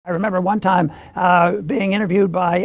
I remember one time being interviewed by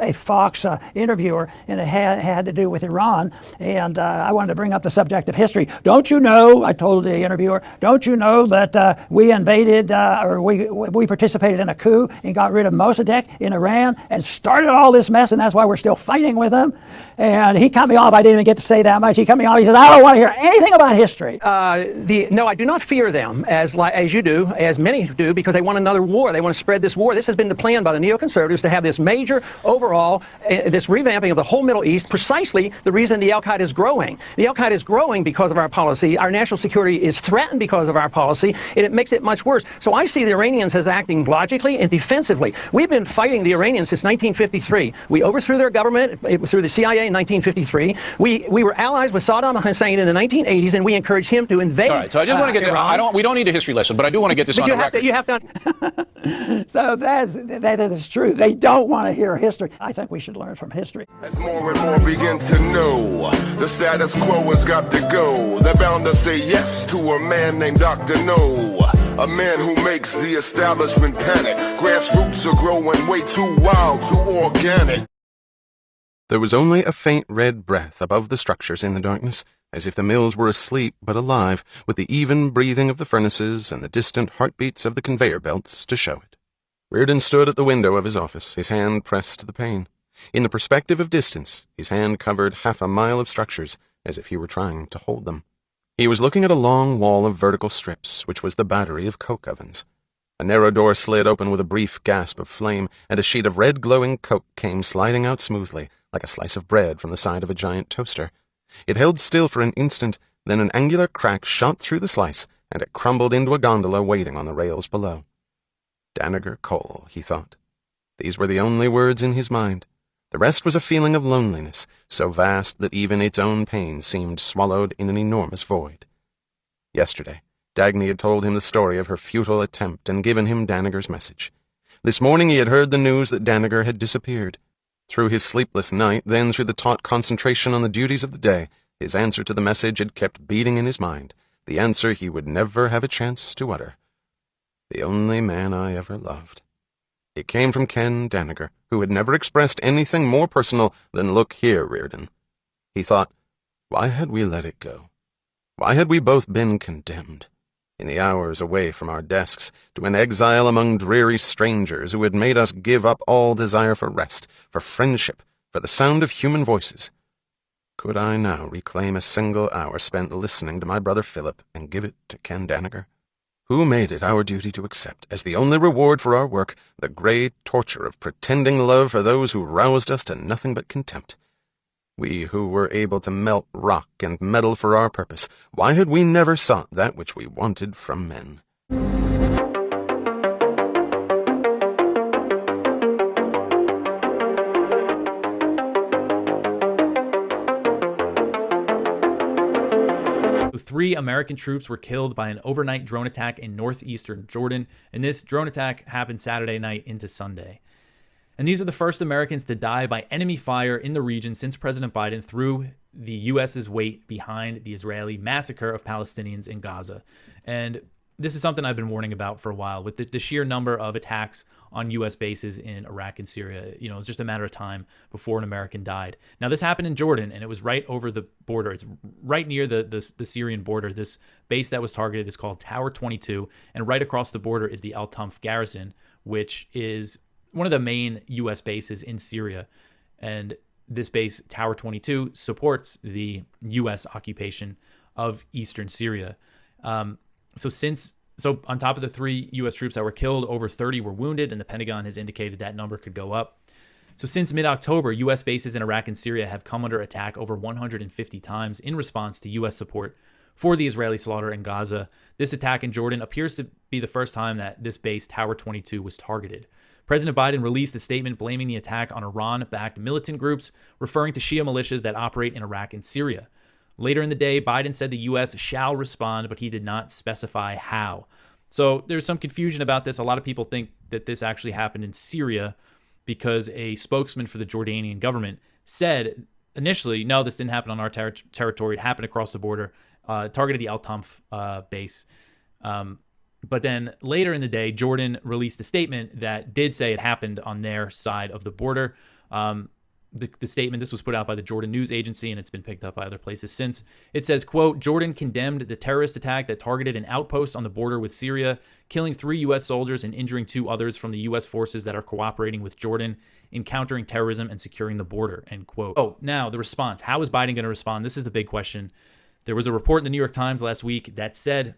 a Fox interviewer, and it had to do with Iran, and I wanted to bring up the subject of history. Don't you know, I told the interviewer, don't you know that we invaded, or we participated in a coup and got rid of Mossadegh in Iran and started all this mess, and that's why we're still fighting with them? And he cut me off. I didn't even get to say that much. He cut me off. He says, I don't want to hear anything about history. No, I do not fear them as you do, as many do, because they want another war. They want to spread this war. This has been the plan by the neoconservatives to have this major overall, this revamping of the whole Middle East, precisely the reason the Al-Qaeda is growing. The Al-Qaeda is growing because of our policy. Our national security is threatened because of our policy, and it makes it much worse. So I see the Iranians as acting logically and defensively. We've been fighting the Iranians since 1953. We overthrew their government through the CIA in 1953. We were allies with Saddam Hussein in the 1980s, and we encouraged him to invade. All right, so I just want to get this. We don't need a history lesson, but I do want to get this on the record. You have to. So that is true. They don't want to hear history. I think we should learn from history. As more and more begin to know, the status quo has got to go. They're bound to say yes to a man named Dr. No, a man who makes the establishment panic. Grassroots are growing way too wild, too organic. There was only a faint red breath above the structures in the darkness, as if the mills were asleep but alive, with the even breathing of the furnaces and the distant heartbeats of the conveyor belts to show it. Reardon stood at the window of his office, his hand pressed to the pane. In the perspective of distance, his hand covered half a mile of structures, as if he were trying to hold them. He was looking at a long wall of vertical strips, which was the battery of coke ovens. A narrow door slid open with a brief gasp of flame, and a sheet of red glowing coke came sliding out smoothly, like a slice of bread from the side of a giant toaster. It held still for an instant, then an angular crack shot through the slice, and it crumbled into a gondola waiting on the rails below. Daniger Coal, he thought. These were the only words in his mind. The rest was a feeling of loneliness, so vast that even its own pain seemed swallowed in an enormous void. Yesterday, Dagny had told him the story of her futile attempt and given him Daniger's message. This morning he had heard the news that Daniger had disappeared. Through his sleepless night, then through the taut concentration on the duties of the day, his answer to the message had kept beating in his mind, the answer he would never have a chance to utter. The only man I ever loved. It came from Ken Daniger, who had never expressed anything more personal than, "Look here, Reardon." He thought, why had we let it go? Why had we both been condemned, in the hours away from our desks, to an exile among dreary strangers who had made us give up all desire for rest, for friendship, for the sound of human voices? Could I now reclaim a single hour spent listening to my brother Philip and give it to Ken Daniger? Who made it our duty to accept, as the only reward for our work, the grey torture of pretending love for those who roused us to nothing but contempt? We who were able to melt rock and metal for our purpose, why had we never sought that which we wanted from men? Three American troops were killed by an overnight drone attack in northeastern Jordan, and this drone attack happened Saturday night into Sunday. And these are the first Americans to die by enemy fire in the region since President Biden threw the U.S.'s weight behind the Israeli massacre of Palestinians in Gaza. And this is something I've been warning about for a while. With the sheer number of attacks on U.S. bases in Iraq and Syria, it's just a matter of time before an American died. Now, this happened in Jordan, and it was right over the border. It's right near the Syrian border. This base that was targeted is called Tower 22, and right across the border is the Al Tanf garrison, which is one of the main U.S. bases in Syria. And this base, Tower 22, supports the U.S. occupation of eastern Syria. So on top of the 3 U.S. troops that were killed, over 30 were wounded, and the Pentagon has indicated that number could go up. So since mid-October, U.S. bases in Iraq and Syria have come under attack over 150 times in response to U.S. support for the Israeli slaughter in Gaza. This attack in Jordan appears to be the first time that this base, Tower 22, was targeted. President Biden released a statement blaming the attack on Iran-backed militant groups, referring to Shia militias that operate in Iraq and Syria. Later in the day, Biden said the U.S. shall respond, but he did not specify how. So there's some confusion about this. A lot of people think that this actually happened in Syria because a spokesman for the Jordanian government said initially, no, this didn't happen on our territory. It happened across the border, targeted the Al Tanf base. But then later in the day, Jordan released a statement that did say it happened on their side of the border. The statement, this was put out by the Jordan News Agency, and it's been picked up by other places since. It says, quote, Jordan condemned the terrorist attack that targeted an outpost on the border with Syria, killing 3 U.S. soldiers and injuring 2 others from the U.S. forces that are cooperating with Jordan in countering terrorism and securing the border, end quote. Oh, now the response. How is Biden going to respond? This is the big question. There was a report in the New York Times last week that said,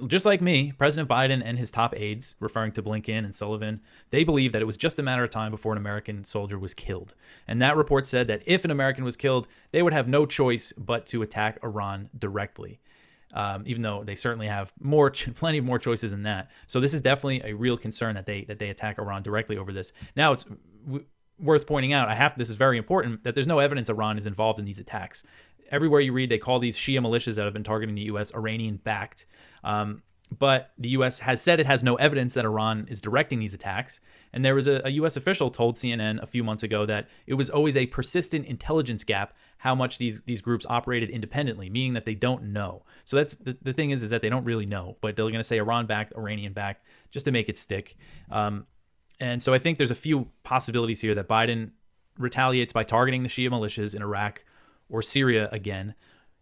just like me, President Biden and his top aides, referring to Blinken and Sullivan, they believe that it was just a matter of time before an American soldier was killed. And that report said that if an American was killed, they would have no choice but to attack Iran directly, even though they certainly have plenty of more choices than that. So this is definitely a real concern that they attack Iran directly over this. Now, it's worth pointing out, this is very important, that there's no evidence Iran is involved in these attacks. Everywhere you read, they call these Shia militias that have been targeting the U.S. Iranian-backed. But the U.S. has said it has no evidence that Iran is directing these attacks. And there was a U.S. official told CNN a few months ago that it was always a persistent intelligence gap how much these groups operated independently, meaning that they don't know. So that's the thing is that they don't really know. But they're going to say Iran-backed, Iranian-backed, just to make it stick. And so I think there's a few possibilities here that Biden retaliates by targeting the Shia militias in Iraq or Syria again.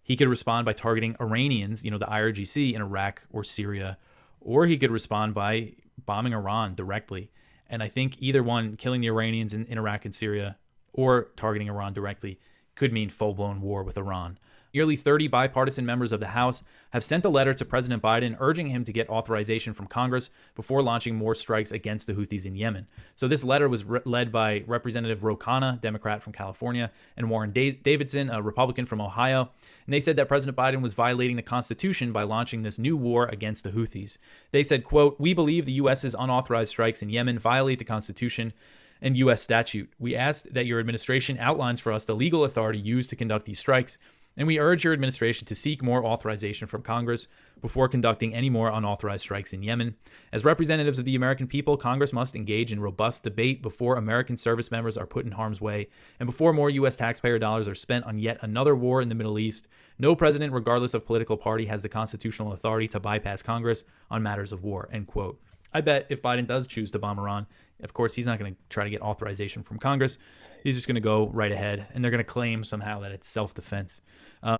He could respond by targeting Iranians, the IRGC in Iraq or Syria, or he could respond by bombing Iran directly. And I think either one, killing the Iranians in Iraq and Syria or targeting Iran directly, could mean full-blown war with Iran. Nearly 30 bipartisan members of the House have sent a letter to President Biden urging him to get authorization from Congress before launching more strikes against the Houthis in Yemen. So this letter was led by Representative Ro Khanna, Democrat from California, and Warren Davidson, a Republican from Ohio. And they said that President Biden was violating the Constitution by launching this new war against the Houthis. They said, quote, "We believe the U.S.'s unauthorized strikes in Yemen violate the Constitution and U.S. statute. We ask that your administration outlines for us the legal authority used to conduct these strikes, and we urge your administration to seek more authorization from Congress before conducting any more unauthorized strikes in Yemen. As representatives of the American people, Congress must engage in robust debate before American service members are put in harm's way and before more U.S. taxpayer dollars are spent on yet another war in the Middle East. No president, regardless of political party, has the constitutional authority to bypass Congress on matters of war," end quote. I bet if Biden does choose to bomb Iran, of course, he's not going to try to get authorization from Congress. He's just going to go right ahead, and they're going to claim somehow that it's self-defense.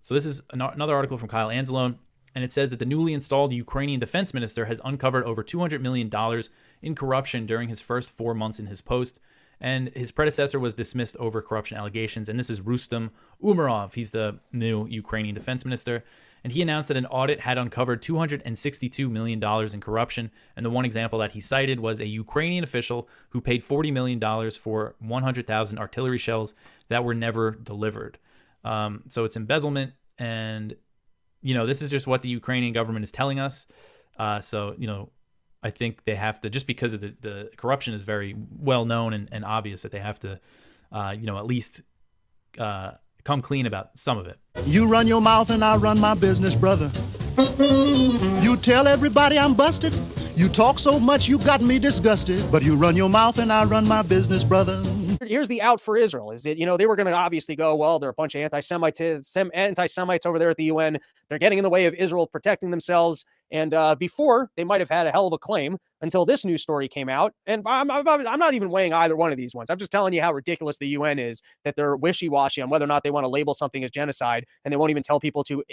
So this is another article from Kyle Anzalone, and it says that the newly installed Ukrainian defense minister has uncovered over $200 million in corruption during his first 4 months in his post, and his predecessor was dismissed over corruption allegations. And this is Rustem Umerov. He's the new Ukrainian defense minister. And he announced that an audit had uncovered $262 million in corruption. And the one example that he cited was a Ukrainian official who paid $40 million for 100,000 artillery shells that were never delivered. So it's embezzlement. And, this is just what the Ukrainian government is telling us. I think they have to, just because of the corruption is very well known and obvious, that they have to, at least come clean about some of it. You run your mouth and I run my business, brother. You tell everybody I'm busted. You talk so much you got me disgusted. But you run your mouth and I run my business, brother. Here's the out for Israel. Is it, they were going to obviously go, well, there are a bunch of anti-Semites over there at the UN. They're getting in the way of Israel protecting themselves. And before, they might have had a hell of a claim until this news story came out. And I'm not even weighing either one of these ones. I'm just telling you how ridiculous the UN is, that they're wishy-washy on whether or not they want to label something as genocide. And they won't even tell people to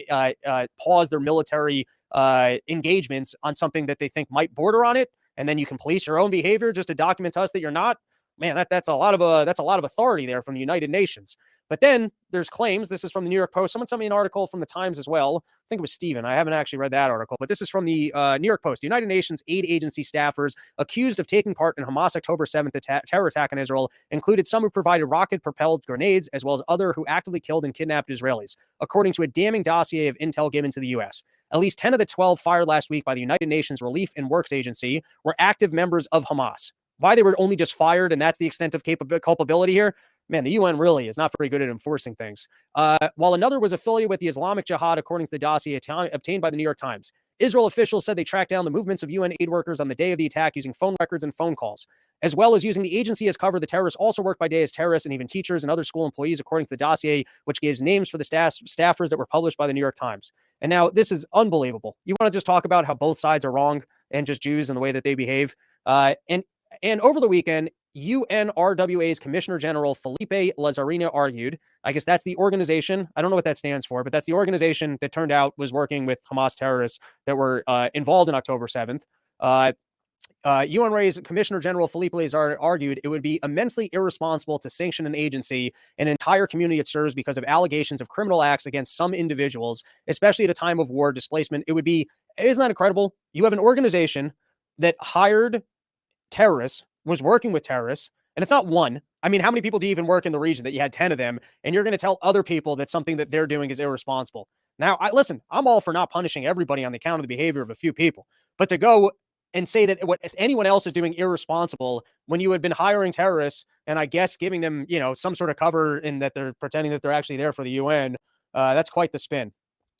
pause their military engagements on something that they think might border on it. And then you can police your own behavior just to document to us that you're not. Man, that's a lot of authority there from the United Nations. But then there's claims. This is from the New York Post. Someone sent me an article from the Times as well. I think it was Steven. I haven't actually read that article, but this is from the New York Post. United Nations aid agency staffers accused of taking part in Hamas October 7th terror attack in Israel included some who provided rocket-propelled grenades, as well as other who actively killed and kidnapped Israelis, according to a damning dossier of intel given to the U.S. At least 10 of the 12 fired last week by the United Nations Relief and Works Agency were active members of Hamas. Why they were only just fired, and that's the extent of culpability here, man, the UN really is not very good at enforcing things. While another was affiliated with the Islamic Jihad, according to the dossier obtained by the New York Times. Israel officials said they tracked down the movements of UN aid workers on the day of the attack using phone records and phone calls, as well as using the agency as cover. The terrorists also work by day as terrorists and even teachers and other school employees, according to the dossier, which gives names for the staffers that were published by the New York Times. And now this is unbelievable. You want to just talk about how both sides are wrong and just Jews and the way that they behave. And over the weekend, UNRWA's Commissioner General Felipe Lazarina argued, I guess that's the organization, I don't know what that stands for, but that's the organization that turned out was working with Hamas terrorists that were involved in October 7th. UNRWA's Commissioner General Felipe Lazar argued it would be immensely irresponsible to sanction an agency, an entire community it serves, because of allegations of criminal acts against some individuals, especially at a time of war displacement. Isn't that incredible? You have an organization that hired terrorists, was working with terrorists, and it's not one. I mean, how many people do you even work in the region that you had 10 of them, and you're going to tell other people that something that they're doing is irresponsible? Now, listen, I'm all for not punishing everybody on the account of the behavior of a few people, but to go and say that what anyone else is doing irresponsible when you had been hiring terrorists and I guess giving them, some sort of cover in that they're pretending that they're actually there for the UN, that's quite the spin.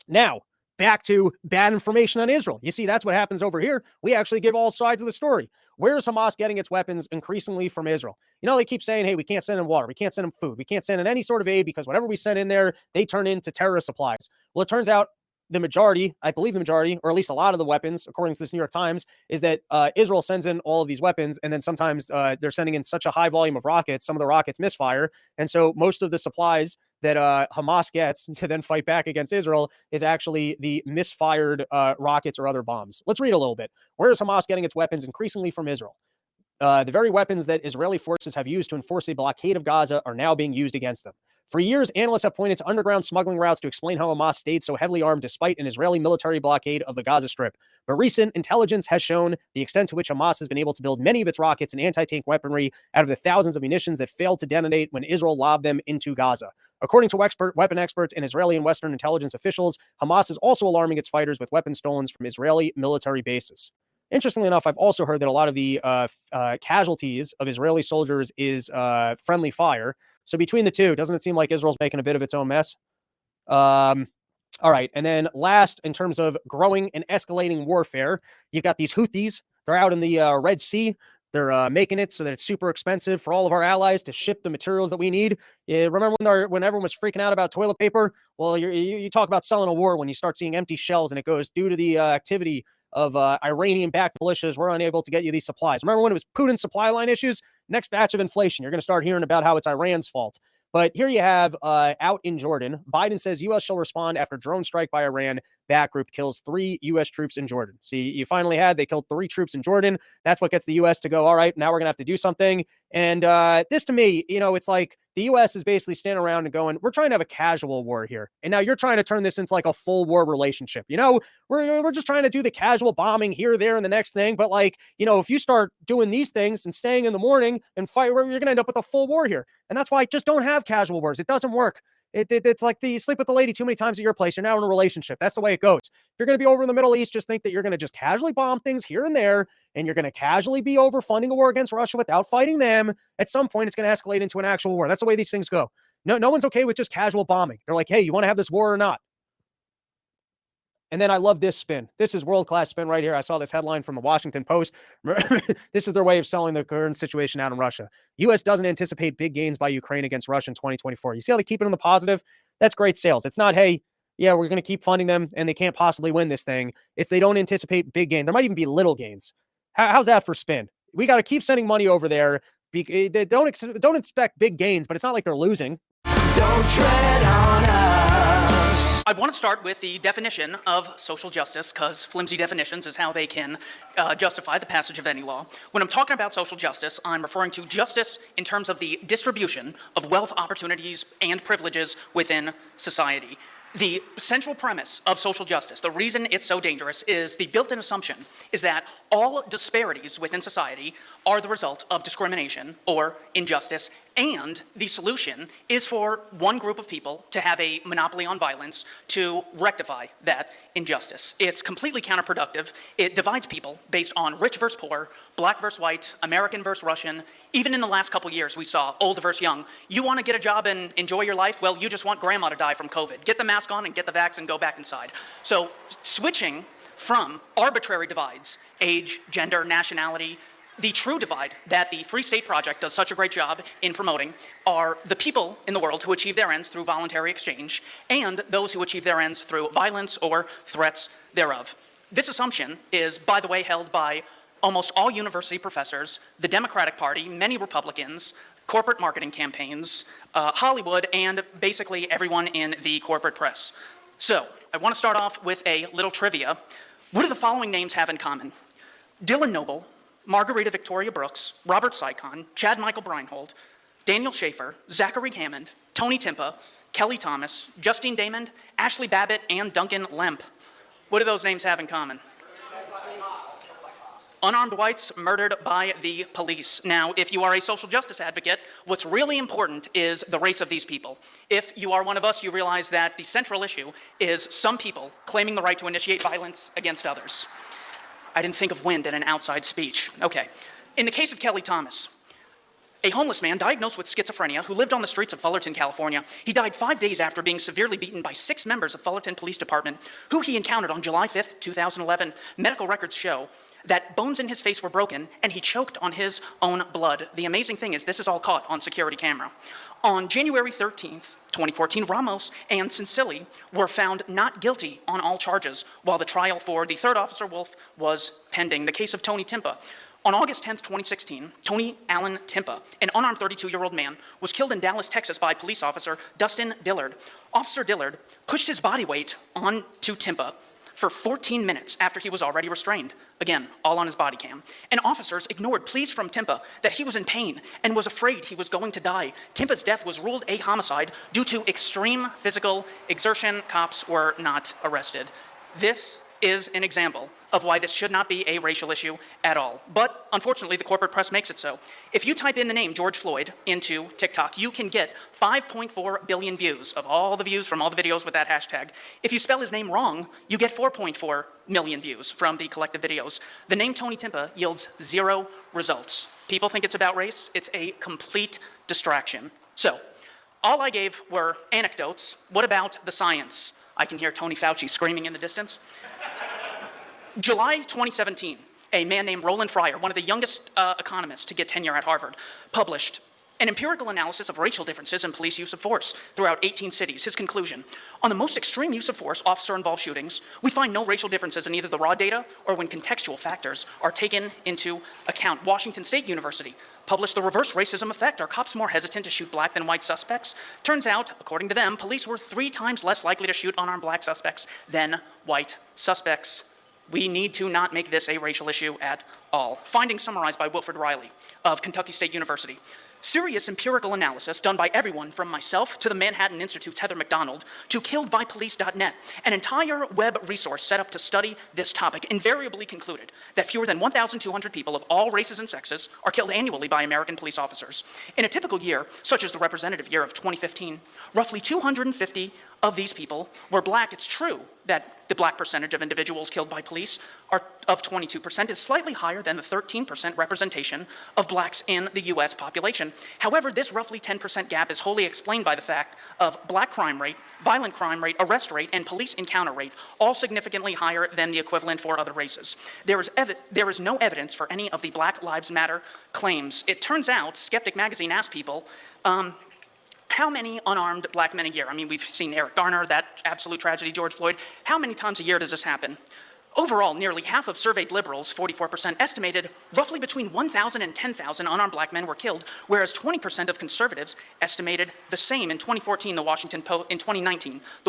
Now, back to bad information on Israel. You see, that's what happens over here. We actually give all sides of the story. Where is Hamas getting its weapons increasingly from Israel? They keep saying, hey, we can't send in water. We can't send them food. We can't send in any sort of aid because whatever we send in there, they turn into terrorist supplies. Well, it turns out the majority, I believe the majority, or at least a lot of the weapons, according to this New York Times, is that Israel sends in all of these weapons, and then sometimes they're sending in such a high volume of rockets, some of the rockets misfire, and so most of the supplies that Hamas gets to then fight back against Israel is actually the misfired rockets or other bombs. Let's read a little bit. Where is Hamas getting its weapons? Increasingly from Israel. The very weapons that Israeli forces have used to enforce a blockade of Gaza are now being used against them. For years, analysts have pointed to underground smuggling routes to explain how Hamas stayed so heavily armed despite an Israeli military blockade of the Gaza Strip. But recent intelligence has shown the extent to which Hamas has been able to build many of its rockets and anti-tank weaponry out of the thousands of munitions that failed to detonate when Israel lobbed them into Gaza. According to weapon experts and Israeli and Western intelligence officials, Hamas is also alarming its fighters with weapons stolen from Israeli military bases. Interestingly enough, I've also heard that a lot of the casualties of Israeli soldiers is friendly fire. So between the two, doesn't it seem like Israel's making a bit of its own mess? All right. And then last, in terms of growing and escalating warfare, you've got these Houthis. They're out in the Red Sea. They're making it so that it's super expensive for all of our allies to ship the materials that we need. Remember when everyone was freaking out about toilet paper? Well, you talk about selling a war when you start seeing empty shelves and it goes due to the activity of Iranian-backed militias. We're unable to get you these supplies. Remember when it was Putin's supply line issues? Next batch of inflation. You're going to start hearing about how it's Iran's fault. But here you have out in Jordan, Biden says U.S. shall respond after drone strike by Iran. Bankrupt kills 3 U.S. troops in Jordan. See, you finally they killed 3 troops in Jordan. That's what gets the U.S. to go, all right, now we're going to have to do something. And this to me, it's like the U.S. is basically standing around and going, we're trying to have a casual war here. And now you're trying to turn this into like a full war relationship. We're just trying to do the casual bombing here, there, and the next thing. But if you start doing these things and staying in the morning and fight, you're going to end up with a full war here. And that's why I just don't have casual wars. It doesn't work. It's like you sleep with the lady too many times at your place. You're now in a relationship. That's the way it goes. If you're going to be over in the Middle East, just think that you're going to just casually bomb things here and there, and you're going to casually be over funding a war against Russia without fighting them. At some point, it's going to escalate into an actual war. That's the way these things go. No one's okay with just casual bombing. They're like, hey, you want to have this war or not? And then I love this spin. This is world-class spin right here. I saw this headline from the Washington Post. This is their way of selling the current situation out in Russia. U.S. doesn't anticipate big gains by Ukraine against Russia in 2024. You see how they keep it in the positive? That's great sales. It's not, hey, yeah, we're going to keep funding them and they can't possibly win this thing. It's they don't anticipate big gain. There might even be little gains. How's that for spin? We got to keep sending money over there. They don't expect big gains, but it's not like they're losing. Don't tread on us. I want to start with the definition of social justice, because flimsy definitions is how they can justify the passage of any law. When I'm talking about social justice, I'm referring to justice in terms of the distribution of wealth, opportunities, and privileges within society. The central premise of social justice, the reason it's so dangerous, is the built-in assumption is that all disparities within society are the result of discrimination or injustice, and the solution is for one group of people to have a monopoly on violence to rectify that injustice. It's completely counterproductive. It divides people based on rich versus poor, black versus white, American versus Russian. Even in the last couple years, we saw old versus young. You want to get a job and enjoy your life? Well, you just want grandma to die from COVID. Get the mask on and get the vax and go back inside. So switching from arbitrary divides, age, gender, nationality. The true divide that the Free State Project does such a great job in promoting are the people in the world who achieve their ends through voluntary exchange and those who achieve their ends through violence or threats thereof. This assumption is, by the way, held by almost all university professors, the Democratic Party, many Republicans, corporate marketing campaigns, Hollywood, and basically everyone in the corporate press. So, I want to start off with a little trivia. What do the following names have in common? Dylan Noble, Margarita Victoria Brooks, Robert Sycon, Chad Michael Breinhold, Daniel Schaefer, Zachary Hammond, Tony Timpa, Kelly Thomas, Justine Damond, Ashley Babbitt, and Duncan Lemp. What do those names have in common? Unarmed whites murdered by the police. Now, if you are a social justice advocate, what's really important is the race of these people. If you are one of us, you realize that the central issue is some people claiming the right to initiate violence against others. I didn't think of wind in an outside speech. Okay. In the case of Kelly Thomas, a homeless man diagnosed with schizophrenia who lived on the streets of Fullerton, California. He died 5 days after being severely beaten by 6 members of Fullerton Police Department, who he encountered on July 5th, 2011. Medical records show that bones in his face were broken and he choked on his own blood. The amazing thing is this is all caught on security camera. On January 13th, 2014, Ramos and Cincilli were found not guilty on all charges, while the trial for the third officer, Wolf, was pending. The case of Tony Timpa. On August 10th, 2016, Tony Allen Timpa, an unarmed 32-year-old man, was killed in Dallas, Texas by police officer Dustin Dillard. Officer Dillard pushed his body weight onto Timpa for 14 minutes after he was already restrained. Again, all on his body cam. And officers ignored pleas from Timpa that he was in pain and was afraid he was going to die. Timpa's death was ruled a homicide due to extreme physical exertion. Cops were not arrested. This is an example of why this should not be a racial issue at all. But unfortunately, the corporate press makes it so. If you type in the name George Floyd into TikTok, you can get 5.4 billion views of all the views from all the videos with that hashtag. If you spell his name wrong, you get 4.4 million views from the collective videos. The name Tony Timpa yields 0 results. People think it's about race. It's a complete distraction. So, all I gave were anecdotes. What about the science? I can hear Tony Fauci screaming in the distance. July 2017, a man named Roland Fryer, one of the youngest economists to get tenure at Harvard, published an empirical analysis of racial differences in police use of force throughout 18 cities. His conclusion: on the most extreme use of force, officer-involved shootings, we find no racial differences in either the raw data or when contextual factors are taken into account. Washington State University published the reverse racism effect. Are cops more hesitant to shoot black than white suspects? Turns out, according to them, police were 3 times less likely to shoot unarmed black suspects than white suspects. We need to not make this a racial issue at all. Findings summarized by Wilfred Riley of Kentucky State University. Serious empirical analysis done by everyone from myself to the Manhattan Institute's Heather McDonald to killedbypolice.net, an entire web resource set up to study this topic, invariably concluded that fewer than 1,200 people of all races and sexes are killed annually by American police officers. In a typical year, such as the representative year of 2015, roughly 250 of these people were black. It's true that the black percentage of individuals killed by police of 22% is slightly higher than the 13% representation of blacks in the US population. However, this roughly 10% gap is wholly explained by the fact of black crime rate, violent crime rate, arrest rate, and police encounter rate, all significantly higher than the equivalent for other races. There is no evidence for any of the Black Lives Matter claims. It turns out, Skeptic Magazine asked people, how many unarmed black men a year? I mean, we've seen Eric Garner, that absolute tragedy, George Floyd. How many times a year does this happen? Overall, nearly half of surveyed liberals, 44%, estimated roughly between 1,000 and 10,000 unarmed black men were killed, whereas 20% of conservatives estimated the same. In 2019, the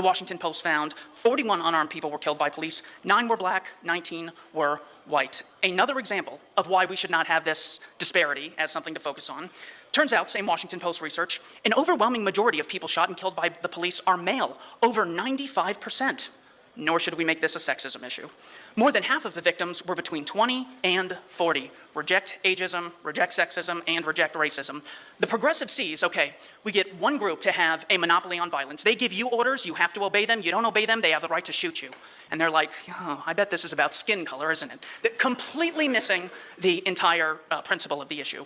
Washington Post found 41 unarmed people were killed by police, 9 were black, 19 were white. Another example of why we should not have this disparity as something to focus on. Turns out, same Washington Post research, an overwhelming majority of people shot and killed by the police are male, over 95%. Nor should we make this a sexism issue. More than half of the victims were between 20 and 40. Reject ageism, reject sexism, and reject racism. The progressive sees, okay, we get one group to have a monopoly on violence. They give you orders, you have to obey them. You don't obey them, they have the right to shoot you. And they're like, oh, I bet this is about skin color, isn't it? They're completely missing the entire principle of the issue.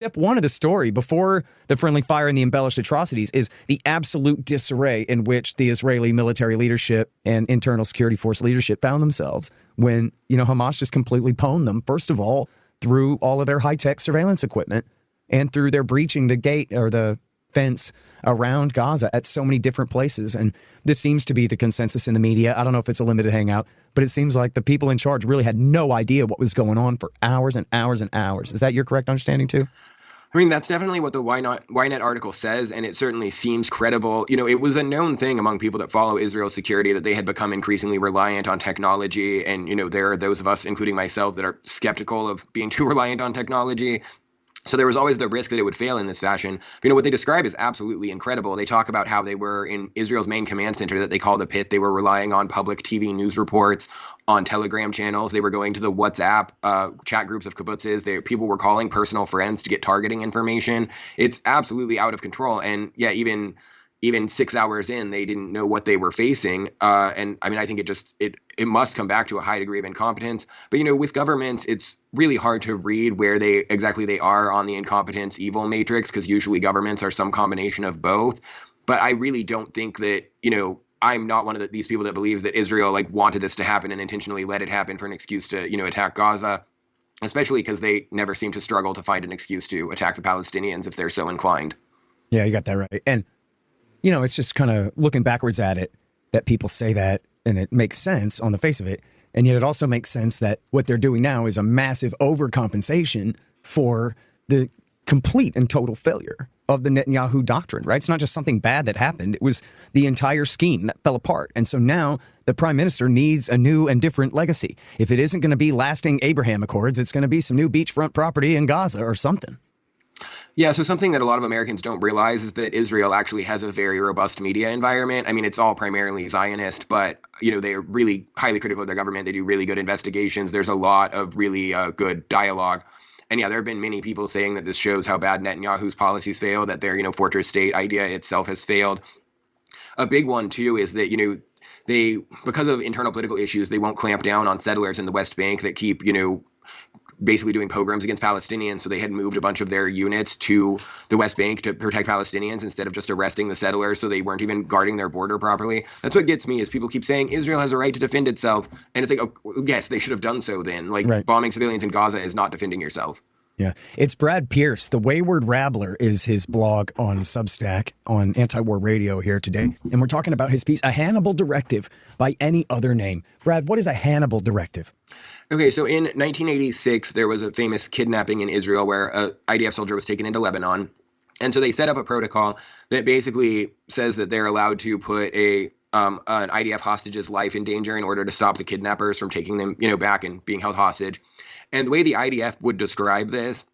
Step one of the story before the friendly fire and the embellished atrocities is the absolute disarray in which the Israeli military leadership and internal security force leadership found themselves when, Hamas just completely pwned them, first of all, through all of their high-tech surveillance equipment and through their breaching the gate or the fence around Gaza at so many different places. And this seems to be the consensus in the media. I don't know if it's a limited hangout, but it seems like the people in charge really had no idea what was going on for hours and hours and hours. Is that your correct understanding too? I mean, that's definitely what the Ynet article says, and it certainly seems credible. It was a known thing among people that follow Israel's security that they had become increasingly reliant on technology. And, there are those of us, including myself, that are skeptical of being too reliant on technology. So there was always the risk that it would fail in this fashion. What they describe is absolutely incredible. They talk about how they were in Israel's main command center that they call the pit. They were relying on public TV news reports, on Telegram channels. They were going to the WhatsApp chat groups of kibbutzes. People were calling personal friends to get targeting information. It's absolutely out of control. And yeah, even 6 hours in, they didn't know what they were facing. And I mean, I think it must come back to a high degree of incompetence. But, with governments, it's really hard to read where they are on the incompetence evil matrix, because usually governments are some combination of both. But I really don't think that, I'm not one of these people that believes that Israel wanted this to happen and intentionally let it happen for an excuse to, attack Gaza, especially because they never seem to struggle to find an excuse to attack the Palestinians if they're so inclined. Yeah, you got that right. And it's just kind of looking backwards at it that people say that, and it makes sense on the face of it. And yet it also makes sense that what they're doing now is a massive overcompensation for the complete and total failure of the Netanyahu doctrine, right? It's not just something bad that happened. It was the entire scheme that fell apart. And so now the prime minister needs a new and different legacy. If it isn't going to be lasting Abraham Accords, it's going to be some new beachfront property in Gaza or something. Yeah, so something that a lot of Americans don't realize is that Israel actually has a very robust media environment. I mean, it's all primarily Zionist, but, they're really highly critical of their government. They do really good investigations. There's a lot of really good dialogue. And yeah, there have been many people saying that this shows how bad Netanyahu's policies fail, that their, fortress state idea itself has failed. A big one, too, is that, they, because of internal political issues, they won't clamp down on settlers in the West Bank that keep, basically doing pogroms against Palestinians. So they had moved a bunch of their units to the West Bank to protect Palestinians instead of just arresting the settlers. So they weren't even guarding their border properly. That's what gets me, is people keep saying Israel has a right to defend itself. And it's like, oh, yes, they should have done so then. Right. Bombing civilians in Gaza is not defending yourself. Yeah, it's Brad Pierce. The Wayward Rabbler is his blog on Substack on Anti-War Radio here today. And we're talking about his piece, A Hannibal Directive by Any Other Name. Brad, what is a Hannibal Directive? Okay, so in 1986, there was a famous kidnapping in Israel where an IDF soldier was taken into Lebanon. And so they set up a protocol that basically says that they're allowed to put an IDF hostage's life in danger in order to stop the kidnappers from taking them, back and being held hostage. And the way the IDF would describe this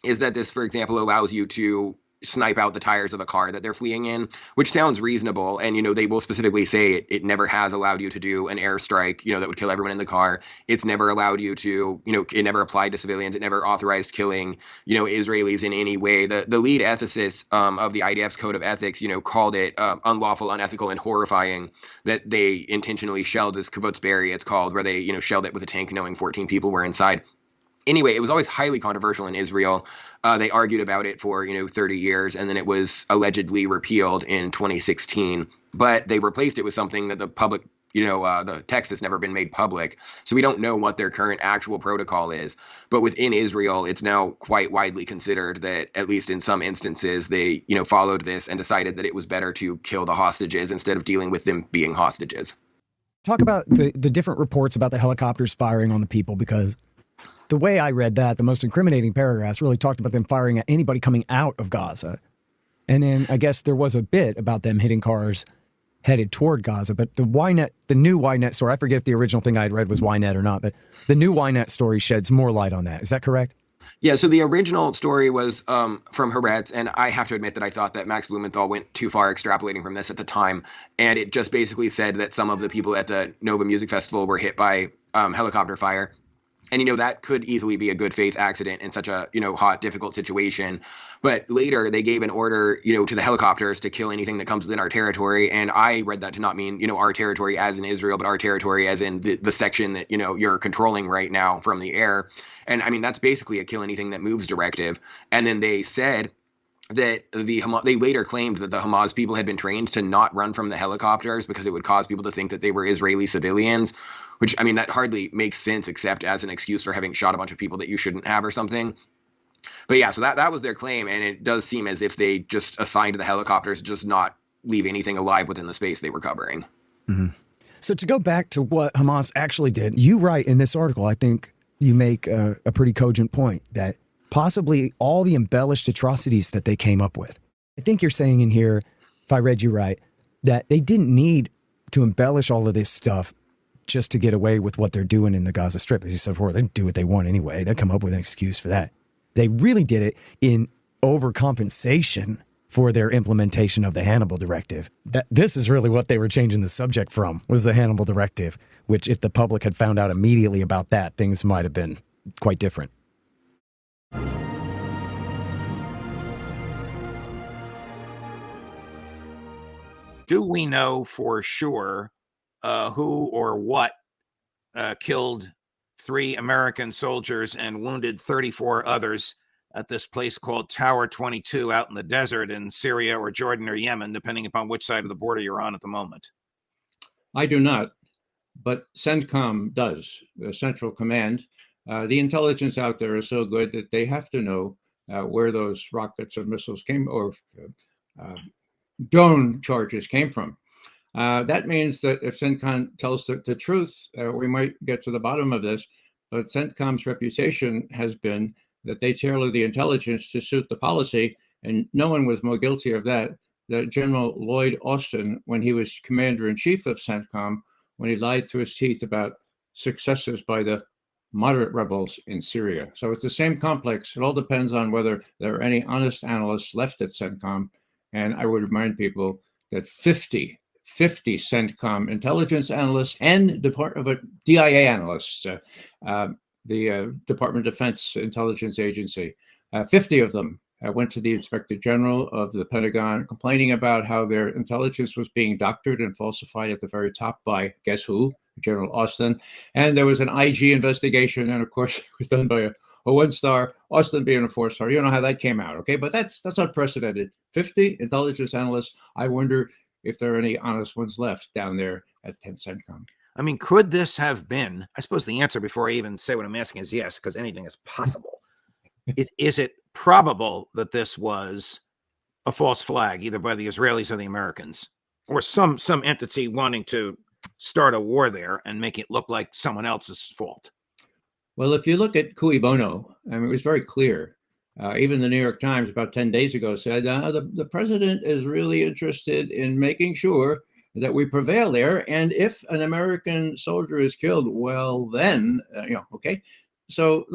is that this, for example, allows you to snipe out the tires of a car that they're fleeing in, which sounds reasonable. And, they will specifically say it never has allowed you to do an airstrike, that would kill everyone in the car. It's never allowed you to, it never applied to civilians. It never authorized killing, Israelis in any way. The lead ethicist of the IDF's code of ethics, called it unlawful, unethical, and horrifying that they intentionally shelled this kibbutz Berry, it's called, where they, shelled it with a tank knowing 14 people were inside. Anyway, it was always highly controversial in Israel. They argued about it for, 30 years, and then it was allegedly repealed in 2016. But they replaced it with something that the public, the text has never been made public. So we don't know what their current actual protocol is. But within Israel, it's now quite widely considered that, at least in some instances, they, followed this and decided that it was better to kill the hostages instead of dealing with them being hostages. Talk about the different reports about the helicopters firing on the people, because the way I read that, the most incriminating paragraphs really talked about them firing at anybody coming out of Gaza. And then I guess there was a bit about them hitting cars headed toward Gaza. But the new Ynet story, I forget if the original thing I had read was Ynet or not, but the new Ynet story sheds more light on that. Is that correct? Yeah, so the original story was from Haaretz, and I have to admit that I thought that Max Blumenthal went too far extrapolating from this at the time. And it just basically said that some of the people at the Nova Music Festival were hit by helicopter fire. And, that could easily be a good faith accident in such a, hot, difficult situation. But later they gave an order, to the helicopters to kill anything that comes within our territory. And I read that to not mean, our territory as in Israel, but our territory as in the section that, you're controlling right now from the air. And I mean, that's basically a kill anything that moves directive. And then they said that they later claimed that the Hamas people had been trained to not run from the helicopters because it would cause people to think that they were Israeli civilians, which, I mean, that hardly makes sense except as an excuse for having shot a bunch of people that you shouldn't have or something. But yeah, so that was their claim, and it does seem as if they just assigned the helicopters just not leave anything alive within the space they were covering. Mm-hmm. So to go back to what Hamas actually did, you write in this article, I think you make a pretty cogent point that possibly all the embellished atrocities that they came up with. I think you're saying in here, if I read you right, that they didn't need to embellish all of this stuff just to get away with what they're doing in the Gaza Strip. As you said before, they do what they want anyway. They come up with an excuse for that. They really did it in overcompensation for their implementation of the Hannibal Directive. This is really what they were changing the subject from, was the Hannibal Directive, which if the public had found out immediately about that, things might have been quite different. Do we know for sure who or what killed 3 American soldiers and wounded 34 others at this place called Tower 22 out in the desert in Syria or Jordan or Yemen, depending upon which side of the border you're on at the moment? I do not, but CENTCOM does, the Central Command. The intelligence out there is so good that they have to know where those rockets or missiles came, or drone charges came from. That means that if CENTCOM tells the truth, we might get to the bottom of this. But CENTCOM's reputation has been that they tailor the intelligence to suit the policy, and no one was more guilty of that than General Lloyd Austin when he was commander-in-chief of CENTCOM, when he lied through his teeth about successes by the moderate rebels in Syria. So it's the same complex. It all depends on whether there are any honest analysts left at CENTCOM. And I would remind people that 50 CENTCOM intelligence analysts and DIA analysts, the Department of Defense Intelligence Agency, 50 of them went to the Inspector General of the Pentagon complaining about how their intelligence was being doctored and falsified at the very top by, guess who? General Austin. And there was an IG investigation, and of course it was done by a 1-star, Austin being a 4-star. You know how that came out, okay? But that's unprecedented. 50 intelligence analysts. I wonder if there are any honest ones left down there at 10 CENTCOM. I mean, could this have been, I suppose the answer before I even say what I'm asking is yes, because anything is possible. Is it probable that this was a false flag, either by the Israelis or the Americans, or some entity wanting to start a war there and make it look like someone else's fault? Well, if you look at cui bono, I mean, it was very clear. Even the New York Times about 10 days ago said the president is really interested in making sure that we prevail there. And if an American soldier is killed, well, then, okay. So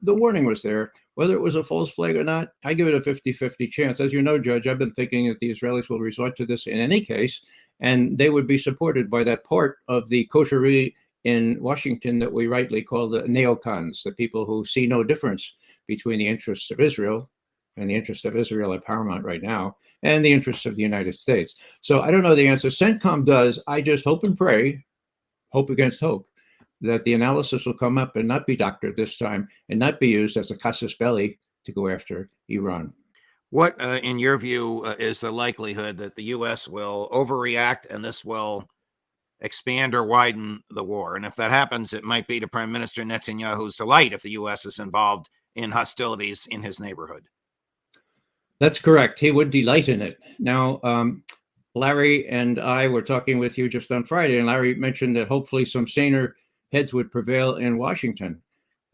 the warning was there. Whether it was a false flag or not, I give it a 50-50 chance. As you know, Judge, I've been thinking that the Israelis will resort to this in any case, and they would be supported by that part of the coterie in Washington that we rightly call the neocons, the people who see no difference between the interests of Israel, and the interests of Israel are paramount right now, and the interests of the United States. So I don't know the answer. CENTCOM does. I just hope and pray, hope against hope, that the analysis will come up and not be doctored this time, and not be used as a casus belli to go after Iran. What, in your view, is the likelihood that the U.S. will overreact and this will expand or widen the war? And if that happens, it might be to Prime Minister Netanyahu's delight if the U.S. is involved in hostilities in his neighborhood. That's correct. He would delight in it. Now, Larry and I were talking with you just on Friday, and Larry mentioned that hopefully some saner heads would prevail in Washington.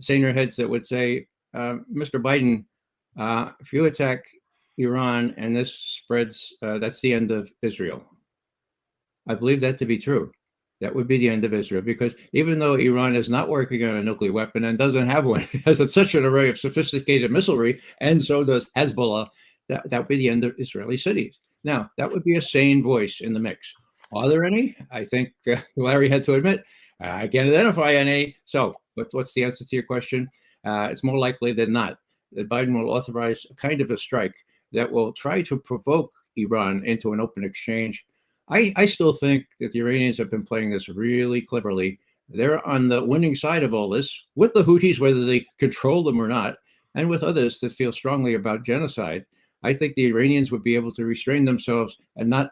Saner heads that would say, Mr. Biden, if you attack Iran and this spreads, that's the end of Israel. I believe that to be true. That would be the end of Israel, because even though Iran is not working on a nuclear weapon and doesn't have one, it has such an array of sophisticated missilery, and so does Hezbollah, that would be the end of Israeli cities. Now, that would be a sane voice in the mix. Are there any? I think Larry had to admit, I can't identify any. So what's the answer to your question? It's more likely than not that Biden will authorize a kind of a strike that will try to provoke Iran into an open exchange. I still think that the Iranians have been playing this really cleverly. They're on the winning side of all this with the Houthis, whether they control them or not, and with others that feel strongly about genocide. I think the Iranians would be able to restrain themselves and not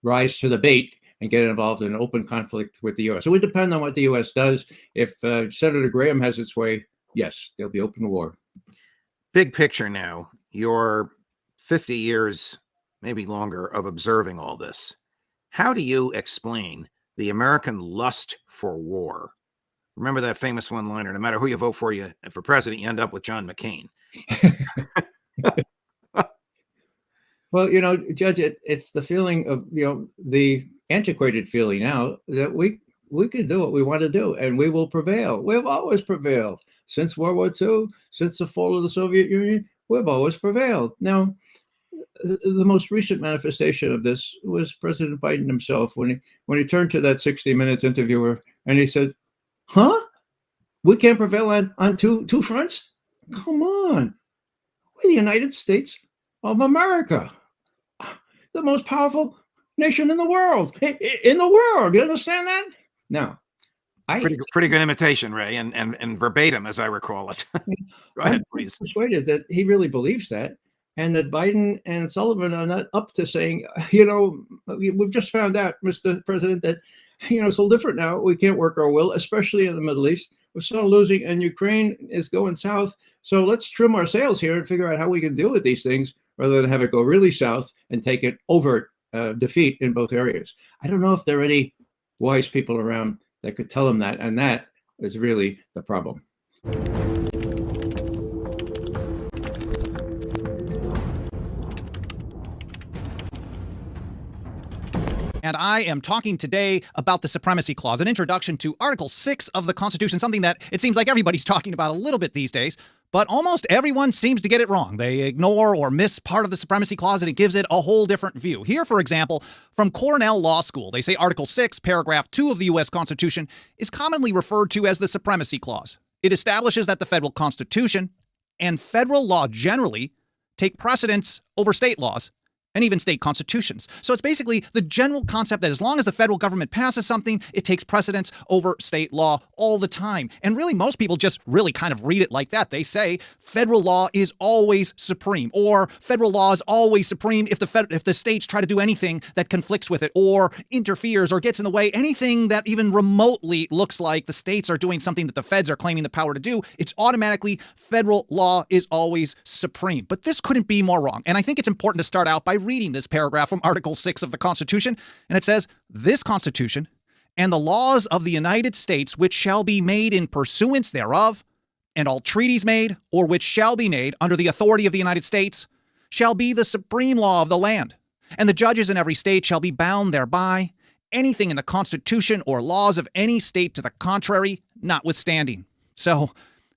rise to the bait and get involved in an open conflict with the U.S. It would depend on what the U.S. does. If Senator Graham has its way, yes, there'll be open war. Big picture now, your 50 years, maybe longer, of observing all this. How do you explain the American lust for war? Remember that famous one-liner, no matter who you vote for, for president, you end up with John McCain. Well, Judge, it's the feeling of, the antiquated feeling now that we can do what we want to do and we will prevail. We've always prevailed. Since World War II, since the fall of the Soviet Union, we've always prevailed. Now, the most recent manifestation of this was President Biden himself when he turned to that 60 Minutes interviewer and he said, "Huh? We can't prevail on two fronts? Come on. We're the United States of America, the most powerful nation in the world. In the world. You understand that?" Now, pretty good imitation, Ray, and verbatim, as I recall it. Go ahead, please. I'm persuaded that he really believes that, and that Biden and Sullivan are not up to saying, we've just found out, Mr. President, that it's a little different now. We can't work our will, especially in the Middle East. We're so losing, and Ukraine is going south. So let's trim our sails here and figure out how we can deal with these things rather than have it go really south and take an overt defeat in both areas. I don't know if there are any wise people around that could tell him that, and that is really the problem. And I am talking today about the Supremacy Clause, an introduction to Article 6 of the Constitution, something that it seems like everybody's talking about a little bit these days, but almost everyone seems to get it wrong. They ignore or miss part of the Supremacy Clause, and it gives it a whole different view. Here, for example, from Cornell Law School, they say Article 6, Paragraph 2 of the U.S. Constitution is commonly referred to as the Supremacy Clause. It establishes that the federal Constitution and federal law generally take precedence over state laws and even state constitutions. So it's basically the general concept that as long as the federal government passes something, it takes precedence over state law all the time. And really, most people just really kind of read it like that. They say federal law is always supreme, or federal law is always supreme if the states try to do anything that conflicts with it or interferes or gets in the way, anything that even remotely looks like the states are doing something that the feds are claiming the power to do, it's automatically federal law is always supreme. But this couldn't be more wrong. And I think it's important to start out by reading this paragraph from Article 6 of the Constitution. And it says, "This Constitution and the laws of the United States which shall be made in pursuance thereof, and all treaties made or which shall be made under the authority of the United States, shall be the supreme law of the land. And the judges in every state shall be bound thereby, anything in the Constitution or laws of any state to the contrary notwithstanding." So,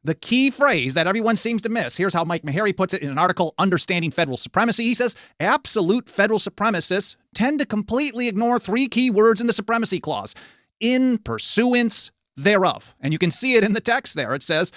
the key phrase that everyone seems to miss, here's how Mike Meharry puts it in an article, Understanding Federal Supremacy. He says, absolute federal supremacists tend to completely ignore three key words in the Supremacy Clause: in pursuance thereof. And you can see it in the text there. It says,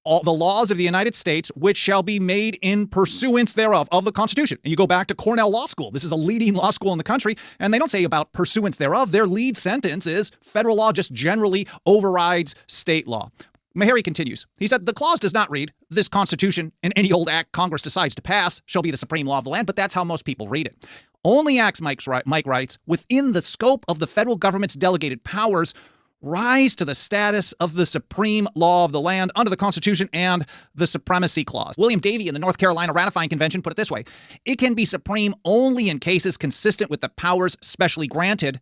all the laws of the United States which shall be made in pursuance thereof of the Constitution. And you go back to Cornell Law School. This is a leading law school in the country, and they don't say about pursuance thereof. Their lead sentence is federal law just generally overrides state law. Meharry continues. He said, the clause does not read, "This Constitution and any old act Congress decides to pass shall be the supreme law of the land," but that's how most people read it. Only acts, Mike writes, within the scope of the federal government's delegated powers rise to the status of the supreme law of the land under the Constitution and the Supremacy Clause. William Davey in the North Carolina Ratifying Convention put it this way: it can be supreme only in cases consistent with the powers specially granted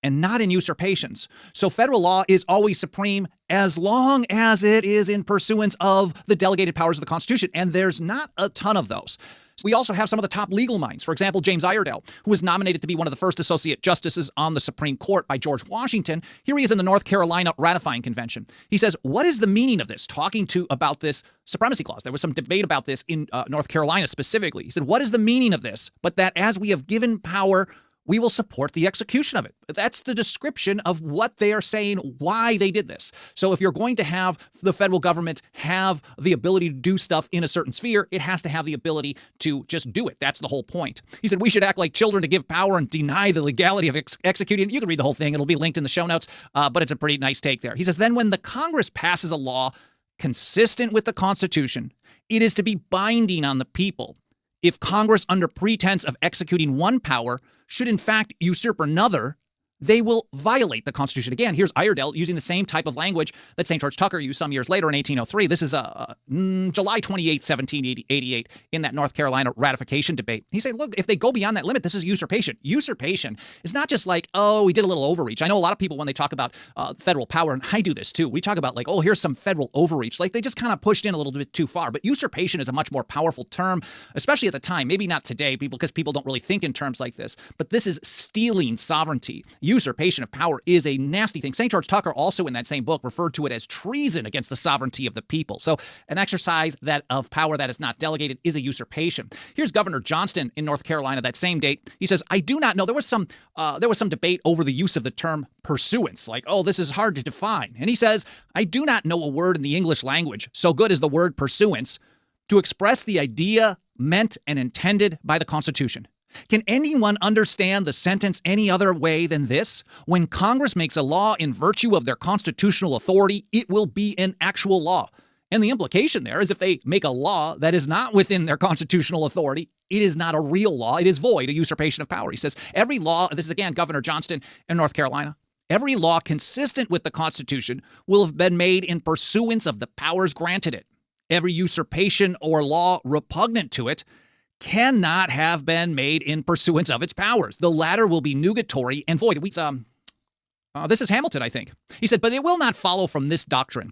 and not in usurpations. So federal law is always supreme as long as it is in pursuance of the delegated powers of the Constitution. And there's not a ton of those. We also have some of the top legal minds. For example, James Iredell, who was nominated to be one of the first associate justices on the Supreme Court by George Washington. Here he is in the North Carolina Ratifying Convention. He says, what is the meaning of this? Talking about this Supremacy Clause. There was some debate about this in North Carolina specifically. He said, what is the meaning of this? But that as we have given power we will support the execution of it. That's the description of what they are saying, why they did this. So if you're going to have the federal government have the ability to do stuff in a certain sphere, it has to have the ability to just do it. That's the whole point. He said we should act like children to give power and deny the legality of executing. You can read the whole thing. It'll be linked in the show notes, but it's a pretty nice take there. He says, then when the Congress passes a law consistent with the Constitution, it is to be binding on the people. If Congress, under pretense of executing one power, should in fact usurp another, they will violate the Constitution. Again, here's Iredell using the same type of language that St. George Tucker used some years later in 1803. This is July 28, 1788, in that North Carolina ratification debate. He said, look, if they go beyond that limit, this is usurpation. Usurpation is not just like, oh, we did a little overreach. I know a lot of people, when they talk about federal power, and I do this too, we talk about like, oh, here's some federal overreach. Like they just kind of pushed in a little bit too far. But usurpation is a much more powerful term, especially at the time. Maybe not today, because people don't really think in terms like this. But this is stealing sovereignty. Usurpation of power is a nasty thing. St. George Tucker also in that same book referred to it as treason against the sovereignty of the people. So an exercise that of power that is not delegated is a usurpation. Here's Governor Johnston in North Carolina that same date. He says, I do not know. There was some debate over the use of the term pursuance, like, oh, this is hard to define. And he says, I do not know a word in the English language so good as the word pursuance to express the idea meant and intended by the Constitution. Can anyone understand the sentence any other way than this? When Congress makes a law in virtue of their constitutional authority, it will be an actual law. And the implication there is if they make a law that is not within their constitutional authority, it is not a real law. It is void, a usurpation of power. He says every law, this is again Governor Johnston in North Carolina, every law consistent with the Constitution will have been made in pursuance of the powers granted it. Every usurpation or law repugnant to it cannot have been made in pursuance of its powers. The latter will be nugatory and void. This is Hamilton, I think. He said, but it will not follow from this doctrine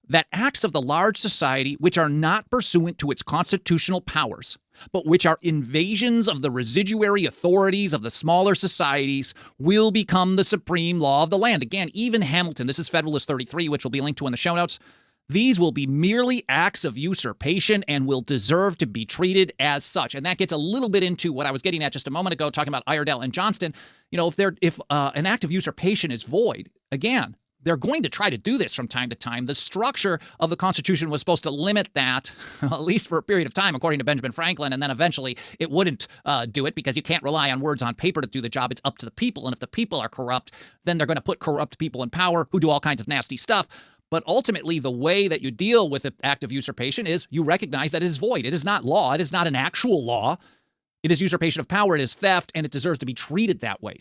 that acts of the large society which are not pursuant to its constitutional powers, but which are invasions of the residuary authorities of the smaller societies, will become the supreme law of the land. Again, even Hamilton, this is Federalist 33, which will be linked to in the show notes. These will be merely acts of usurpation and will deserve to be treated as such. And that gets a little bit into what I was getting at just a moment ago, talking about Iredell and Johnston. You know, if an act of usurpation is void, again, they're going to try to do this from time to time. The structure of the Constitution was supposed to limit that, at least for a period of time, according to Benjamin Franklin, and then eventually it wouldn't do it because you can't rely on words on paper to do the job. It's up to the people. And if the people are corrupt, then they're going to put corrupt people in power who do all kinds of nasty stuff. But ultimately, the way that you deal with an act of usurpation is you recognize that it is void. It is not law. It is not an actual law. It is usurpation of power. It is theft, and it deserves to be treated that way.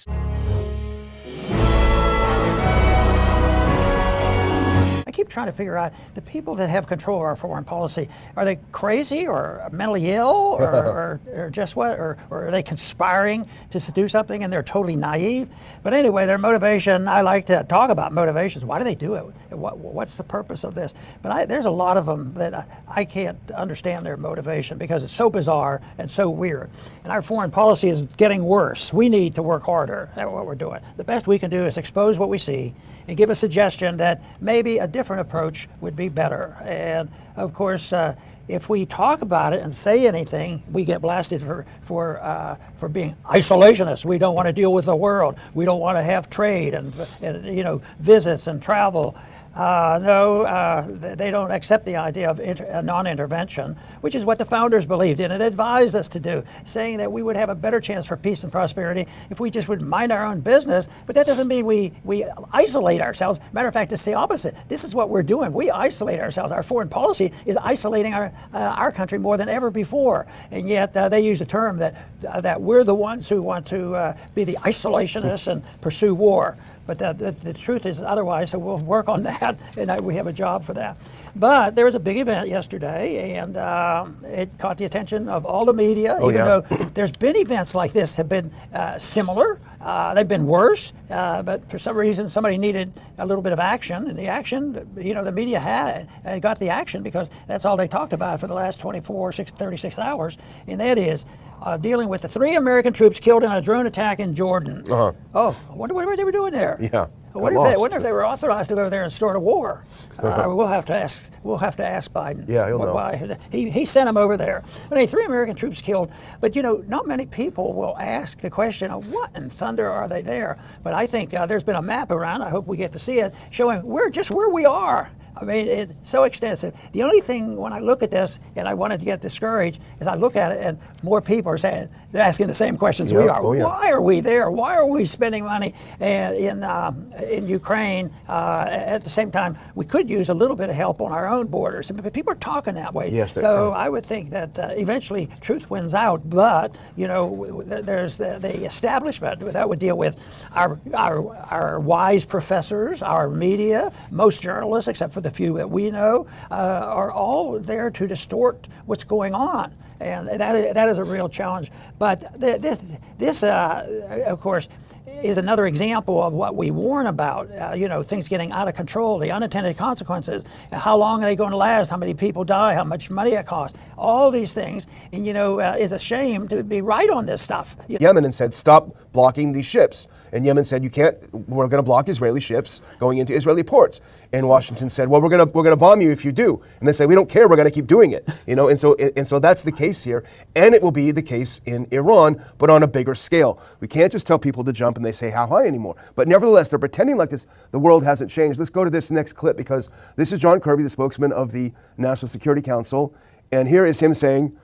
I keep trying to figure out the people that have control of our foreign policy, are they crazy or mentally ill or just what? Or are they conspiring to do something and they're totally naive? But anyway, their motivation, I like to talk about motivations. Why do they do it? What's the purpose of this? But there's a lot of them that I can't understand their motivation because it's so bizarre and so weird. And our foreign policy is getting worse. We need to work harder at what we're doing. The best we can do is expose what we see and give a suggestion that maybe a different approach would be better. And of course, if we talk about it and say anything, we get blasted for being isolationists. We don't want to deal with the world. We don't want to have trade and visits and travel. They don't accept the idea of non-intervention, which is what the founders believed in and advised us to do, saying that we would have a better chance for peace and prosperity if we just would mind our own business. But that doesn't mean we isolate ourselves. Matter of fact, it's the opposite. This is what we're doing. We isolate ourselves. Our foreign policy is isolating our country more than ever before. And yet they use the term that we're the ones who want to be the isolationists and pursue war. But the truth is otherwise, so we'll work on that, and we have a job for that. But there was a big event yesterday, and it caught the attention of all the media, though there's been events like this have been similar. They've been worse, but for some reason somebody needed a little bit of action, and the action, the media had got the action because that's all they talked about for the last 36 hours, and that is dealing with the 3 American troops killed in a drone attack in Jordan. Oh, I wonder what they were doing there. Yeah. I wonder if they were authorized to go there and start a war. We'll have to ask Biden. Yeah, he'll know. Why he sent them over there. I mean, 3 American troops killed, but not many people will ask the question of what in thunder are they there. But I think there's been a map around. I hope we get to see it, showing where we are. I mean, it's so extensive. The only thing when I look at this, and I wanted to get discouraged, is I look at it and more people are saying, they're asking the same questions we are. Why are we there? Why are we spending money in Ukraine? At the same time, we could use a little bit of help on our own borders. But people are talking that way. Yes, so I would think that eventually truth wins out. But, there's the establishment that would deal with our wise professors, our media, most journalists, except for the few that we know, are all there to distort what's going on. And that is a real challenge. But this of course, is another example of what we warn about, things getting out of control, the unintended consequences, how long are they going to last, how many people die, how much money it costs, all these things. And, it's a shame to be right on this stuff. Yemen and said, stop blocking these ships. And Yemen said, we're going to block Israeli ships going into Israeli ports. And Washington said, well, we're going to bomb you if you do. And they say, we don't care, we're going to keep doing it. And so that's the case here. And it will be the case in Iran, but on a bigger scale. We can't just tell people to jump and they say how high anymore. But nevertheless, they're pretending like the world hasn't changed. Let's go to this next clip, because this is John Kirby, the spokesman of the National Security Council. And here is him saying,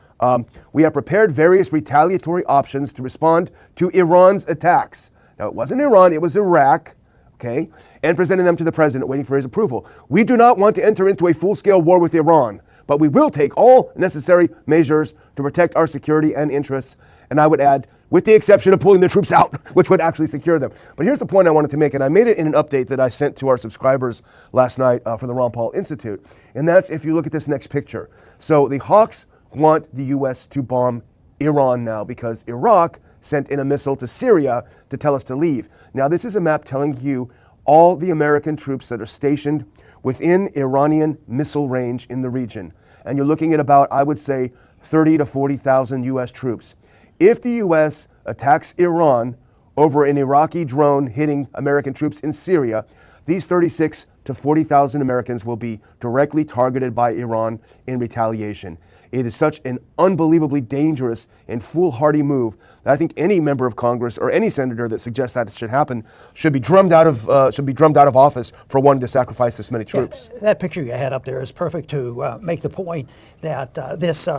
we have prepared various retaliatory options to respond to Iran's attacks. Now, it wasn't Iran, it was Iraq, okay, and presenting them to the president, waiting for his approval. We do not want to enter into a full-scale war with Iran, but we will take all necessary measures to protect our security and interests. And I would add, with the exception of pulling the troops out, which would actually secure them. But here's the point I wanted to make, and I made it in an update that I sent to our subscribers last night for the Ron Paul Institute. And that's if you look at this next picture. So the Hawks want the U.S. to bomb Iran now because Iraq sent in a missile to Syria to tell us to leave. Now, this is a map telling you all the American troops that are stationed within Iranian missile range in the region. And you're looking at about, I would say, 30 to 40,000 U.S. troops. If the U.S. attacks Iran over an Iraqi drone hitting American troops in Syria, these 36 to 40,000 Americans will be directly targeted by Iran in retaliation. It is such an unbelievably dangerous and foolhardy move that I think any member of Congress or any senator that suggests that it should happen should be drummed out of office for wanting to sacrifice this many troops. Yeah, that picture you had up there is perfect to make the point that this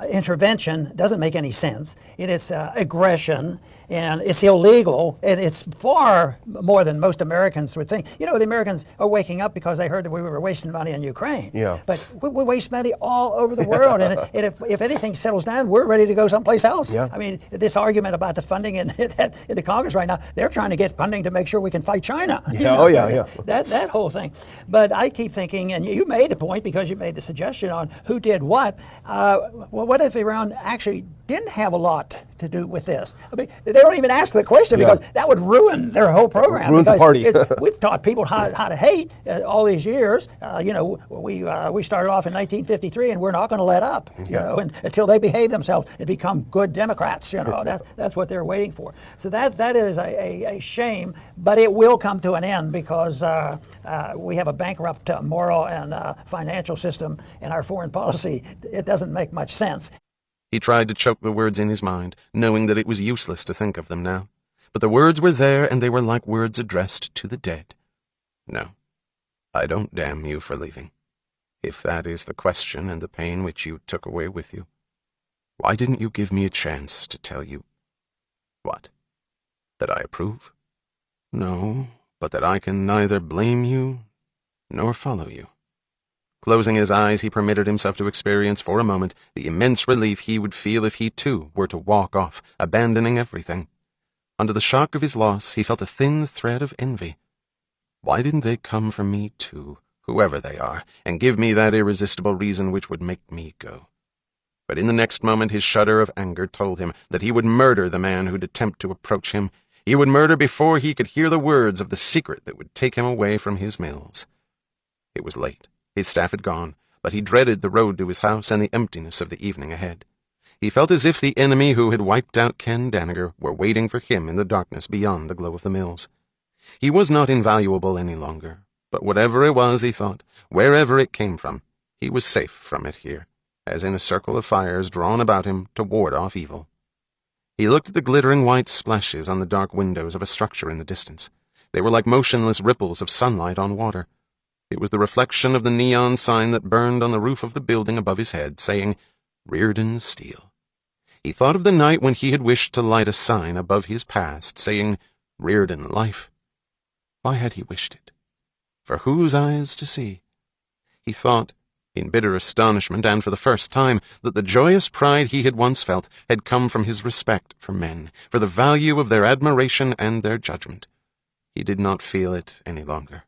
intervention doesn't make any sense. It is aggression, and it's illegal, and it's far more than most Americans would think. The Americans are waking up because they heard that we were wasting money in Ukraine. Yeah. But we waste money all over the world, and if anything settles down, we're ready to go someplace else. Yeah. I mean, this argument about the funding in the Congress right now, they're trying to get funding to make sure we can fight China. Yeah. Yeah. That whole thing. But I keep thinking, and you made a point because you made the suggestion on who did what. Well, what if Iran actually didn't have a lot to do with this? I mean, they don't even ask the question because that would ruin their whole program. Ruin the party. We've taught people how to hate all these years. We started off in 1953, and we're not going to let up. And until they behave themselves and become good Democrats. That's what they're waiting for. So that is a shame, but it will come to an end because we have a bankrupt moral and financial system, and our foreign policy, it doesn't make much sense. He tried to choke the words in his mind, knowing that it was useless to think of them now. But the words were there, and they were like words addressed to the dead. No, I don't damn you for leaving, if that is the question and the pain which you took away with you. Why didn't you give me a chance to tell you? What? That I approve? No, but that I can neither blame you nor follow you. Closing his eyes, he permitted himself to experience for a moment the immense relief he would feel if he too were to walk off, abandoning everything. Under the shock of his loss, he felt a thin thread of envy. Why didn't they come for me too, whoever they are, and give me that irresistible reason which would make me go? But in the next moment his shudder of anger told him that he would murder the man who'd attempt to approach him. He would murder before he could hear the words of the secret that would take him away from his mills. It was late. His staff had gone, but he dreaded the road to his house and the emptiness of the evening ahead. He felt as if the enemy who had wiped out Ken Danager were waiting for him in the darkness beyond the glow of the mills. He was not invaluable any longer, but whatever it was, he thought, wherever it came from, he was safe from it here, as in a circle of fires drawn about him to ward off evil. He looked at the glittering white splashes on the dark windows of a structure in the distance. They were like motionless ripples of sunlight on water. It was the reflection of the neon sign that burned on the roof of the building above his head, saying, Reardon Steel. He thought of the night when he had wished to light a sign above his past, saying, Reardon Life. Why had he wished it? For whose eyes to see? He thought, in bitter astonishment and for the first time, that the joyous pride he had once felt had come from his respect for men, for the value of their admiration and their judgment. He did not feel it any longer.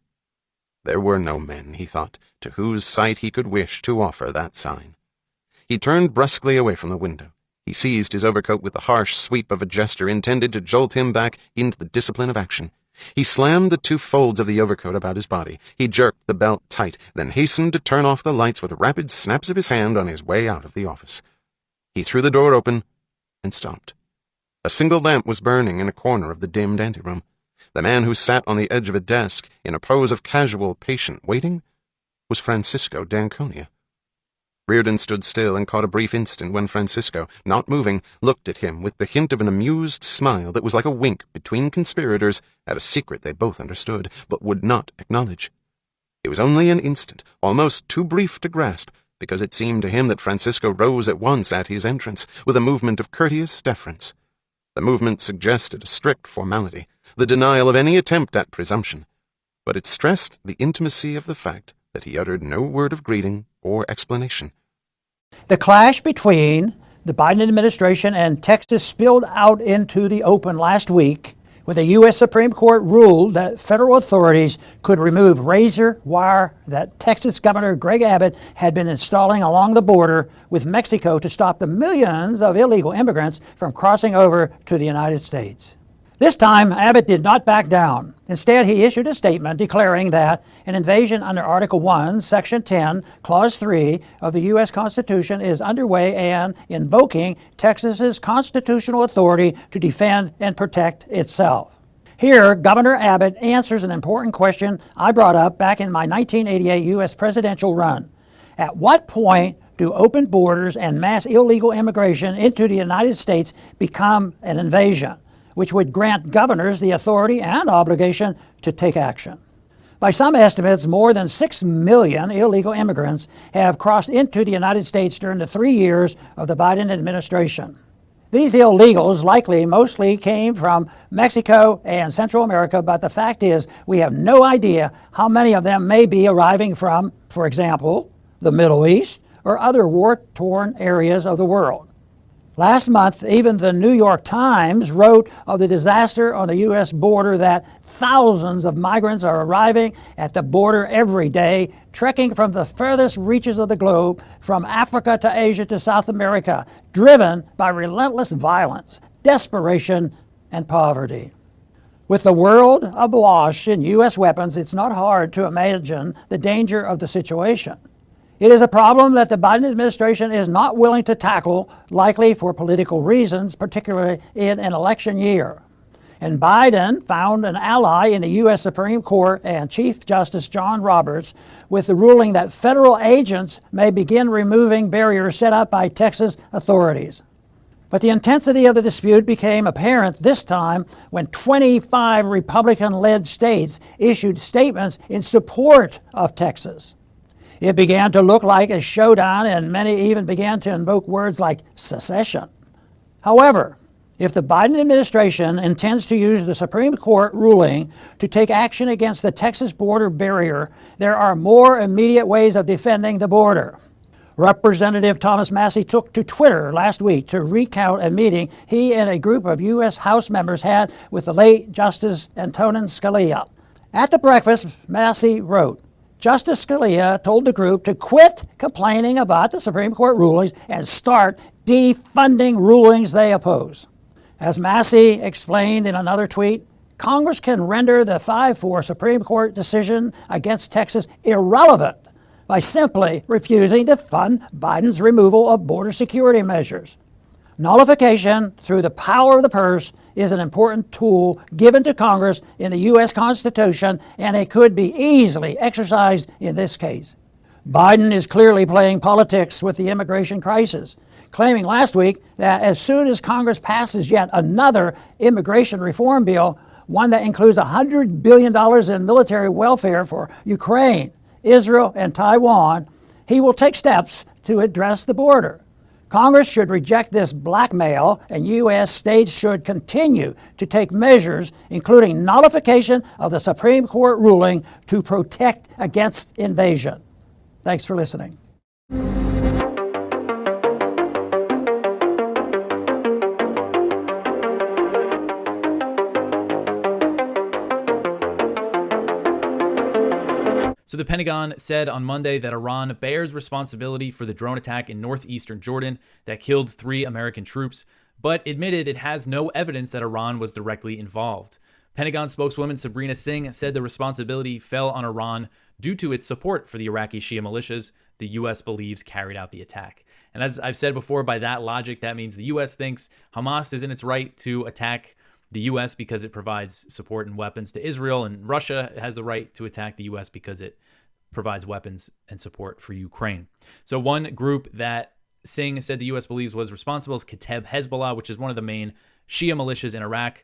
There were no men, he thought, to whose sight he could wish to offer that sign. He turned brusquely away from the window. He seized his overcoat with the harsh sweep of a gesture intended to jolt him back into the discipline of action. He slammed the two folds of the overcoat about his body. He jerked the belt tight, then hastened to turn off the lights with rapid snaps of his hand on his way out of the office. He threw the door open and stopped. A single lamp was burning in a corner of the dimmed anteroom. The man who sat on the edge of a desk, in a pose of casual, patient waiting, was Francisco d'Anconia. Reardon stood still and caught a brief instant when Francisco, not moving, looked at him with the hint of an amused smile that was like a wink between conspirators at a secret they both understood, but would not acknowledge. It was only an instant, almost too brief to grasp, because it seemed to him that Francisco rose at once at his entrance, with a movement of courteous deference. The movement suggested a strict formality, the denial of any attempt at presumption, but it stressed the intimacy of the fact that he uttered no word of greeting or explanation. The clash between the Biden administration and Texas spilled out into the open last week when the U.S. Supreme Court ruled that federal authorities could remove razor wire that Texas Governor Greg Abbott had been installing along the border with Mexico to stop the millions of illegal immigrants from crossing over to the United States. This time, Abbott did not back down. Instead, he issued a statement declaring that an invasion under Article 1, Section 10, Clause 3 of the U.S. Constitution is underway and invoking Texas's constitutional authority to defend and protect itself. Here, Governor Abbott answers an important question I brought up back in my 1988 U.S. presidential run. At what point do open borders and mass illegal immigration into the United States become an invasion, which would grant governors the authority and obligation to take action? By some estimates, more than 6 million illegal immigrants have crossed into the United States during the 3 years of the Biden administration. These illegals likely mostly came from Mexico and Central America, but the fact is we have no idea how many of them may be arriving from, for example, the Middle East or other war-torn areas of the world. Last month, even the New York Times wrote of the disaster on the U.S. border that thousands of migrants are arriving at the border every day, trekking from the furthest reaches of the globe, from Africa to Asia to South America, driven by relentless violence, desperation, and poverty. With the world awash in U.S. weapons, it's not hard to imagine the danger of the situation. It is a problem that the Biden administration is not willing to tackle, likely for political reasons, particularly in an election year. And Biden found an ally in the U.S. Supreme Court and Chief Justice John Roberts with the ruling that federal agents may begin removing barriers set up by Texas authorities. But the intensity of the dispute became apparent this time when 25 Republican-led states issued statements in support of Texas. It began to look like a showdown, and many even began to invoke words like secession. However, if the Biden administration intends to use the Supreme Court ruling to take action against the Texas border barrier, there are more immediate ways of defending the border. Representative Thomas Massie took to Twitter last week to recount a meeting he and a group of U.S. House members had with the late Justice Antonin Scalia. At the breakfast, Massie wrote, Justice Scalia told the group to quit complaining about the Supreme Court rulings and start defunding rulings they oppose. As Massie explained in another tweet, Congress can render the 5-4 Supreme Court decision against Texas irrelevant by simply refusing to fund Biden's removal of border security measures. Nullification through the power of the purse is an important tool given to Congress in the U.S. Constitution, and it could be easily exercised in this case. Biden is clearly playing politics with the immigration crisis, claiming last week that as soon as Congress passes yet another immigration reform bill, one that includes $100 billion in military welfare for Ukraine, Israel, and Taiwan, he will take steps to address the border. Congress should reject this blackmail, and U.S. states should continue to take measures, including nullification of the Supreme Court ruling to protect against invasion. Thanks for listening. So the Pentagon said on Monday that Iran bears responsibility for the drone attack in northeastern Jordan that killed 3 American troops, but admitted it has no evidence that Iran was directly involved. Pentagon spokeswoman Sabrina Singh said the responsibility fell on Iran due to its support for the Iraqi Shia militias the U.S. believes carried out the attack. And as I've said before, by that logic, that means the U.S. thinks Hamas is in its right to attack the U.S. because it provides support and weapons to Israel, and Russia has the right to attack the U.S. because it provides weapons and support for Ukraine. So one group that Singh said the U.S. believes was responsible is Kateb Hezbollah, which is one of the main Shia militias in Iraq.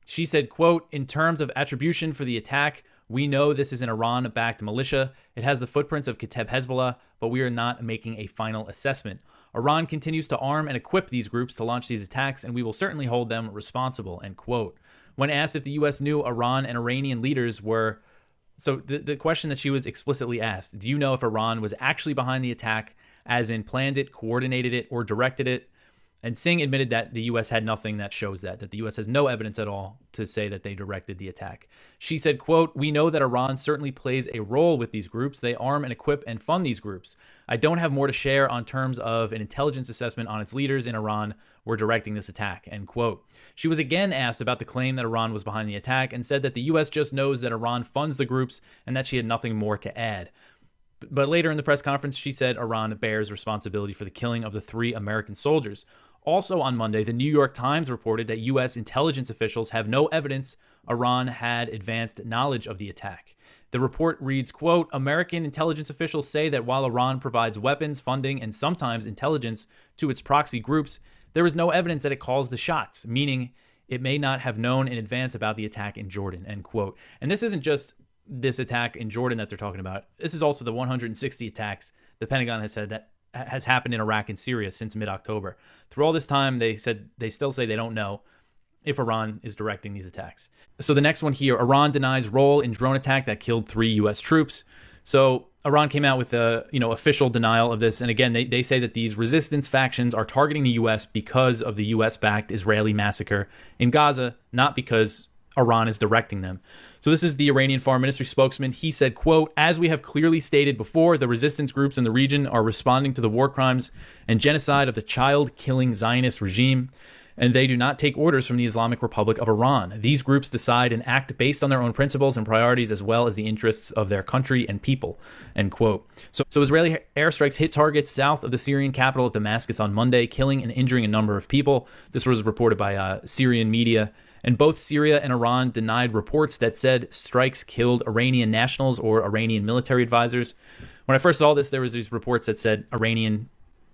She said, quote, "In terms of attribution for the attack, we know this is an Iran-backed militia. It has the footprints of Kateb Hezbollah, but we are not making a final assessment. Iran continues to arm and equip these groups to launch these attacks, and we will certainly hold them responsible," end quote. When asked if the U.S. knew Iran and Iranian leaders were... So the question that she was explicitly asked, do you know if Iran was actually behind the attack, as in planned it, coordinated it, or directed it? And Singh admitted that the U.S. had nothing that shows that the U.S. has no evidence at all to say that they directed the attack. She said, quote, "We know that Iran certainly plays a role with these groups. They arm and equip and fund these groups. I don't have more to share on terms of an intelligence assessment on its leaders in Iran were directing this attack," end quote. She was again asked about the claim that Iran was behind the attack and said that the U.S. just knows that Iran funds the groups and that she had nothing more to add. But later in the press conference, she said Iran bears responsibility for the killing of the 3 American soldiers. Also on Monday, the New York Times reported that U.S. intelligence officials have no evidence Iran had advanced knowledge of the attack. The report reads, quote, "American intelligence officials say that while Iran provides weapons, funding, and sometimes intelligence to its proxy groups, there is no evidence that it calls the shots, meaning it may not have known in advance about the attack in Jordan," end quote. And this isn't just this attack in Jordan that they're talking about. This is also the 160 attacks the Pentagon has said that has happened in Iraq and Syria since mid-October. Through all this time, they still say they don't know if Iran is directing these attacks. So the next one here, Iran denies role in drone attack that killed 3 U.S. troops. So Iran came out with a official denial of this. And again, they say that these resistance factions are targeting the U.S. because of the U.S.-backed Israeli massacre in Gaza, not because Iran is directing them. So this is the Iranian Foreign Ministry spokesman. He said, quote, "As we have clearly stated before, the resistance groups in the region are responding to the war crimes and genocide of the child-killing Zionist regime, and they do not take orders from the Islamic Republic of Iran. These groups decide and act based on their own principles and priorities as well as the interests of their country and people," end quote. So Israeli airstrikes hit targets south of the Syrian capital of Damascus on Monday, killing and injuring a number of people. This was reported by Syrian media. And both Syria and Iran denied reports that said strikes killed Iranian nationals or Iranian military advisors. When I first saw this, there was these reports that said Iranian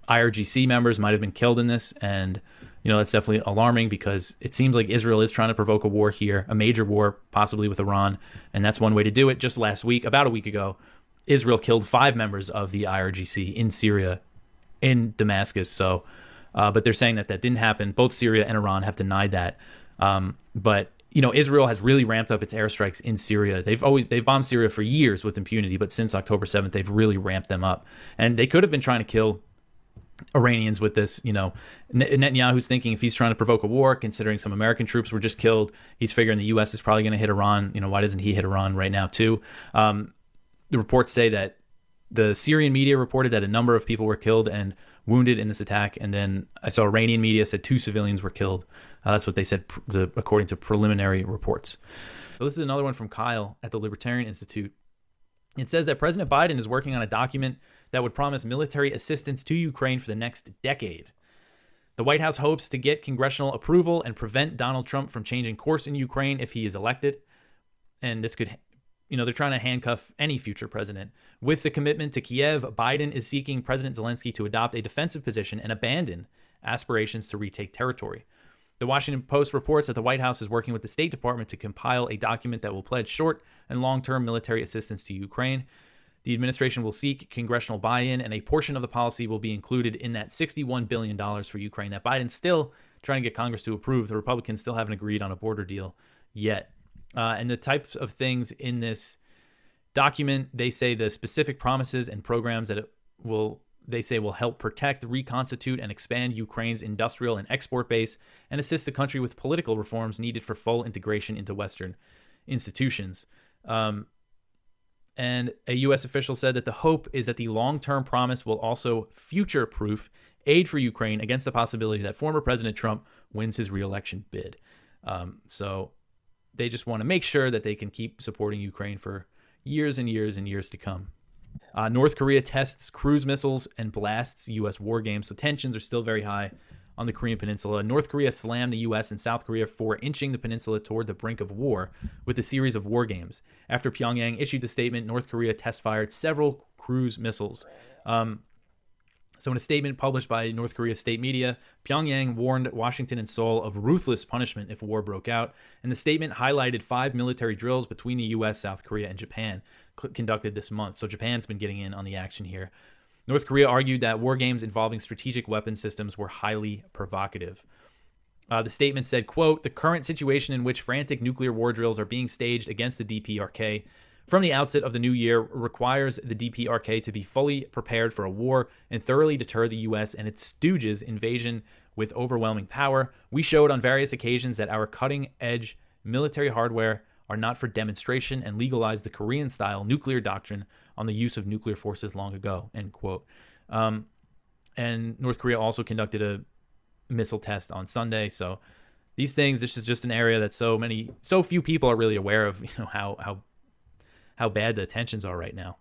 IRGC members might have been killed in this. And, that's definitely alarming because it seems like Israel is trying to provoke a war here, a major war, possibly with Iran. And that's one way to do it. Just last week, about a week ago, Israel killed 5 members of the IRGC in Syria, in Damascus. So, but they're saying that didn't happen. Both Syria and Iran have denied that. But Israel has really ramped up its airstrikes in Syria. They've bombed Syria for years with impunity, but since October 7th, they've really ramped them up. And they could have been trying to kill Iranians with this. Netanyahu's thinking if he's trying to provoke a war, considering some American troops were just killed, he's figuring the U.S. is probably going to hit Iran. Why doesn't he hit Iran right now too? The reports say that the Syrian media reported that a number of people were killed and wounded in this attack, and then I saw Iranian media said 2 civilians were killed. That's what they said, according to preliminary reports. So this is another one from Kyle at the Libertarian Institute. It says that President Biden is working on a document that would promise military assistance to Ukraine for the next decade. The White House hopes to get congressional approval and prevent Donald Trump from changing course in Ukraine if he is elected. And this could, they're trying to handcuff any future president. With the commitment to Kiev, Biden is seeking President Zelensky to adopt a defensive position and abandon aspirations to retake territory. The Washington Post reports that the White House is working with the State Department to compile a document that will pledge short and long-term military assistance to Ukraine. The administration will seek congressional buy-in, and a portion of the policy will be included in that $61 billion for Ukraine that Biden's still trying to get Congress to approve. The Republicans still haven't agreed on a border deal yet. And the types of things in this document, they say the specific promises and programs that it will help protect, reconstitute, and expand Ukraine's industrial and export base and assist the country with political reforms needed for full integration into Western institutions. And a U.S. official said that the hope is that the long-term promise will also future-proof aid for Ukraine against the possibility that former President Trump wins his re-election bid. So they just want to make sure that they can keep supporting Ukraine for years and years and years to come. North Korea tests cruise missiles and blasts U.S. war games, so tensions are still very high on the Korean Peninsula. North Korea slammed the U.S. and South Korea for inching the peninsula toward the brink of war with a series of war games. After Pyongyang issued the statement, North Korea test-fired several cruise missiles. So in a statement published by North Korea's state media, Pyongyang warned Washington and Seoul of ruthless punishment if war broke out, and the statement highlighted 5 military drills between the U.S., South Korea, and Japan conducted this month. So Japan's been getting in on the action here. North Korea argued that war games involving strategic weapon systems were highly provocative. The statement said, quote, "The current situation in which frantic nuclear war drills are being staged against the DPRK from the outset of the new year requires the DPRK to be fully prepared for a war and thoroughly deter the U.S. and its stooges' invasion with overwhelming power. We showed on various occasions that our cutting-edge military hardware are not for demonstration and legalized the Korean-style nuclear doctrine on the use of nuclear forces long ago," end quote. And North Korea also conducted a missile test on Sunday. So these things, this is just an area that so few people are really aware of, how bad the tensions are right now.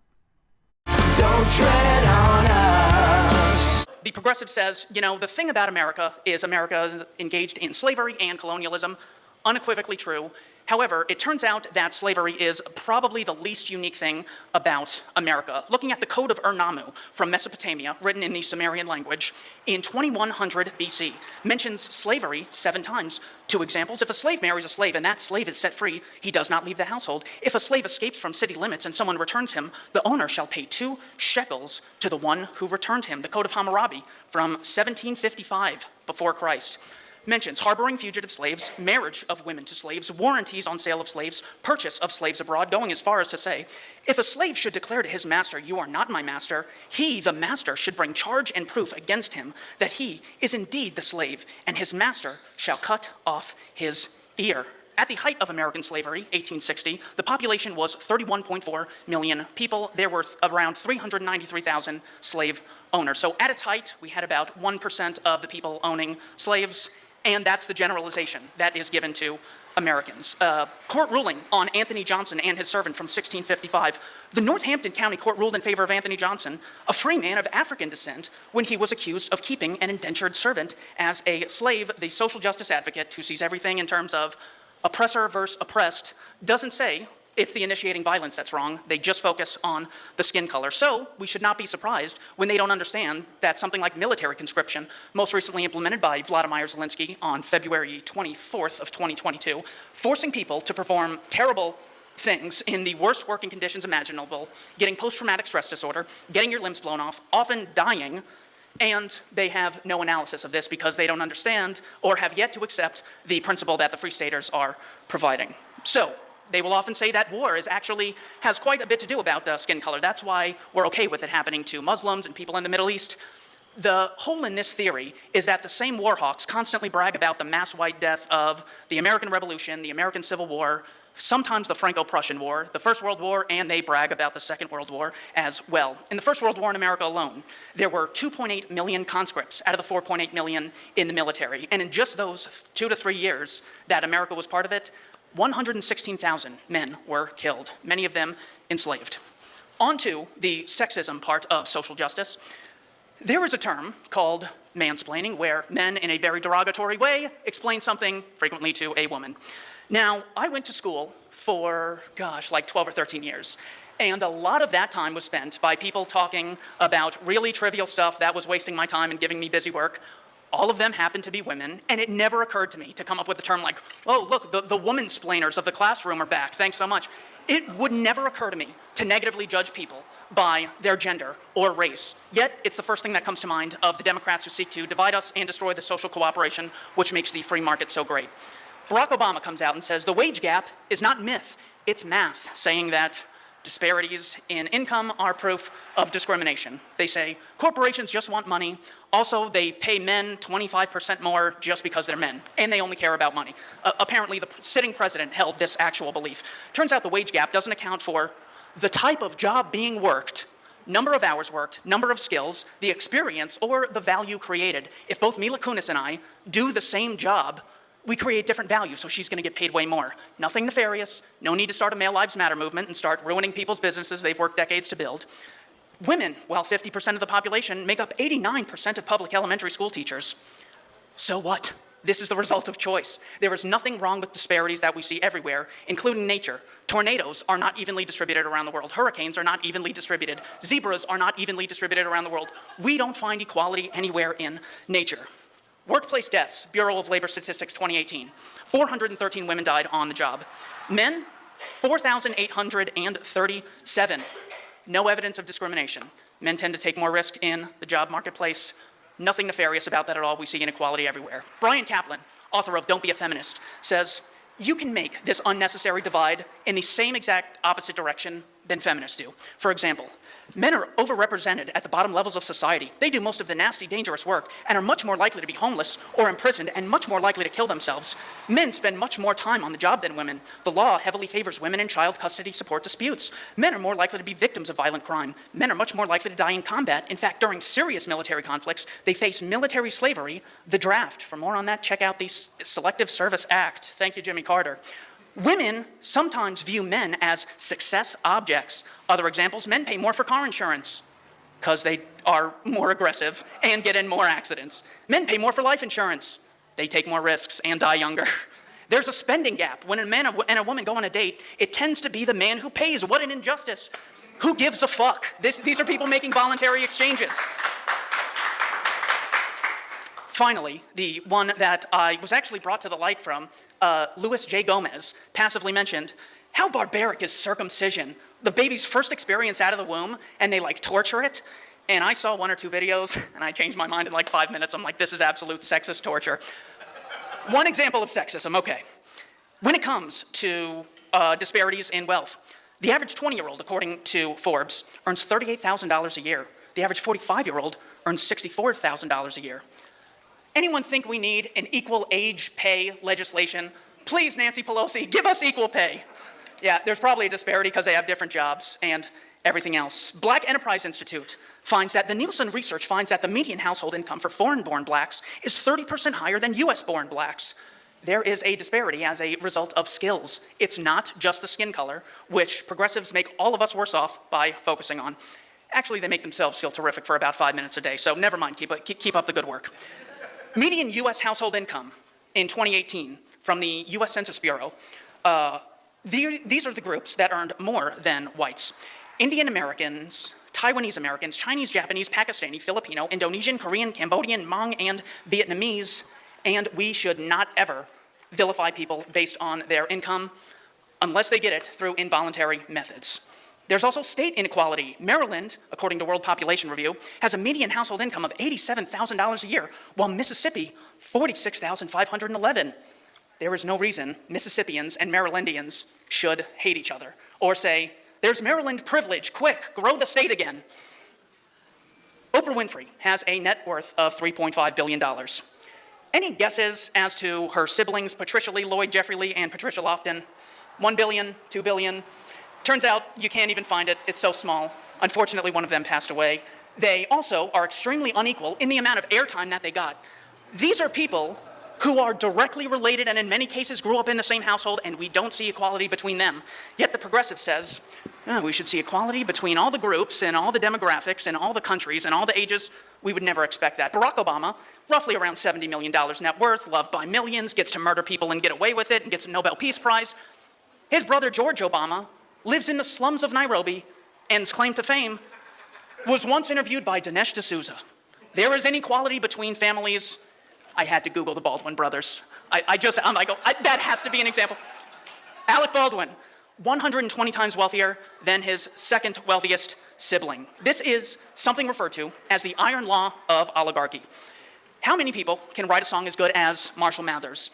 Don't tread on us. The progressive says, the thing about America is America engaged in slavery and colonialism. Unequivocally true. However, it turns out that slavery is probably the least unique thing about America. Looking at the Code of Ur-Nammu from Mesopotamia, written in the Sumerian language, in 2100 BC, mentions slavery 7 times. 2 examples: if a slave marries a slave and that slave is set free, he does not leave the household. If a slave escapes from city limits and someone returns him, the owner shall pay 2 shekels to the one who returned him. The Code of Hammurabi from 1755 before Christ mentions harboring fugitive slaves, marriage of women to slaves, warranties on sale of slaves, purchase of slaves abroad, going as far as to say, if a slave should declare to his master, "You are not my master," he, the master, should bring charge and proof against him that he is indeed the slave, and his master shall cut off his ear. At the height of American slavery, 1860, the population was 31.4 million people. There were around 393,000 slave owners. So at its height, we had about 1% of the people owning slaves. And that's the generalization that is given to Americans. Court ruling on Anthony Johnson and his servant from 1655. The Northampton County Court ruled in favor of Anthony Johnson, a free man of African descent, when he was accused of keeping an indentured servant as a slave. The social justice advocate, who sees everything in terms of oppressor versus oppressed, doesn't say it's the initiating violence that's wrong. They just focus on the skin color. So we should not be surprised when they don't understand that something like military conscription, most recently implemented by Vladimir Zelensky on February 24th of 2022, forcing people to perform terrible things in the worst working conditions imaginable, getting post-traumatic stress disorder, getting your limbs blown off, often dying, and they have no analysis of this because they don't understand or have yet to accept the principle that the Free Staters are providing. So they will often say that war has quite a bit to do about skin color. That's why we're okay with it happening to Muslims and people in the Middle East. The hole in this theory is that the same war hawks constantly brag about the mass white death of the American Revolution, the American Civil War, sometimes the Franco-Prussian War, the First World War, and they brag about the Second World War as well. In the First World War in America alone, there were 2.8 million conscripts out of the 4.8 million in the military. And in just those 2 to 3 years that America was part of it, 116,000 men were killed, many of them enslaved. On to the sexism part of social justice. There is a term called mansplaining where men, in a very derogatory way, explain something frequently to a woman. Now, I went to school for, like 12 or 13 years. And a lot of that time was spent by people talking about really trivial stuff that was wasting my time and giving me busy work. All of them happened to be women, and it never occurred to me to come up with a term like, oh, look, the woman-splainers of the classroom are back, thanks so much. It would never occur to me to negatively judge people by their gender or race. Yet, it's the first thing that comes to mind of the Democrats who seek to divide us and destroy the social cooperation which makes the free market so great. Barack Obama comes out and says the wage gap is not myth, it's math, saying that disparities in income are proof of discrimination. They say corporations just want money. Also, they pay men 25% more just because they're men, and they only care about money. Apparently, the sitting president held this actual belief. Turns out the wage gap doesn't account for the type of job being worked, number of hours worked, number of skills, the experience, or the value created. If both Mila Kunis and I do the same job, we create different value, so she's going to get paid way more. Nothing nefarious, no need to start a Male Lives Matter movement and start ruining people's businesses they've worked decades to build. Women, while 50% of the population, make up 89% of public elementary school teachers. So what? This is the result of choice. There is nothing wrong with disparities that we see everywhere, including nature. Tornadoes are not evenly distributed around the world. Hurricanes are not evenly distributed. Zebras are not evenly distributed around the world. We don't find equality anywhere in nature. Workplace deaths, Bureau of Labor Statistics 2018. 413 women died on the job. Men, 4,837. No evidence of discrimination. Men tend to take more risk in the job marketplace. Nothing nefarious about that at all. We see inequality everywhere. Brian Kaplan, author of Don't Be a Feminist, says, you can make this unnecessary divide in the same exact opposite direction than feminists do. For example, men are overrepresented at the bottom levels of society. They do most of the nasty, dangerous work and are much more likely to be homeless or imprisoned and much more likely to kill themselves. Men spend much more time on the job than women. The law heavily favors women in child custody support disputes. Men are more likely to be victims of violent crime. Men are much more likely to die in combat. In fact, during serious military conflicts, they face military slavery, the draft. For more on that, check out the Selective Service Act. Thank you, Jimmy Carter. Women sometimes view men as success objects. Other examples, men pay more for car insurance because they are more aggressive and get in more accidents. Men pay more for life insurance. They take more risks and die younger. There's a spending gap. When a man and a woman go on a date, it tends to be the man who pays. What an injustice. Who gives a fuck? These are people making voluntary exchanges. Finally, the one that I was actually brought to the light from, Louis J. Gomez, passively mentioned, how barbaric is circumcision? The baby's first experience out of the womb, and they torture it. And I saw 1 or 2 videos, and I changed my mind in 5 minutes. I'm like, this is absolute sexist torture. One example of sexism, okay. When it comes to disparities in wealth, the average 20-year-old, according to Forbes, earns $38,000 a year. The average 45-year-old earns $64,000 a year. Anyone think we need an equal age pay legislation? Please, Nancy Pelosi, give us equal pay. Yeah, there's probably a disparity because they have different jobs and everything else. Black Enterprise Institute finds that the Nielsen research finds that the median household income for foreign-born blacks is 30% higher than US-born blacks. There is a disparity as a result of skills. It's not just the skin color, which progressives make all of us worse off by focusing on. Actually, they make themselves feel terrific for about 5 minutes a day, so never mind, keep up the good work. Median US household income in 2018 from the US Census Bureau, these are the groups that earned more than whites. Indian Americans, Taiwanese Americans, Chinese, Japanese, Pakistani, Filipino, Indonesian, Korean, Cambodian, Hmong, and Vietnamese. And we should not ever vilify people based on their income unless they get it through involuntary methods. There's also state inequality. Maryland, according to World Population Review, has a median household income of $87,000 a year, while Mississippi, $46,511. There is no reason Mississippians and Marylandians should hate each other or say, there's Maryland privilege, quick, grow the state again. Oprah Winfrey has a net worth of $3.5 billion. Any guesses as to her siblings, Patricia Lee, Lloyd, Jeffrey Lee, and Patricia Lofton? 1 billion, 2 billion? Turns out you can't even find it. It's so small. Unfortunately, one of them passed away. They also are extremely unequal in the amount of airtime that they got. These are people who are directly related and in many cases grew up in the same household, and we don't see equality between them. Yet the progressive says, we should see equality between all the groups and all the demographics and all the countries and all the ages. We would never expect that. Barack Obama, roughly around $70 million net worth, loved by millions, gets to murder people and get away with it, and gets a Nobel Peace Prize. His brother, George Obama, lives in the slums of Nairobi, and's claim to fame was once interviewed by Dinesh D'Souza. There is inequality between families. I had to Google the Baldwin brothers. That has to be an example. Alec Baldwin, 120 times wealthier than his second wealthiest sibling. This is something referred to as the iron law of oligarchy. How many people can write a song as good as Marshall Mathers?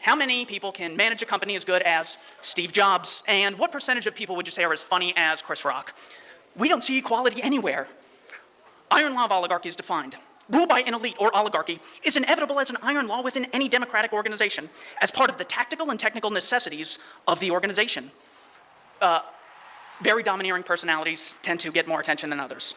How many people can manage a company as good as Steve Jobs? And what percentage of people would you say are as funny as Chris Rock? We don't see equality anywhere. Iron law of oligarchy is defined. Rule by an elite or oligarchy is inevitable as an iron law within any democratic organization as part of the tactical and technical necessities of the organization. Very domineering personalities tend to get more attention than others.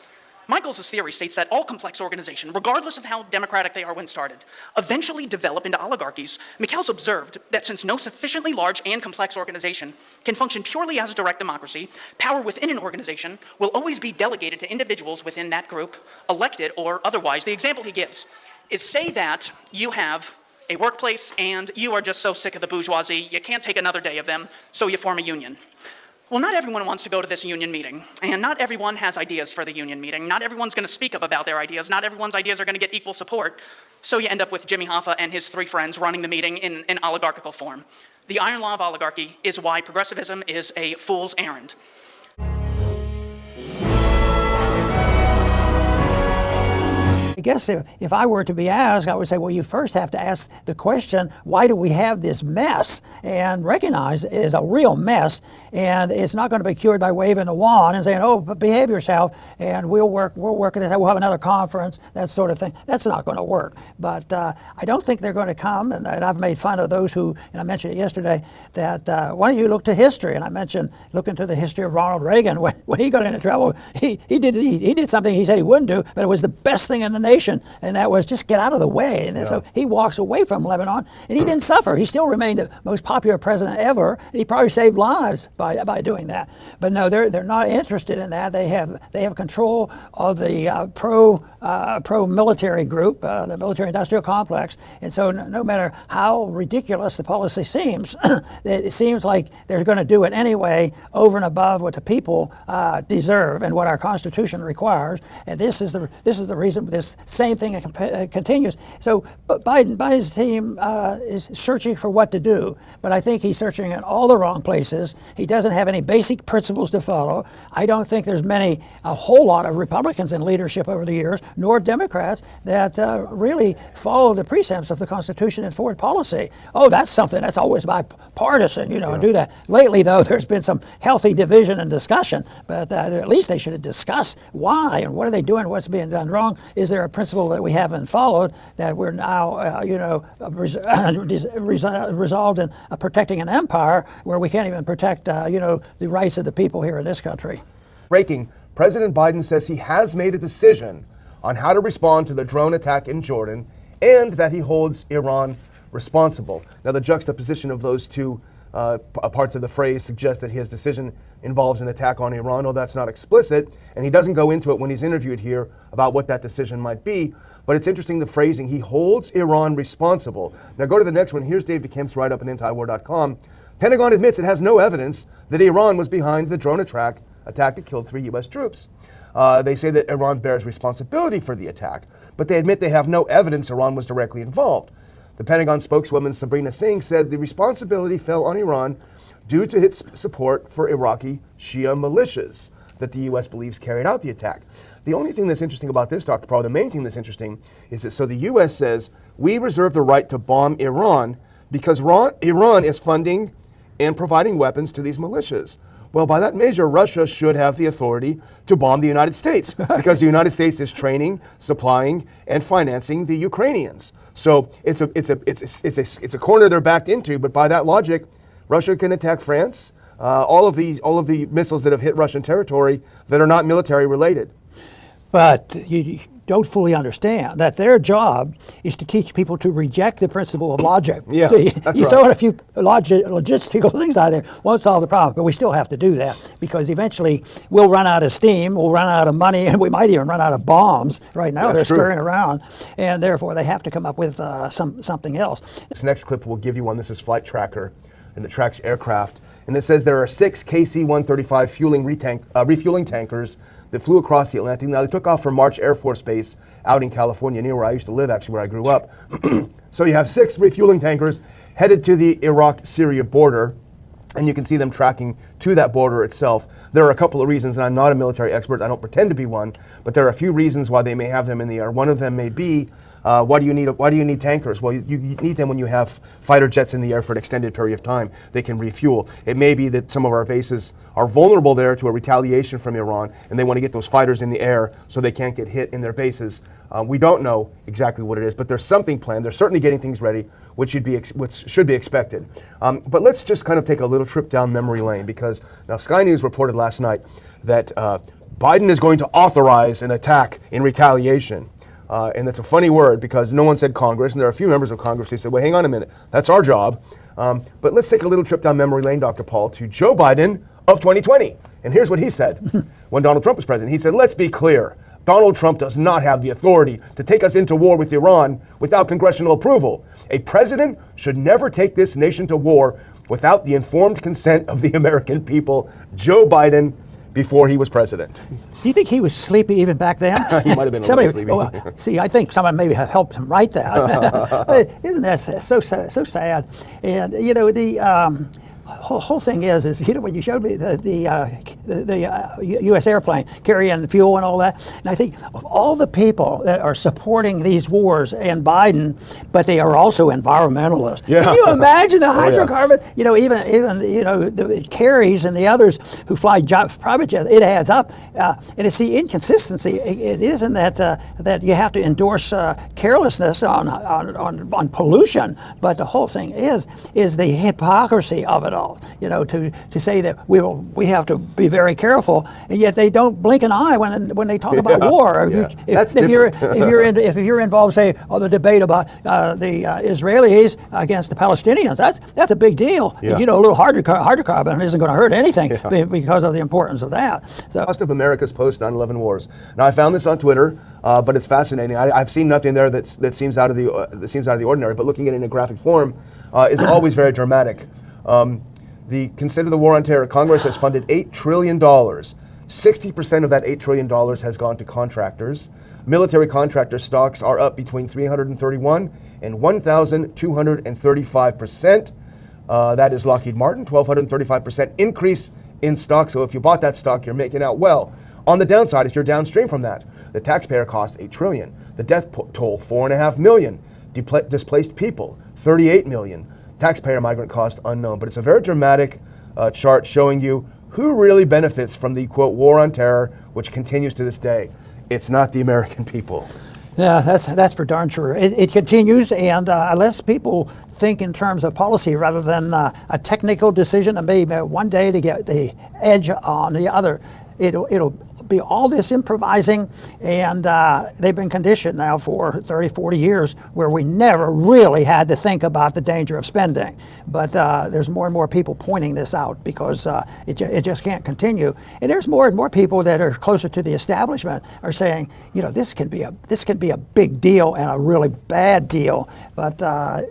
Michaels' theory states that all complex organizations, regardless of how democratic they are when started, eventually develop into oligarchies. Michaels observed that since no sufficiently large and complex organization can function purely as a direct democracy, power within an organization will always be delegated to individuals within that group, elected or otherwise. The example he gives is, say that you have a workplace and you are just so sick of the bourgeoisie, you can't take another day of them, so you form a union. Well, not everyone wants to go to this union meeting, and not everyone has ideas for the union meeting. Not everyone's going to speak up about their ideas. Not everyone's ideas are going to get equal support. So you end up with Jimmy Hoffa and his three friends running the meeting in an oligarchical form. The iron law of oligarchy is why progressivism is a fool's errand. I guess if I were to be asked, I would say, well, you first have to ask the question, why do we have this mess? And recognize it is a real mess, and it's not going to be cured by waving a wand and saying, oh, but behave yourself, and we'll work at this, we'll have another conference, that sort of thing. That's not going to work. But I don't think they're going to come, and I've made fun of those who, and I mentioned it yesterday, that why don't you look to history? And I mentioned look into the history of Ronald Reagan. When he got into trouble, he did something he said he wouldn't do, but it was the best thing in the nation, and that was just get out of the way. And so he walks away from Lebanon, and he didn't suffer. He still remained the most popular president ever, and he probably saved lives by doing that. But no, they're not interested in that. They have control of the pro-military group, the military-industrial complex, and so no matter how ridiculous the policy seems, it seems like they're going to do it anyway, over and above what the people deserve and what our Constitution requires. And this is the reason this same thing continues. So Biden's team is searching for what to do, but I think he's searching in all the wrong places. He doesn't have any basic principles to follow. I don't think there's a whole lot of Republicans in leadership over the years, nor Democrats, that really follow the precepts of the Constitution and foreign policy. Oh, that's something that's always bipartisan, and do that. Lately, though, there's been some healthy division and discussion, but at least they should discuss why and what are they doing, what's being done wrong. Is there a principle that we haven't followed that we're now, resolved in protecting an empire where we can't even protect, the rights of the people here in this country? Breaking, President Biden says he has made a decision on how to respond to the drone attack in Jordan and that he holds Iran responsible. Now, the juxtaposition of those two parts of the phrase suggests that his decision involves an attack on Iran, although that's not explicit, and he doesn't go into it when he's interviewed here about what that decision might be. But it's interesting, the phrasing, he holds Iran responsible. Now go to the next one. Here's Dave DeKemp's write-up on antiwar.com. Pentagon admits it has no evidence that Iran was behind the drone attack that killed 3 U.S. troops. They say that Iran bears responsibility for the attack, but they admit they have no evidence Iran was directly involved. The Pentagon spokeswoman Sabrina Singh said the responsibility fell on Iran due to its support for Iraqi Shia militias that the U.S. believes carried out the attack. The only thing that's interesting about this, Dr. Parr, the main thing that's interesting is that so the U.S. says we reserve the right to bomb Iran because Iran is funding and providing weapons to these militias. Well, by that measure, Russia should have the authority to bomb the United States because the United States is training, supplying, and financing the Ukrainians. So it's a corner they're backed into. But by that logic, Russia can attack France. All of the missiles that have hit Russian territory that are not military related. But don't fully understand that their job is to teach people to reject the principle of logic. Yeah, So you that's throw right. in a few logistical things out there, won't solve the problem. But we still have to do that because eventually we'll run out of steam, we'll run out of money, and we might even run out of bombs. Right now That's they're true. scurrying around, and therefore they have to come up with something else. This next clip will give you one. This is Flight Tracker, and it tracks aircraft. And it says there are 6 KC-135 refueling tankers that flew across the Atlantic. Now, they took off from March Air Force Base out in California, near where I used to live, actually, where I grew up. So you have 6 refueling tankers headed to the Iraq-Syria border, and you can see them tracking to that border itself. There are a couple of reasons, and I'm not a military expert, I don't pretend to be one, but there are a few reasons why they may have them in the air. One of them may be, why do you need tankers? Well, you need them when you have fighter jets in the air for an extended period of time. They can refuel. It may be that some of our bases are vulnerable there to a retaliation from Iran, and they want to get those fighters in the air so they can't get hit in their bases. We don't know exactly what it is, but there's something planned. They're certainly getting things ready, which should be expected. But let's just kind of take a little trip down memory lane, because now Sky News reported last night that Biden is going to authorize an attack in retaliation. And that's a funny word because no one said Congress, and there are a few members of Congress who said, well, hang on a minute, that's our job. But let's take a little trip down memory lane, Dr. Paul, to Joe Biden of 2020. And here's what he said when Donald Trump was president. He said, let's be clear. Donald Trump does not have the authority to take us into war with Iran without congressional approval. A president should never take this nation to war without the informed consent of the American people. Joe Biden, before he was president. Do you think he was sleepy even back then? He might have been a little sleepy. See, I think someone maybe helped him write that. Isn't that so sad? And you know, the whole thing is you know when you showed me the U.S. airplane carrying fuel and all that, and I think of all the people that are supporting these wars and Biden, but they are also environmentalists. Yeah. Can you imagine the Oh, yeah. hydrocarbons? You know, even you know the Kerrys and the others who fly private jets. It adds up, and it's the inconsistency. It isn't that you have to endorse carelessness on pollution, but the whole thing is the hypocrisy of it all. You know, to say that we have to be very careful, and yet they don't blink an eye when they talk about war. Yeah. If you're involved, say, on the debate about the Israelis against the Palestinians, that's a big deal. Yeah. You know, a little hydrocarbon isn't going to hurt anything because of the importance of that. So, Cost of America's post 9/11 wars. Now I found this on Twitter, but it's fascinating. I've seen nothing there that seems out of the ordinary. But looking at it in a graphic form is always very dramatic. Consider the war on terror. Congress has funded $8 trillion. 60% of that $8 trillion has gone to contractors. Military contractor stocks are up between 331 and 1,235%. That is Lockheed Martin, 1,235% increase in stock. So if you bought that stock, you're making out well. On the downside, if you're downstream from that, the taxpayer cost $8 trillion. The death toll, 4.5 million. Displaced people, 38 million. Taxpayer migrant cost unknown. But it's a very dramatic chart showing you who really benefits from the, quote, war on terror, which continues to this day. It's not the American people. yeah, that's for darn sure. It continues, and unless people think in terms of policy rather than a technical decision, and maybe one day to get the edge on the other, it'll be all this improvising, and they've been conditioned now for 30, 40 years where we never really had to think about the danger of spending. But there's more and more people pointing this out because it just can't continue. And there's more and more people that are closer to the establishment are saying, you know, this can be a big deal and a really bad deal. But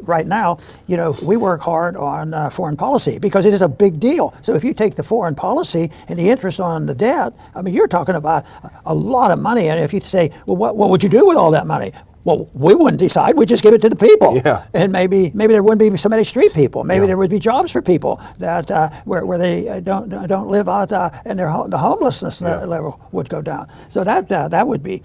right now, you know, we work hard on foreign policy because it is a big deal. So if you take the foreign policy and the interest on the debt, I mean, you're talking about a lot of money. And if you say, well, what would you do with all that money? Well, we wouldn't decide. We'd just give it to the people. Yeah. And maybe there wouldn't be so many street people. Maybe there would be jobs for people that where they don't live out, and the homelessness level would go down. So that would be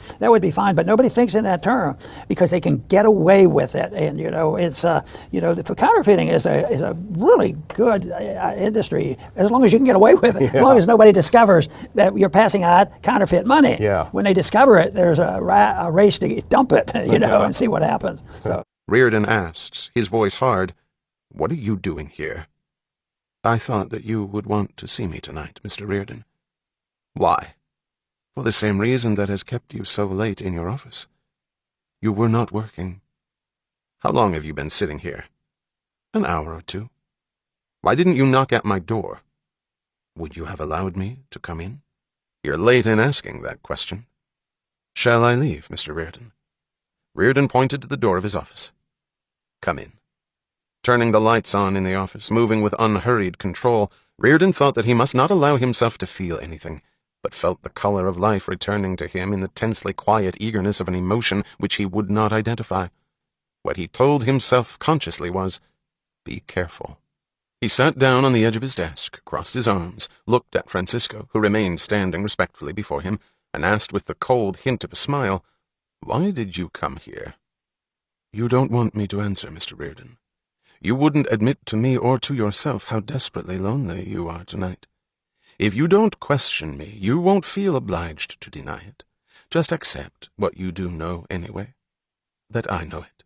fine. But nobody thinks in that term because they can get away with it. And you know, it's for counterfeiting is a really good industry as long as you can get away with it. As long as nobody discovers that you're passing out counterfeit money. Yeah. When they discover it, there's a race to dump it. You know, and see what happens. So. Reardon asks, his voice hard, "What are you doing here?" "I thought that you would want to see me tonight, Mr. Reardon." "Why?" For the same reason that has kept you so late in your office. You were not working. How long have you been sitting here? An hour or two. Why didn't you knock at my door? Would you have allowed me to come in? You're late in asking that question. Shall I leave, Mr. Reardon? Reardon pointed to the door of his office. Come in. Turning the lights on in the office, moving with unhurried control, Reardon thought that he must not allow himself to feel anything, but felt the color of life returning to him in the tensely quiet eagerness of an emotion which he would not identify. What he told himself consciously was, be careful. He sat down on the edge of his desk, crossed his arms, looked at Francisco, who remained standing respectfully before him, and asked with the cold hint of a smile, Why did you come here? You don't want me to answer, Mr. Reardon. You wouldn't admit to me or to yourself how desperately lonely you are tonight. If you don't question me, you won't feel obliged to deny it. Just accept what you do know anyway, that I know it.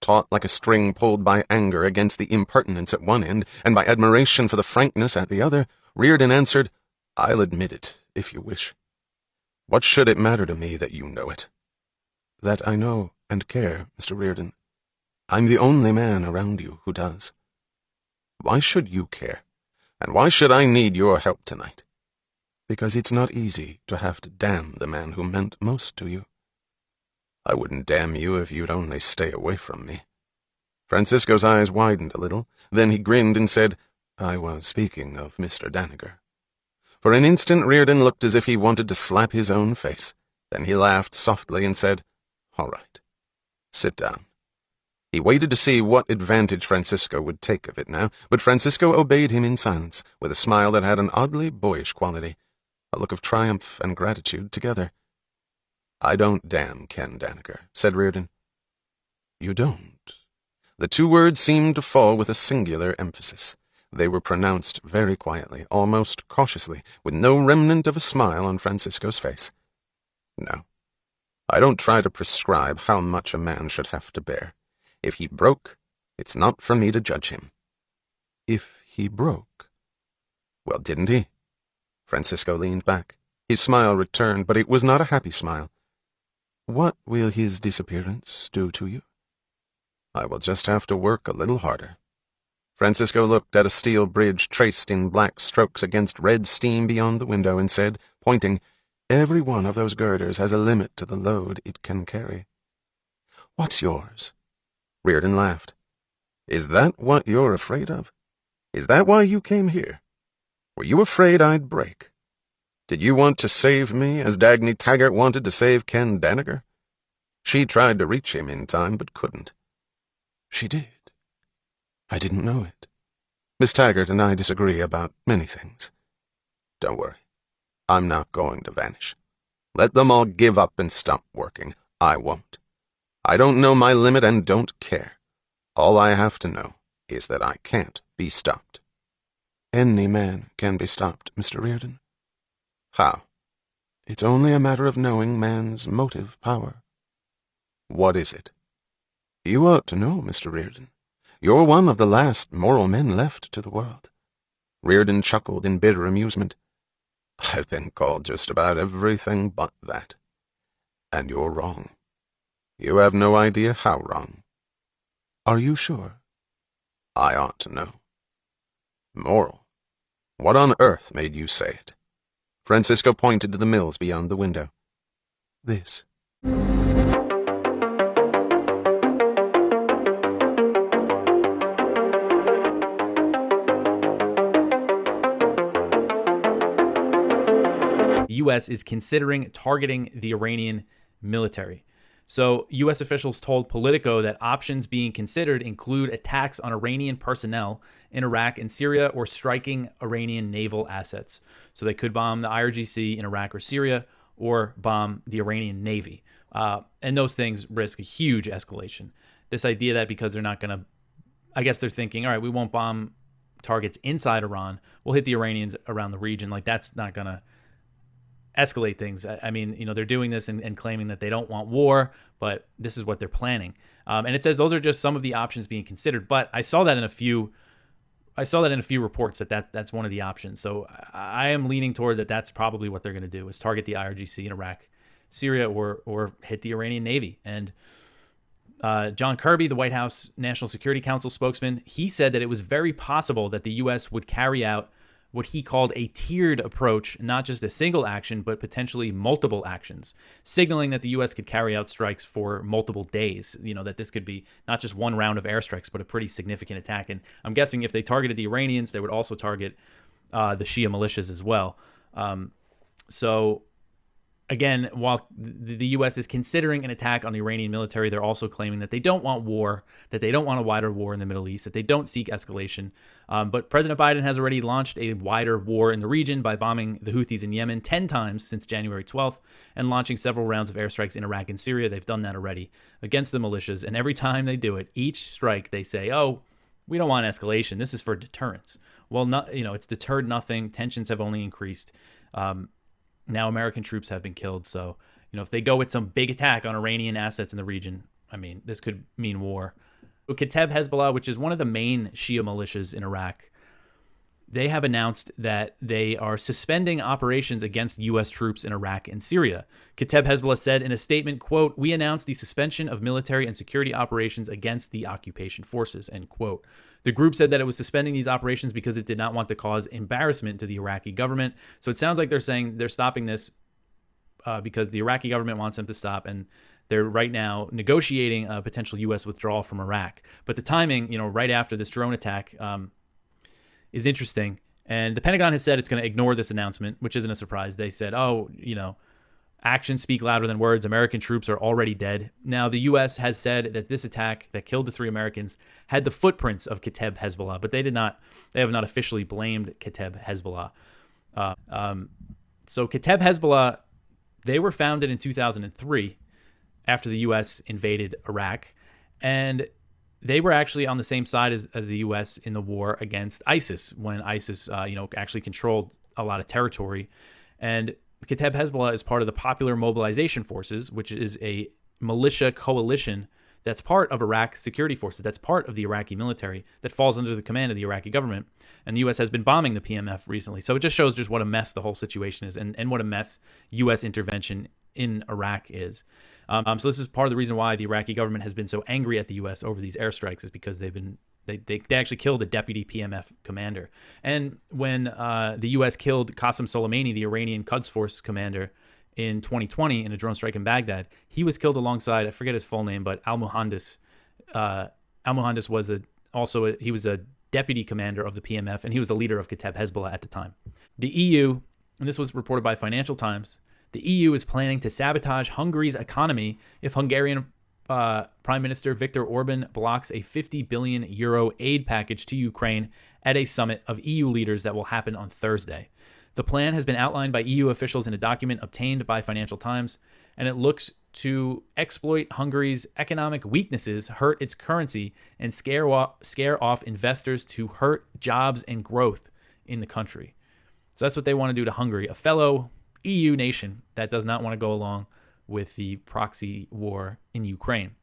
Taut like a string pulled by anger against the impertinence at one end and by admiration for the frankness at the other, Reardon answered, I'll admit it, if you wish. What should it matter to me that you know it? That I know and care, Mr. Reardon. I'm the only man around you who does. Why should you care? And why should I need your help tonight? Because it's not easy to have to damn the man who meant most to you. I wouldn't damn you if you'd only stay away from me. Francisco's eyes widened a little, then he grinned and said, I was speaking of Mr. Danager. For an instant Reardon looked as if he wanted to slap his own face. Then he laughed softly and said, All right, sit down. He waited to see what advantage Francisco would take of it now, but Francisco obeyed him in silence, with a smile that had an oddly boyish quality, a look of triumph and gratitude together. I don't damn Ken Danager, said Reardon. You don't? The two words seemed to fall with a singular emphasis. They were pronounced very quietly, almost cautiously, with no remnant of a smile on Francisco's face. No, I don't try to prescribe how much a man should have to bear. If he broke, it's not for me to judge him. If he broke? Well, didn't he? Francisco leaned back. His smile returned, but it was not a happy smile. What will his disappearance do to you? I will just have to work a little harder. Francisco looked at a steel bridge traced in black strokes against red steam beyond the window and said, pointing, Every one of those girders has a limit to the load it can carry. What's yours? Reardon laughed. Is that what you're afraid of? Is that why you came here? Were you afraid I'd break? Did you want to save me as Dagny Taggart wanted to save Ken Danager? She tried to reach him in time, but couldn't. She did. I didn't know it. Miss Taggart and I disagree about many things. Don't worry. I'm not going to vanish. Let them all give up and stop working. I won't. I don't know my limit and don't care. All I have to know is that I can't be stopped. Any man can be stopped, Mr. Reardon. How? It's only a matter of knowing man's motive power. What is it? You ought to know, Mr. Reardon. You're one of the last moral men left to the world. Reardon chuckled in bitter amusement. I've been called just about everything but that. And you're wrong. You have no idea how wrong. Are you sure? I ought to know. Moral? What on earth made you say it? Francisco pointed to the mills beyond the window. This. U.S. is considering targeting the Iranian military. So U.S. officials told Politico that options being considered include attacks on Iranian personnel in Iraq and Syria or striking Iranian naval assets. So they could bomb the IRGC in Iraq or Syria or bomb the Iranian Navy. And those things risk a huge escalation. This idea that because they're not going to, I guess they're thinking, all right, we won't bomb targets inside Iran. We'll hit the Iranians around the region. Like, that's not going to escalate things. I mean, you know, they're doing this and claiming that they don't want war, but this is what they're planning. And it says those are just some of the options being considered. But I saw that in a few I saw that in a few reports that's one of the options. So I am leaning toward that's probably what they're going to do, is target the IRGC in Iraq, Syria, or hit the Iranian Navy. And John Kirby, the White House National Security Council spokesman, he said that it was very possible that the U.S. would carry out what he called a tiered approach, not just a single action, but potentially multiple actions, signaling that the U.S. could carry out strikes for multiple days, that this could be not just one round of airstrikes, but a pretty significant attack. And I'm guessing if they targeted the Iranians, they would also target the Shia militias as well. So again, while the U.S. is considering an attack on the Iranian military, they're also claiming that they don't want war, that they don't want a wider war in the Middle East, that they don't seek escalation. But President Biden has already launched a wider war in the region by bombing the Houthis in Yemen 10 times since January 12th and launching several rounds of airstrikes in Iraq and Syria. They've done that already against the militias. And every time they do it, each strike, they say, oh, we don't want escalation. This is for deterrence. Well, it's deterred nothing. Tensions have only increased. Now American troops have been killed. So, if they go with some big attack on Iranian assets in the region, this could mean war. Kateb Hezbollah, which is one of the main Shia militias in Iraq, they have announced that they are suspending operations against U.S. troops in Iraq and Syria. Kateb Hezbollah said in a statement, quote, "We announced the suspension of military and security operations against the occupation forces," end quote. The group said that it was suspending these operations because it did not want to cause embarrassment to the Iraqi government. So it sounds like they're saying they're stopping this because the Iraqi government wants them to stop, and they're right now negotiating a potential U.S. withdrawal from Iraq. But the timing, right after this drone attack is interesting. And the Pentagon has said it's going to ignore this announcement, which isn't a surprise. They said, actions speak louder than words. American troops are already dead. Now, the U.S. has said that this attack that killed the 3 Americans had the footprints of Kateb Hezbollah, but they have not officially blamed Kateb Hezbollah. So Kateb Hezbollah, they were founded in 2003 after the U.S. invaded Iraq, and they were actually on the same side as the U.S. in the war against ISIS when ISIS, actually controlled a lot of territory. And Kateb Hezbollah is part of the Popular Mobilization Forces, which is a militia coalition that's part of Iraq's security forces, that's part of the Iraqi military, that falls under the command of the Iraqi government. And the U.S. has been bombing the PMF recently. So it just shows just what a mess the whole situation is and what a mess U.S. intervention in Iraq is. So this is part of the reason why the Iraqi government has been so angry at the U.S. over these airstrikes, is because they actually killed a deputy PMF commander. And when the U.S. killed Qasem Soleimani, the Iranian Quds Force commander, in 2020 in a drone strike in Baghdad, he was killed alongside, I forget his full name, but Al-Muhandis. Al-Muhandis was he was a deputy commander of the PMF, and he was the leader of Kateb Hezbollah at the time. The EU, and this was reported by Financial Times, the EU is planning to sabotage Hungary's economy if Hungarian Prime Minister Viktor Orban blocks a 50 billion euro aid package to Ukraine at a summit of EU leaders that will happen on Thursday. The plan has been outlined by EU officials in a document obtained by Financial Times, and it looks to exploit Hungary's economic weaknesses, hurt its currency, and scare off investors to hurt jobs and growth in the country. So that's what they want to do to Hungary, a fellow EU nation that does not want to go along with the proxy war in Ukraine.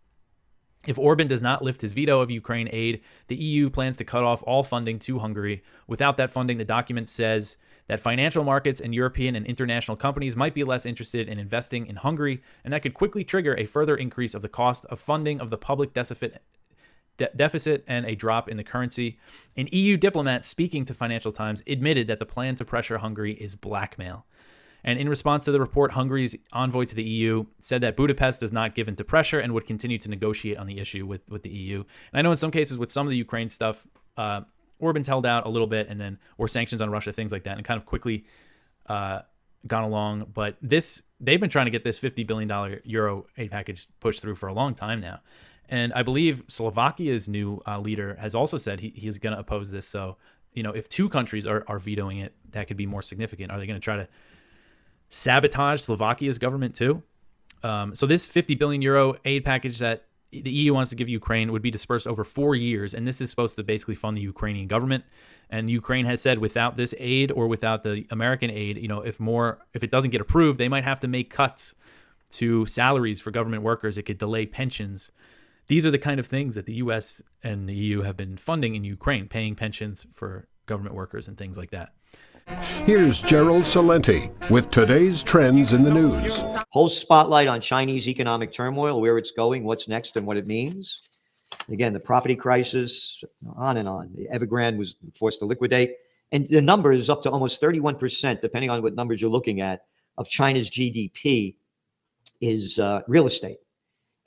If Orban does not lift his veto of Ukraine aid, the EU plans to cut off all funding to Hungary. Without that funding, the document says that financial markets and European and international companies might be less interested in investing in Hungary, and that could quickly trigger a further increase of the cost of funding of the public deficit and a drop in the currency. An EU diplomat speaking to Financial Times admitted that the plan to pressure Hungary is blackmail. And in response to the report, Hungary's envoy to the EU said that Budapest does not give in to pressure and would continue to negotiate on the issue with the EU. And I know in some cases with some of the Ukraine stuff, Orban's held out a little bit, or sanctions on Russia, things like that, and kind of quickly gone along. But they've been trying to get this $50 billion euro aid package pushed through for a long time now. And I believe Slovakia's new leader has also said he's going to oppose this. So, if 2 countries are vetoing it, that could be more significant. Are they going to try to sabotage Slovakia's government too? So this 50 billion euro aid package that the EU wants to give Ukraine would be dispersed over 4 years, and this is supposed to basically fund the Ukrainian government. And Ukraine has said without this aid or without the American aid, if it doesn't get approved, they might have to make cuts to salaries for government workers. It could delay pensions. These are the kind of things that the U.S. and the EU have been funding in Ukraine, paying pensions for government workers and things like that. Here's Gerald Salenti with today's trends in the news. Whole spotlight on Chinese economic turmoil, where it's going, what's next, and what it means. Again, the property crisis, on and on. The Evergrande was forced to liquidate. And the number is up to almost 31%, depending on what numbers you're looking at, of China's GDP is real estate.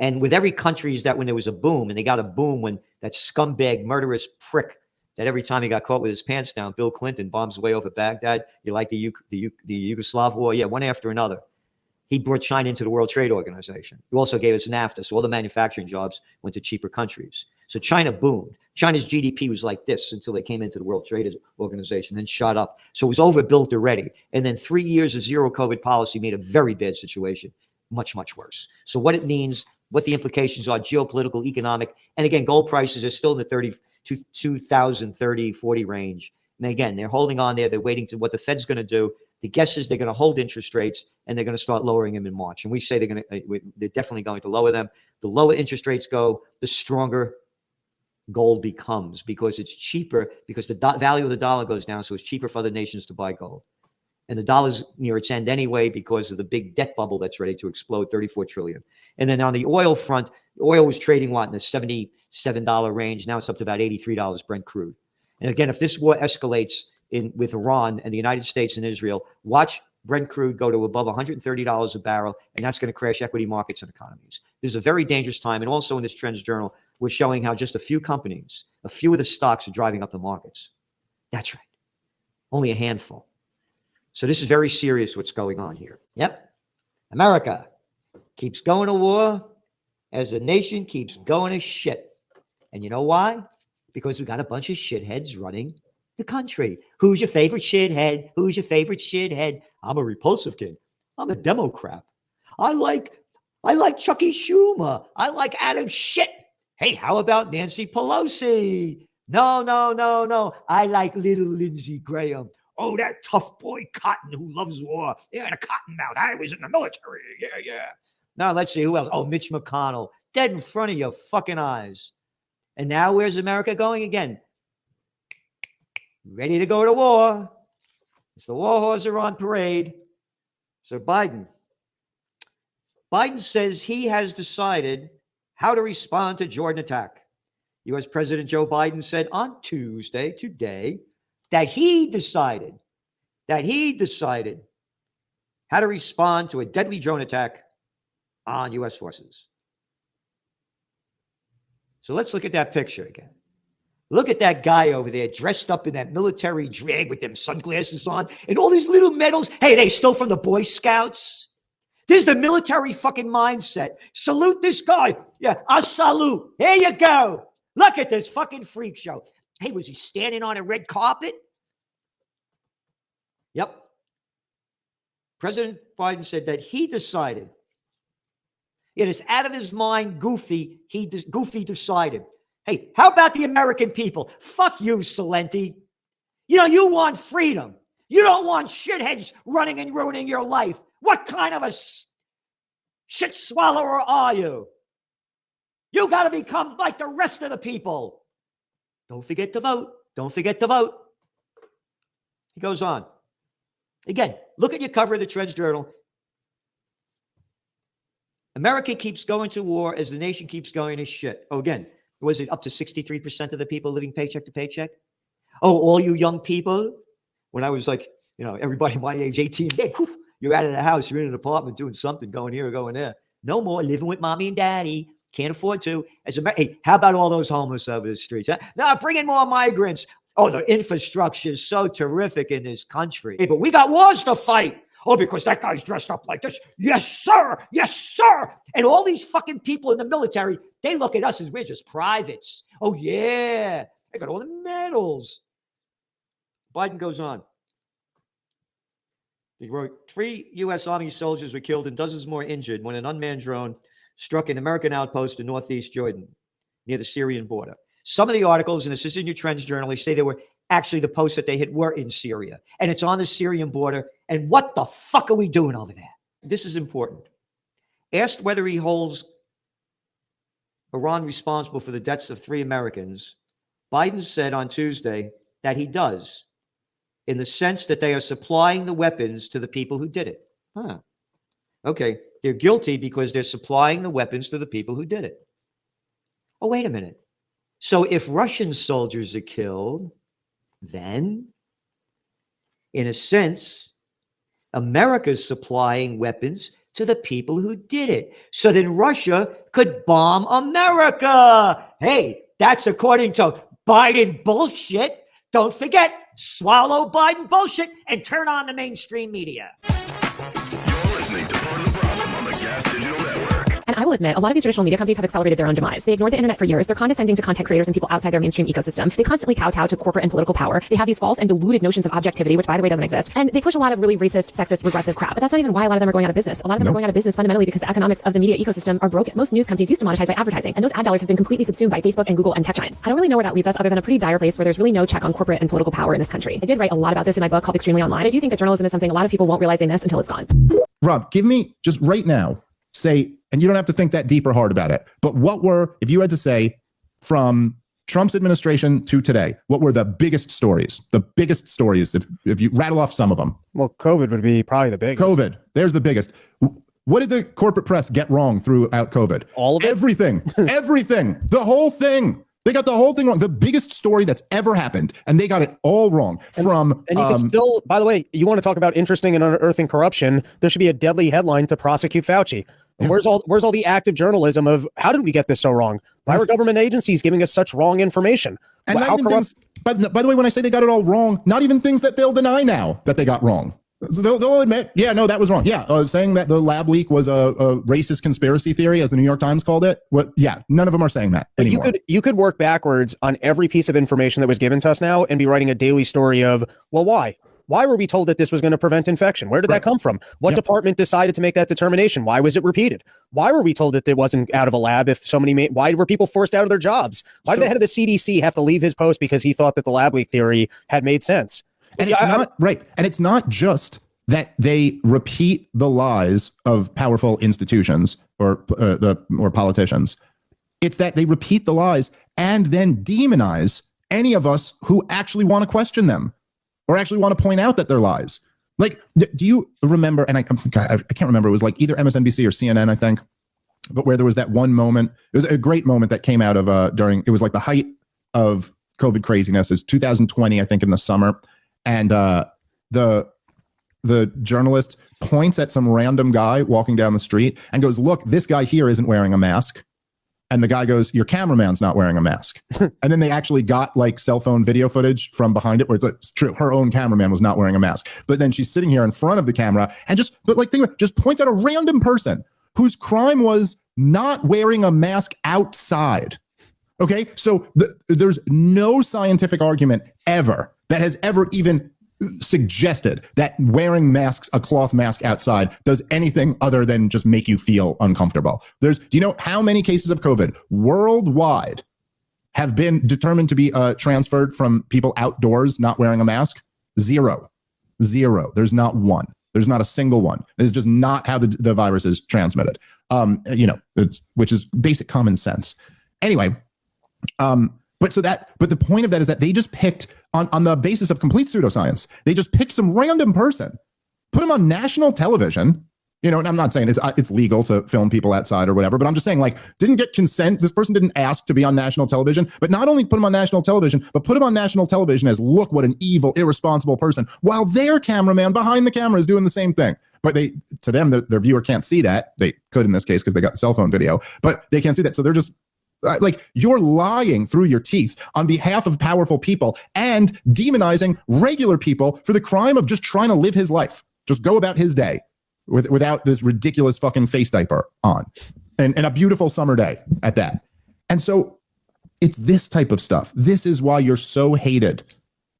And with every country is that when there was a boom, and they got a boom when that scumbag, murderous prick that every time he got caught with his pants down, Bill Clinton bombs way over Baghdad. You like the Yugoslav war? Yeah, one after another. He brought China into the World Trade Organization. He also gave us NAFTA, so all the manufacturing jobs went to cheaper countries. So China boomed. China's GDP was like this until they came into the World Trade Organization, then shot up. So it was overbuilt already. And then 3 years of zero COVID policy made a very bad situation much, much worse. So what it means, what the implications are, geopolitical, economic, and again, gold prices are still in the 2,030, 40 range. And again, they're holding on there. They're waiting to what the Fed's going to do. The guess is they're going to hold interest rates and they're going to start lowering them in March. And we say they're definitely going to lower them. The lower interest rates go, the stronger gold becomes because it's cheaper, because the value of the dollar goes down. So it's cheaper for other nations to buy gold. And the dollar's near its end anyway because of the big debt bubble that's ready to explode, 34 trillion. And then on the oil front, oil was trading in the $77 range. Now it's up to about $83 Brent crude. And again, if this war escalates with Iran and the United States and Israel, watch Brent crude go to above $130 a barrel, and that's going to crash equity markets and economies. This is a very dangerous time. And also in this Trends Journal, we're showing how just a few companies, a few of the stocks are driving up the markets. That's right. Only a handful. So this is very serious what's going on here. Yep. America keeps going to war as the nation keeps going to shit. And you know why? Because we got a bunch of shitheads running the country. Who's your favorite shithead? Who's your favorite shithead? I'm a repulsive kid. I'm a Democrat. I like Chucky Schumer. I like Adam Shit. Hey, how about Nancy Pelosi? No. I like little Lindsey Graham. Oh, that tough boy Cotton who loves war. Yeah, the cotton mouth. I was in the military. Yeah. Now let's see who else. Oh, Mitch McConnell. Dead in front of your fucking eyes. And now where's America going again? Ready to go to war. It's the war horses are on parade. So Biden says he has decided how to respond to Jordan attack. U.S. President Joe Biden said on Tuesday, today, that he decided how to respond to a deadly drone attack on U.S. forces. So let's look at that picture again. Look at that guy over there dressed up in that military drag with them sunglasses on and all these little medals. Hey, they stole from the Boy Scouts. This is the military fucking mindset. Salute this guy. Yeah, I salute. Here you go. Look at this fucking freak show. Hey, was he standing on a red carpet? Yep. President Biden said that he decided. It is out of his mind, Goofy. Goofy decided. Hey, how about the American people? Fuck you, Salenti. You want freedom. You don't want shitheads running and ruining your life. What kind of a shit swallower are you? You got to become like the rest of the people. Don't forget to vote. Don't forget to vote. He goes on. Again, look at your cover of the Trends Journal. America keeps going to war as the nation keeps going to shit. Oh, again, was it up to 63% of the people living paycheck to paycheck? Oh, all you young people. When I was like, everybody my age, 18, you're out of the house, you're in an apartment doing something, going here or going there. No more living with mommy and daddy. Can't afford to. Hey, how about all those homeless over the streets? Huh? Now bring in more migrants. Oh, the infrastructure is so terrific in this country. Hey, but we got wars to fight. Oh, because that guy's dressed up like this. Yes, sir. Yes, sir. And all these fucking people in the military, they look at us as we're just privates. Oh, yeah. They got all the medals. Biden goes on. He wrote, 3 U.S. Army soldiers were killed and dozens more injured when an unmanned drone struck an American outpost in northeast Jordan near the Syrian border. Some of the articles, and this is in your Trends Journal, they say they were actually the posts that they hit were in Syria. And it's on the Syrian border. And what the fuck are we doing over there? This is important. Asked whether he holds Iran responsible for the deaths of 3 Americans, Biden said on Tuesday that he does, in the sense that they are supplying the weapons to the people who did it. Huh. Okay, they're guilty because they're supplying the weapons to the people who did it. Oh, wait a minute. So if Russian soldiers are killed, then, in a sense, America's supplying weapons to the people who did it. So then Russia could bomb America. Hey, that's according to Biden bullshit. Don't forget, swallow Biden bullshit and turn on the mainstream media. And I will admit, a lot of these traditional media companies have accelerated their own demise. They ignored the internet for years. They're condescending to content creators and people outside their mainstream ecosystem. They constantly kowtow to corporate and political power. They have these false and deluded notions of objectivity, which, by the way, doesn't exist. And they push a lot of really racist, sexist, regressive crap. But that's not even why a lot of them are going out of business. A lot of them are going out of business fundamentally because the economics of the media ecosystem are broken. Most news companies used to monetize by advertising, and those ad dollars have been completely subsumed by Facebook and Google and tech giants. I don't really know where that leads us other than a pretty dire place where there's really no check on corporate and political power in this country. I did write a lot about this in my book called Extremely Online. I do think that journalism is something a lot of people won't realize they miss until it's gone. Rob, give me just right now, say, and you don't have to think that deep or hard about it, but what were, if you had to say from Trump's administration to today, what were the biggest stories? The biggest stories, if you rattle off some of them. Well, COVID would be probably the biggest. COVID, there's the biggest. What did the corporate press get wrong throughout COVID? All of it? Everything, everything, the whole thing. They got the whole thing wrong. The biggest story that's ever happened, and they got it all wrong. And you can still, by the way, you want to talk about interesting and unearthing corruption? There should be a deadly headline to prosecute Fauci. And where's all the active journalism of how did we get this so wrong? Why were government agencies giving us such wrong information? And how corrupt? But by the way, when I say they got it all wrong, not even things that they'll deny now that they got wrong. So they'll admit, yeah, no, that was wrong. Yeah, saying that the lab leak was a racist conspiracy theory, as the New York Times called it. Yeah, none of them are saying that anymore. You could work backwards on every piece of information that was given to us now and be writing a daily story of, well, why? Why were we told that this was going to prevent infection? Where did that come from? What department decided to make that determination? Why was it repeated? Why were we told that it wasn't out of a lab if so many why were people forced out of their jobs? Why did the head of the CDC have to leave his post because he thought that the lab leak theory had made sense? And it's not right. And it's not just that they repeat the lies of powerful institutions or politicians. It's that they repeat the lies and then demonize any of us who actually want to question them or actually want to point out that they're lies. Like, do you remember, and I can't remember, it was like either MSNBC or CNN, I think, but where there was that one moment, it was a great moment that came out of it was like the height of COVID craziness, is 2020, I think, in the summer. And the journalist points at some random guy walking down the street and goes, look, this guy here isn't wearing a mask. And the guy goes, your cameraman's not wearing a mask. And then they actually got like cell phone video footage from behind it where it's true. Her own cameraman was not wearing a mask. But then she's sitting here in front of the camera and just points at a random person whose crime was not wearing a mask outside. Okay. So there's no scientific argument ever that has ever even suggested that wearing masks, a cloth mask outside, does anything other than just make you feel uncomfortable. Do you know how many cases of COVID worldwide have been determined to be transferred from people outdoors not wearing a mask? Zero. There's not one. There's not a single one. It's just not how the virus is transmitted. Which is basic common sense. Anyway, but the point of that is that they just picked on the basis of complete pseudoscience. They just picked some random person, put him on national television. And I'm not saying it's legal to film people outside or whatever, but I'm just saying, like, didn't get consent. This person didn't ask to be on national television, but not only put him on national television, but put him on national television as, look what an evil, irresponsible person, while their cameraman behind the camera is doing the same thing. But to them, their viewer can't see that. They could in this case because they got cell phone video, but they can't see that. So they're just like, you're lying through your teeth on behalf of powerful people and demonizing regular people for the crime of just trying to live his life, just go about his day without this ridiculous fucking face diaper on, and a beautiful summer day at that. And so it's this type of stuff. This is why you're so hated.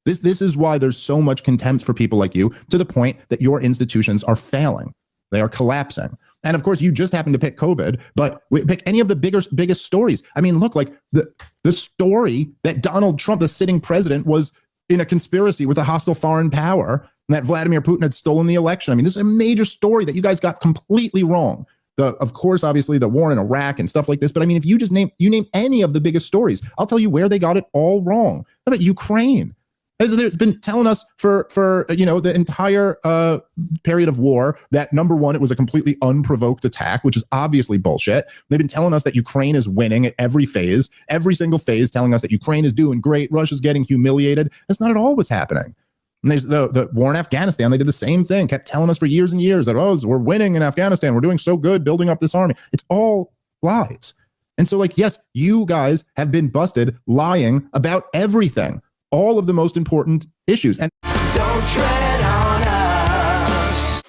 This is why there's so much contempt for people like you, to the point that your institutions are failing. They are collapsing. And of course, you just happen to pick COVID, but we pick any of the biggest stories. I mean, look, like the story that Donald Trump, the sitting president, was in a conspiracy with a hostile foreign power, and that Vladimir Putin had stolen the election. I mean, this is a major story that you guys got completely wrong. of course, obviously the war in Iraq and stuff like this. But I mean, if you just name any of the biggest stories, I'll tell you where they got it all wrong. How about Ukraine? It's been telling us for the entire period of war that, number one, it was a completely unprovoked attack, which is obviously bullshit. They've been telling us that Ukraine is winning at every single phase, telling us that Ukraine is doing great, Russia's getting humiliated. That's not at all what's happening. And there's the war in Afghanistan. They did the same thing, kept telling us for years and years that, we're winning in Afghanistan. We're doing so good building up this army. It's all lies. And so, yes, you guys have been busted lying about everything. All of the most important issues. And don't tread on us.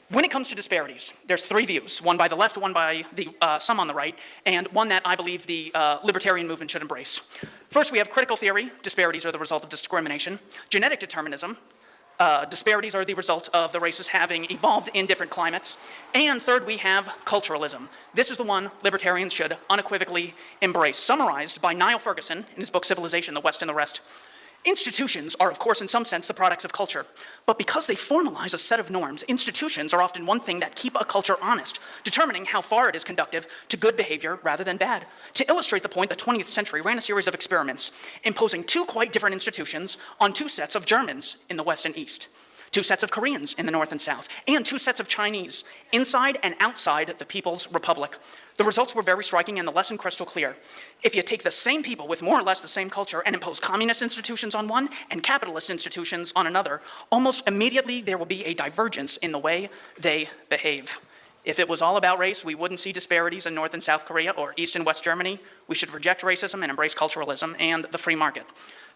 When it comes to disparities, there's three views, one by the left, one by the some on the right, and one that I believe the libertarian movement should embrace. First, we have critical theory. Disparities are the result of discrimination. Genetic determinism. Disparities are the result of the races having evolved in different climates. And third, we have culturalism. This is the one libertarians should unequivocally embrace. Summarized by Niall Ferguson in his book Civilization, the West and the Rest. Institutions are, of course, in some sense, the products of culture. But because they formalize a set of norms, institutions are often one thing that keep a culture honest, determining how far it is conducive to good behavior rather than bad. To illustrate the point, the 20th century ran a series of experiments, imposing two quite different institutions on two sets of Germans in the West and East, two sets of Koreans in the North and South, and two sets of Chinese, inside and outside the People's Republic. The results were very striking and the lesson crystal clear. If you take the same people with more or less the same culture and impose communist institutions on one and capitalist institutions on another, almost immediately there will be a divergence in the way they behave. If it was all about race, we wouldn't see disparities in North and South Korea or East and West Germany. We should reject racism and embrace culturalism and the free market.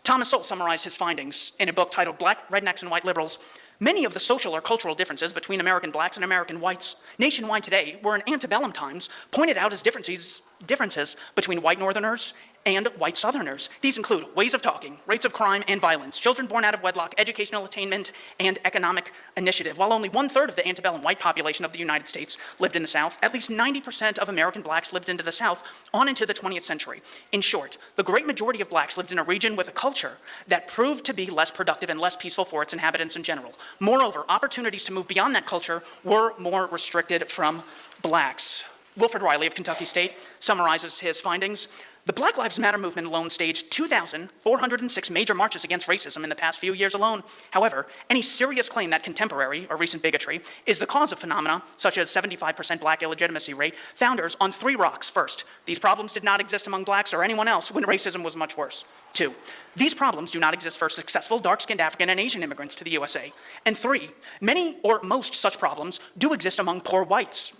Thomas Sowell summarized his findings in a book titled Black Rednecks and White Liberals. Many of the social or cultural differences between American blacks and American whites nationwide today were in antebellum times pointed out as differences between white Northerners and white Southerners. These include ways of talking, rates of crime and violence, children born out of wedlock, educational attainment, and economic initiative. While only 1/3 of the antebellum white population of the United States lived in the South, at least 90% of American blacks lived into the South on into the 20th century. In short, the great majority of blacks lived in a region with a culture that proved to be less productive and less peaceful for its inhabitants in general. Moreover, opportunities to move beyond that culture were more restricted from blacks. Wilfred Riley of Kentucky State summarizes his findings. The Black Lives Matter movement alone staged 2,406 major marches against racism in the past few years alone. However, any serious claim that contemporary or recent bigotry is the cause of phenomena such as 75% black illegitimacy rate founders on three rocks. First, these problems did not exist among blacks or anyone else when racism was much worse. Two, these problems do not exist for successful dark-skinned African and Asian immigrants to the USA. And three, many or most such problems do exist among poor whites.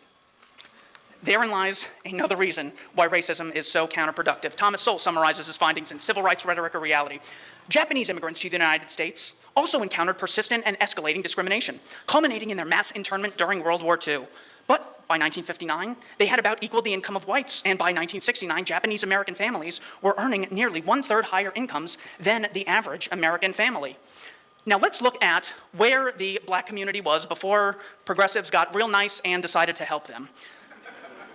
Therein lies another reason why racism is so counterproductive. Thomas Sowell summarizes his findings in Civil Rights, Rhetoric, or Reality. Japanese immigrants to the United States also encountered persistent and escalating discrimination, culminating in their mass internment during World War II. But by 1959, they had about equal the income of whites, and by 1969, Japanese American families were earning nearly 1/3 higher incomes than the average American family. Now let's look at where the black community was before progressives got real nice and decided to help them.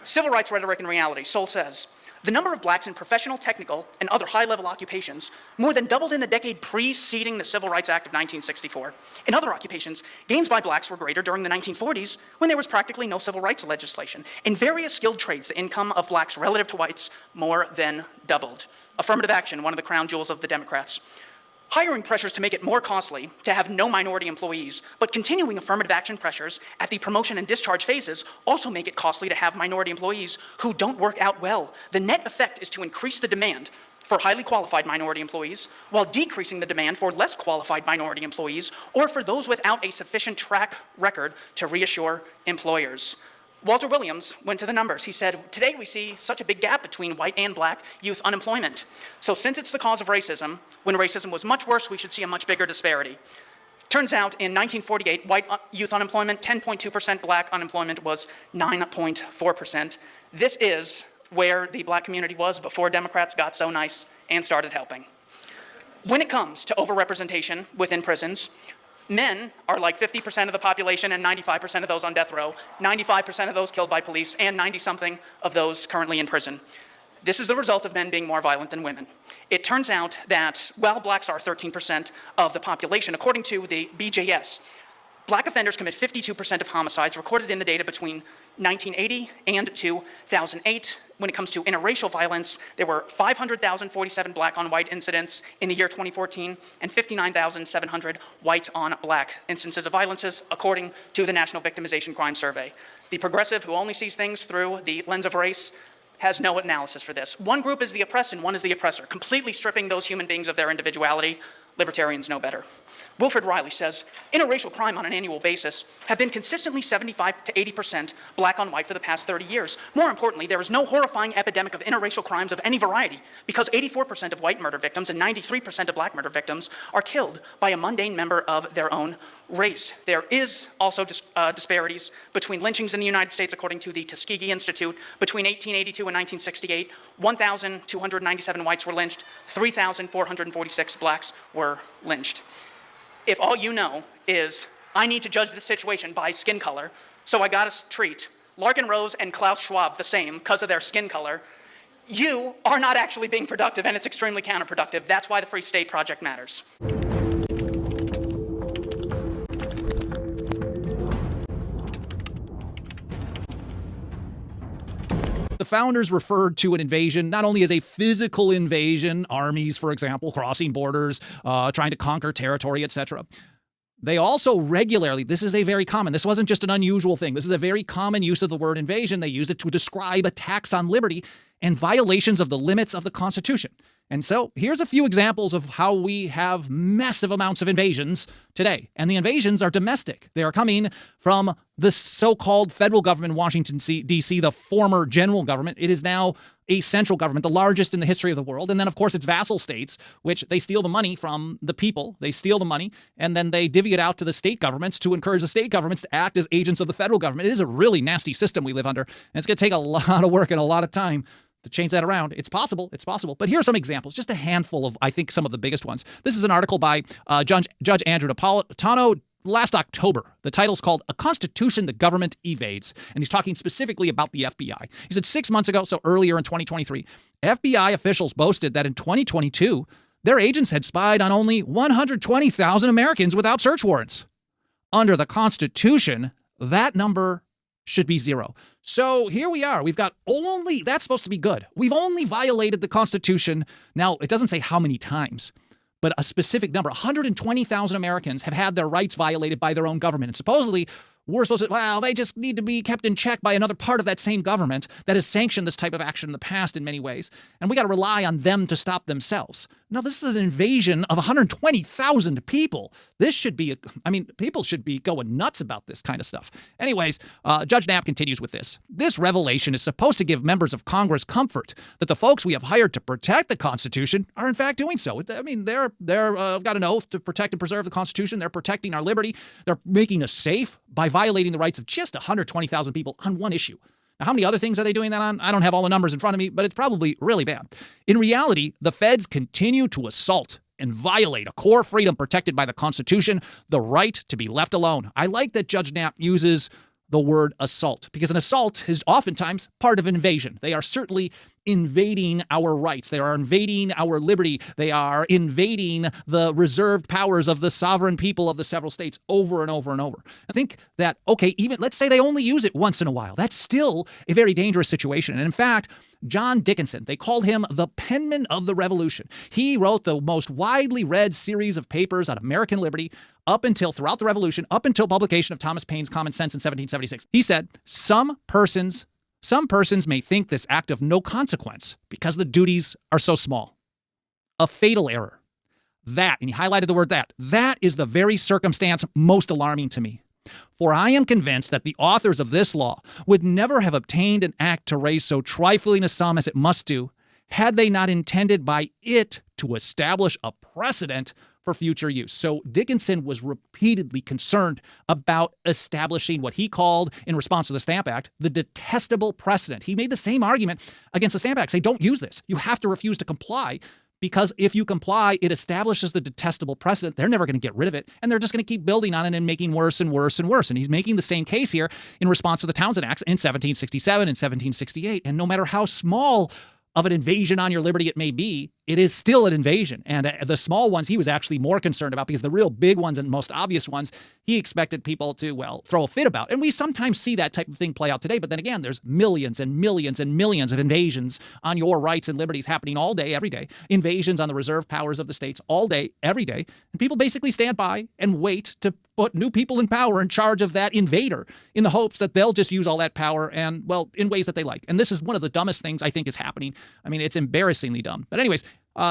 Civil Rights, Rhetoric, and Reality, Sowell says, the number of blacks in professional, technical, and other high-level occupations more than doubled in the decade preceding the Civil Rights Act of 1964. In other occupations, gains by blacks were greater during the 1940s when there was practically no civil rights legislation. In various skilled trades, the income of blacks relative to whites more than doubled. Affirmative action, one of the crown jewels of the Democrats. Hiring pressures to make it more costly to have no minority employees, but continuing affirmative action pressures at the promotion and discharge phases also make it costly to have minority employees who don't work out well. The net effect is to increase the demand for highly qualified minority employees while decreasing the demand for less qualified minority employees or for those without a sufficient track record to reassure employers. Walter Williams went to the numbers. He said, today we see such a big gap between white and black youth unemployment. So since it's the cause of racism, when racism was much worse, we should see a much bigger disparity. Turns out in 1948, white youth unemployment, 10.2%, black unemployment was 9.4%. This is where the black community was before Democrats got so nice and started helping. When it comes to overrepresentation within prisons, men are like 50% of the population and 95% of those on death row, 95% of those killed by police, and 90-something of those currently in prison. This is the result of men being more violent than women. It turns out that while blacks are 13% of the population, according to the BJS, black offenders commit 52% of homicides recorded in the data between 1980 and 2008. When it comes to interracial violence, there were 500,047 black on white incidents in the year 2014 and 59,700 white on black instances of violences, according to the National Victimization Crime Survey. The progressive, who only sees things through the lens of race, has no analysis for this. One group is the oppressed and one is the oppressor, completely stripping those human beings of their individuality. Libertarians know better. Wilfred Riley says, interracial crime on an annual basis have been consistently 75 to 80% black on white for the past 30 years. More importantly, there is no horrifying epidemic of interracial crimes of any variety because 84% of white murder victims and 93% of black murder victims are killed by a mundane member of their own race. There is also disparities between lynchings in the United States, according to the Tuskegee Institute. Between 1882 and 1968, 1,297 whites were lynched, 3,446 blacks were lynched. If all you know is, I need to judge this situation by skin color, so I gotta treat Larkin Rose and Klaus Schwab the same because of their skin color, you are not actually being productive, and it's extremely counterproductive. That's why the Free State Project matters. The founders referred to an invasion not only as a physical invasion, armies, for example, crossing borders, trying to conquer territory, etc. They also regularly, this is a very common, this wasn't just an unusual thing, this is a very common use of the word invasion. They use it to describe attacks on liberty and violations of the limits of the Constitution. And so here's a few examples of how we have massive amounts of invasions today. And the invasions are domestic. They are coming from the so-called federal government in Washington, D.C., the former general government. It is now a central government, the largest in the history of the world. And then, of course, it's vassal states, which they steal the money from the people. They steal the money, and then they divvy it out to the state governments to encourage the state governments to act as agents of the federal government. It is a really nasty system we live under, and it's going to take a lot of work and a lot of time to change that around. It's possible. It's possible. But here are some examples, just a handful of, I think, some of the biggest ones. This is an article by Judge Andrew Napolitano last October. The title's called A Constitution the Government Evades. And he's talking specifically about the FBI. He said 6 months ago, so earlier in 2023, FBI officials boasted that in 2022, their agents had spied on only 120,000 Americans without search warrants. Under the Constitution, that number should be 0. So here we are. We've got only, that's supposed to be good. We've only violated the Constitution. Now, it doesn't say how many times, but a specific number. 120,000 Americans have had their rights violated by their own government. And supposedly, we're supposed to, well, they just need to be kept in check by another part of that same government that has sanctioned this type of action in the past in many ways. And we got to rely on them to stop themselves. Now, this is an invasion of 120,000 people. This should be, people should be going nuts about this kind of stuff. Anyways, Judge Knapp continues with this. This revelation is supposed to give members of Congress comfort that the folks we have hired to protect the Constitution are in fact doing so. I mean, they're got an oath to protect and preserve the Constitution. They're protecting our liberty. They're making us safe by violating the rights of just 120,000 people on one issue. Now, how many other things are they doing that on? I don't have all the numbers in front of me, but it's probably really bad. In reality, the feds continue to assault and violate a core freedom protected by the Constitution, the right to be left alone. I like that Judge Knapp uses the word assault, because an assault is oftentimes part of an invasion. They are certainly invading our rights. They are invading our liberty. They are invading the reserved powers of the sovereign people of the several states over and over and over. I think that, okay, even let's say they only use it once in a while. That's still a very dangerous situation. And in fact, John Dickinson, they called him the penman of the revolution. He wrote the most widely read series of papers on American liberty throughout the revolution, up until publication of Thomas Paine's Common Sense in 1776. He said, some persons may think this act of no consequence because the duties are so small. A fatal error. That, and he highlighted the word that is the very circumstance most alarming to me. For I am convinced that the authors of this law would never have obtained an act to raise so trifling a sum as it must do, had they not intended by it to establish a precedent for future use. So Dickinson was repeatedly concerned about establishing what he called, in response to the Stamp Act, the detestable precedent. He made the same argument against the Stamp Act. Say, don't use this. You have to refuse to comply, because if you comply, it establishes the detestable precedent. They're never going to get rid of it, and they're just going to keep building on it and making worse and worse and worse. And he's making the same case here in response to the Townshend Acts in 1767 and 1768. And no matter how small of an invasion on your liberty it may be, it is still an invasion. And the small ones he was actually more concerned about, because the real big ones and most obvious ones, he expected people to, well, throw a fit about. And we sometimes see that type of thing play out today. But then again, there's millions and millions and millions of invasions on your rights and liberties happening all day, every day. Invasions on the reserve powers of the states all day, every day. And people basically stand by and wait to put new people in power in charge of that invader in the hopes that they'll just use all that power and, well, in ways that they like. And this is one of the dumbest things I think is happening. I mean, it's embarrassingly dumb. But anyways,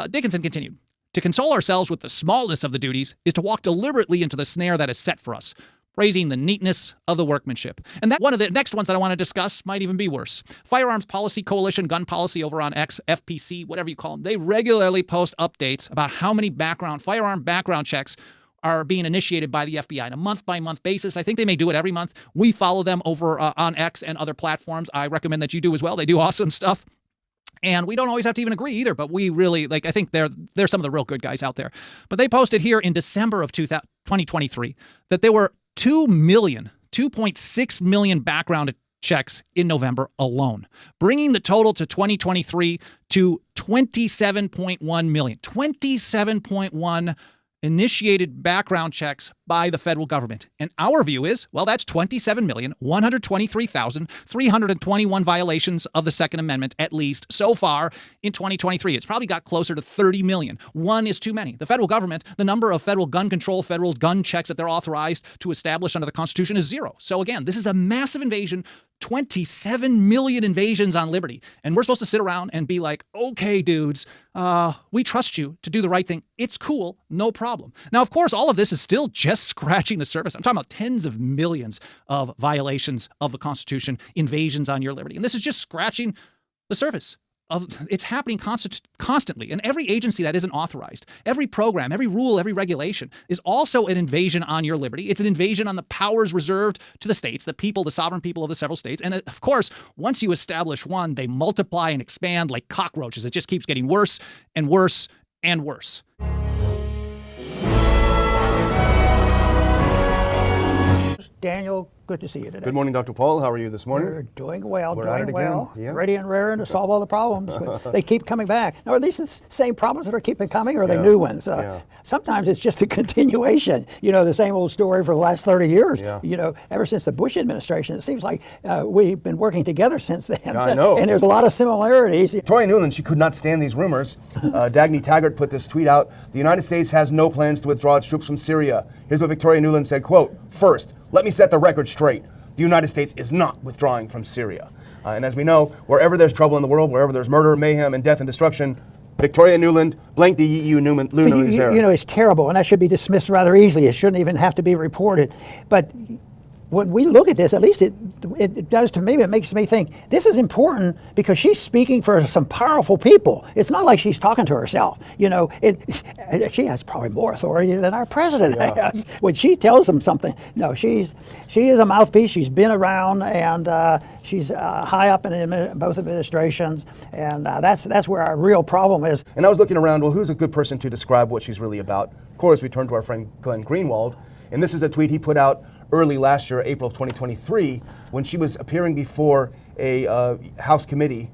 Dickinson continued, "To console ourselves with the smallness of the duties is to walk deliberately into the snare that is set for us, praising the neatness of the workmanship." And that one of the next ones that I want to discuss might even be worse. Firearms Policy Coalition, gun policy over on X, FPC, whatever you call them, they regularly post updates about how many firearm background checks are being initiated by the FBI on a month-by-month basis. I think they may do it every month. We follow them over on X and other platforms. I recommend that you do as well. They do awesome stuff. And we don't always have to even agree either, but we really, I think they're some of the real good guys out there. But they posted here in December of 2023 that there were 2.6 million background checks in November alone, bringing the total to 2023 to 27.1 million. 27.1 initiated background checks by the federal government. And our view is, well, that's 27,123,321 violations of the Second Amendment, at least so far in 2023. It's probably got closer to 30 million. One is too many. The federal government, the number of federal gun control, federal gun checks that they're authorized to establish under the Constitution is 0. So again, this is a massive invasion. 27 million invasions on liberty. And we're supposed to sit around and be like, okay, dudes, we trust you to do the right thing. It's cool. No problem. Now, of course, all of this is still just scratching the surface. I'm talking about tens of millions of violations of the Constitution, invasions on your liberty. And this is just scratching the surface. It's happening constantly. And every agency that isn't authorized, every program, every rule, every regulation is also an invasion on your liberty. It's an invasion on the powers reserved to the states, the people, the sovereign people of the several states. And of course, once you establish one, they multiply and expand like cockroaches. It just keeps getting worse and worse and worse. Daniel, good to see you today. Good morning, Dr. Paul. How are you this morning? We're doing well, We're at it doing well. again. Yeah. Ready and raring to solve all the problems. But they keep coming back. Now, are these the same problems that are keeping coming, or are they Yeah. new ones? Yeah. Sometimes it's just a continuation. You know, the same old story for the last 30 years. Yeah. You know, ever since the Bush administration, it seems like we've been working together since then. Yeah, I know. And there's a lot of similarities. Victoria Nuland, she could not stand these rumors. Dagny Taggart put this tweet out. The United States has no plans to withdraw its troops from Syria. Here's what Victoria Nuland said, quote, "First, let me set the record straight. The United States is not withdrawing from Syria." And as we know, wherever there's trouble in the world, wherever there's murder, mayhem, and death and destruction, Victoria Nuland, blank the EU Newman, is there. You know, it's terrible, and that should be dismissed rather easily. It shouldn't even have to be reported. But when we look at this, at least it does to me, it makes me think this is important because she's speaking for some powerful people. It's not like she's talking to herself. You know, she has probably more authority than our president has when she tells them something. No, she is a mouthpiece. She's been around, and she's high up in both administrations, and that's where our real problem is. And I was looking around, well, who's a good person to describe what she's really about? Of course, we turn to our friend Glenn Greenwald, and this is a tweet he put out early last year, April of 2023, when she was appearing before a House committee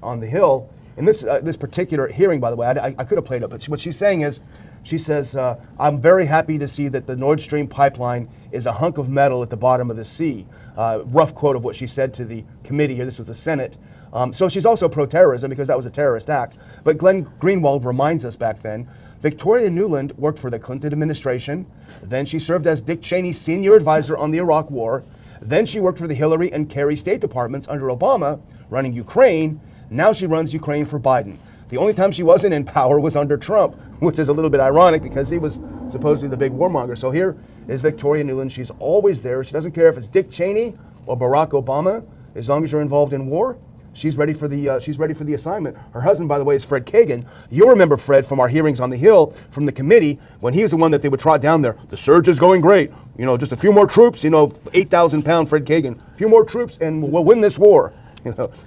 on the Hill. In this particular hearing, by the way, I could have played it, but what she's saying is, she says, "I'm very happy to see that the Nord Stream pipeline is a hunk of metal at the bottom of the sea." Rough quote of what she said to the committee here. This was the Senate. So she's also pro-terrorism because that was a terrorist act. But Glenn Greenwald reminds us back then, Victoria Nuland worked for the Clinton administration. Then she served as Dick Cheney's senior advisor on the Iraq War. Then she worked for the Hillary and Kerry State Departments under Obama, running Ukraine. Now she runs Ukraine for Biden. The only time she wasn't in power was under Trump, which is a little bit ironic because he was supposedly the big warmonger. So here is Victoria Nuland. She's always there. She doesn't care if it's Dick Cheney or Barack Obama. As long as you're involved in war, she's ready for the assignment. Her husband, by the way, is Fred Kagan. You'll remember Fred from our hearings on the Hill from the committee when he was the one that they would trot down there. The surge is going great. You know, just a few more troops. You know, 8,000-pound Fred Kagan. A few more troops and we'll win this war.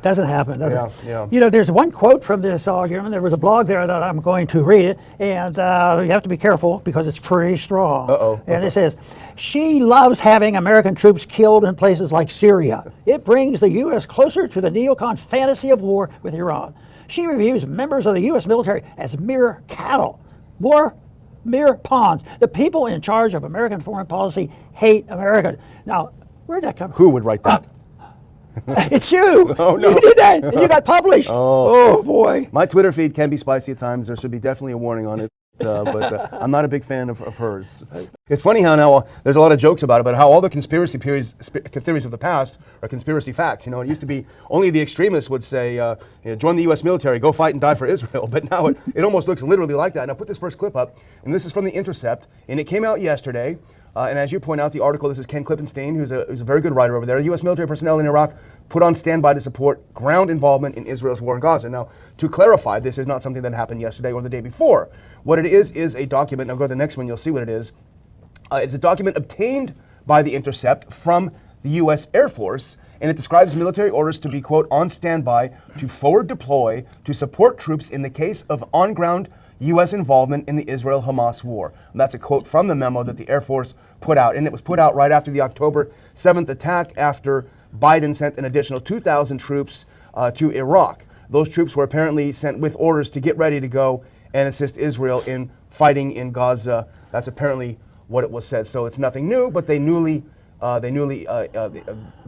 Doesn't happen, does it? Yeah. You know, there's one quote from this argument. There was a blog there that I'm going to read it, and you have to be careful because it's pretty strong. Uh-oh. And it says, "She loves having American troops killed in places like Syria. It brings the U.S. closer to the neocon fantasy of war with Iran. She reviews members of the U.S. military as mere cattle, mere pawns. The people in charge of American foreign policy hate Americans." Now, where'd that come from? Who would write that? It's you. Oh, no. You did that, and you got published. Oh, boy. My Twitter feed can be spicy at times. There should be definitely a warning on it. But I'm not a big fan of hers. It's funny how now there's a lot of jokes about it, but how all the conspiracy theories of the past are conspiracy facts. You know, it used to be only the extremists would say, join the U.S. military, go fight and die for Israel. But now it almost looks literally like that. And I put this first clip up, and this is from The Intercept, and it came out yesterday. And as you point out, the article, this is Ken Klippenstein, who's a very good writer over there. U.S. military personnel in Iraq put on standby to support ground involvement in Israel's war in Gaza. Now, to clarify, this is not something that happened yesterday or the day before. What it is a document. Now go to the next one, you'll see what it is. It's a document obtained by The Intercept from the U.S. Air Force, and it describes military orders to be, quote, on standby to forward deploy to support troops in the case of on-ground U.S. involvement in the Israel-Hamas war. And that's a quote from the memo that the Air Force put out. And it was put out right after the October 7th attack, after Biden sent an additional 2,000 troops to Iraq. Those troops were apparently sent with orders to get ready to go and assist Israel in fighting in Gaza. That's apparently what it was said. So it's nothing new, but they newly got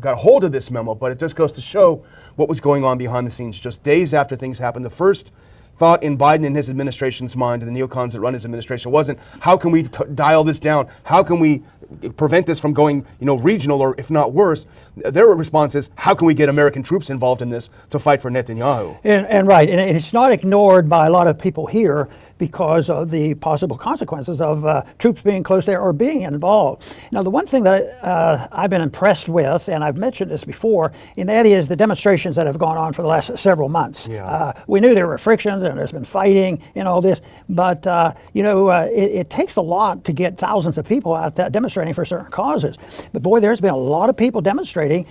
a hold of this memo. But it just goes to show what was going on behind the scenes just days after things happened. The first thought in Biden and his administration's mind, and the neocons that run his administration, wasn't how can we dial this down? How can we prevent this from going, regional, or if not worse? Their response is, how can we get American troops involved in this to fight for Netanyahu? And right, and it's not ignored by a lot of people here because of the possible consequences of troops being close there or being involved. Now, the one thing that I've been impressed with, and I've mentioned this before, and that is the demonstrations that have gone on for the last several months. Yeah. We knew there were frictions and there's been fighting and all this, but it takes a lot to get thousands of people out there demonstrating for certain causes. But boy, there's been a lot of people demonstrating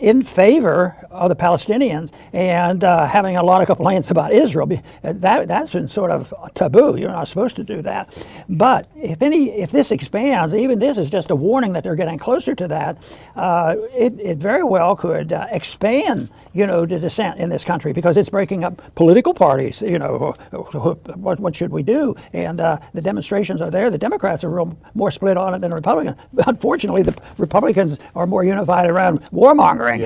in favor of the Palestinians and having a lot of complaints about Israel. That's been sort of taboo. You're not supposed to do that. But if this expands, even this is just a warning that they're getting closer to that. It very well could expand, the dissent in this country, because it's breaking up political parties. What should we do? And the demonstrations are there. The Democrats are more split on it than the Republicans. Unfortunately, the Republicans are more unified around warmongering,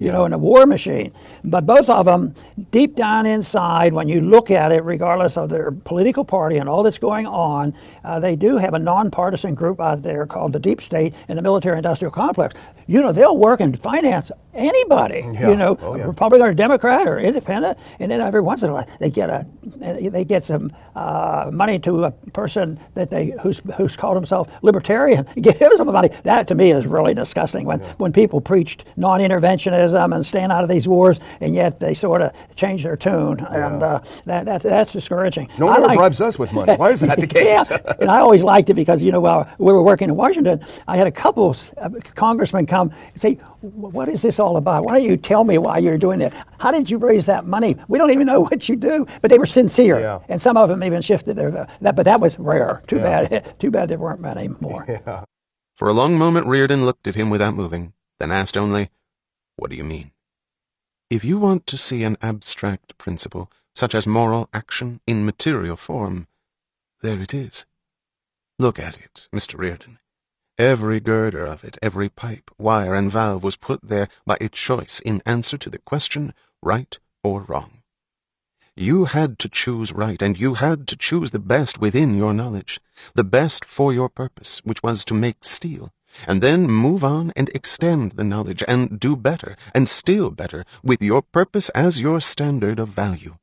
and a war machine. But both of them, deep down inside, when you look at it, regardless of their political party and all that's going on, they do have a nonpartisan group out there called the Deep State and the military-industrial complex. They'll work and finance anybody, Republican or Democrat or independent, and then every once in a while they get some money to a person who's called himself libertarian. Give him some money. That to me is really disgusting. When people preached non-interventionism and stand out of these wars, and yet they sort of change their tune, and that's discouraging. No one bribes us with money. Why is that the case? And I always liked it because while we were working in Washington, I had a couple congressmen come and say, "What is this all about? Why don't you tell me why you're doing it? How did you raise that money? We don't even know what you do." But they were sincere, and some of them even shifted but that was rare. Too bad. Too bad there weren't many more. Yeah. For a long moment, Reardon looked at him without moving, then asked only, "What do you mean?" "If you want to see an abstract principle, such as moral action in material form, there it is. Look at it, Mr. Reardon. Every girder of it, every pipe, wire, and valve was put there by a choice in answer to the question, right or wrong. You had to choose right, and you had to choose the best within your knowledge, the best for your purpose, which was to make steel, and then move on and extend the knowledge and do better, and still better, with your purpose as your standard of value.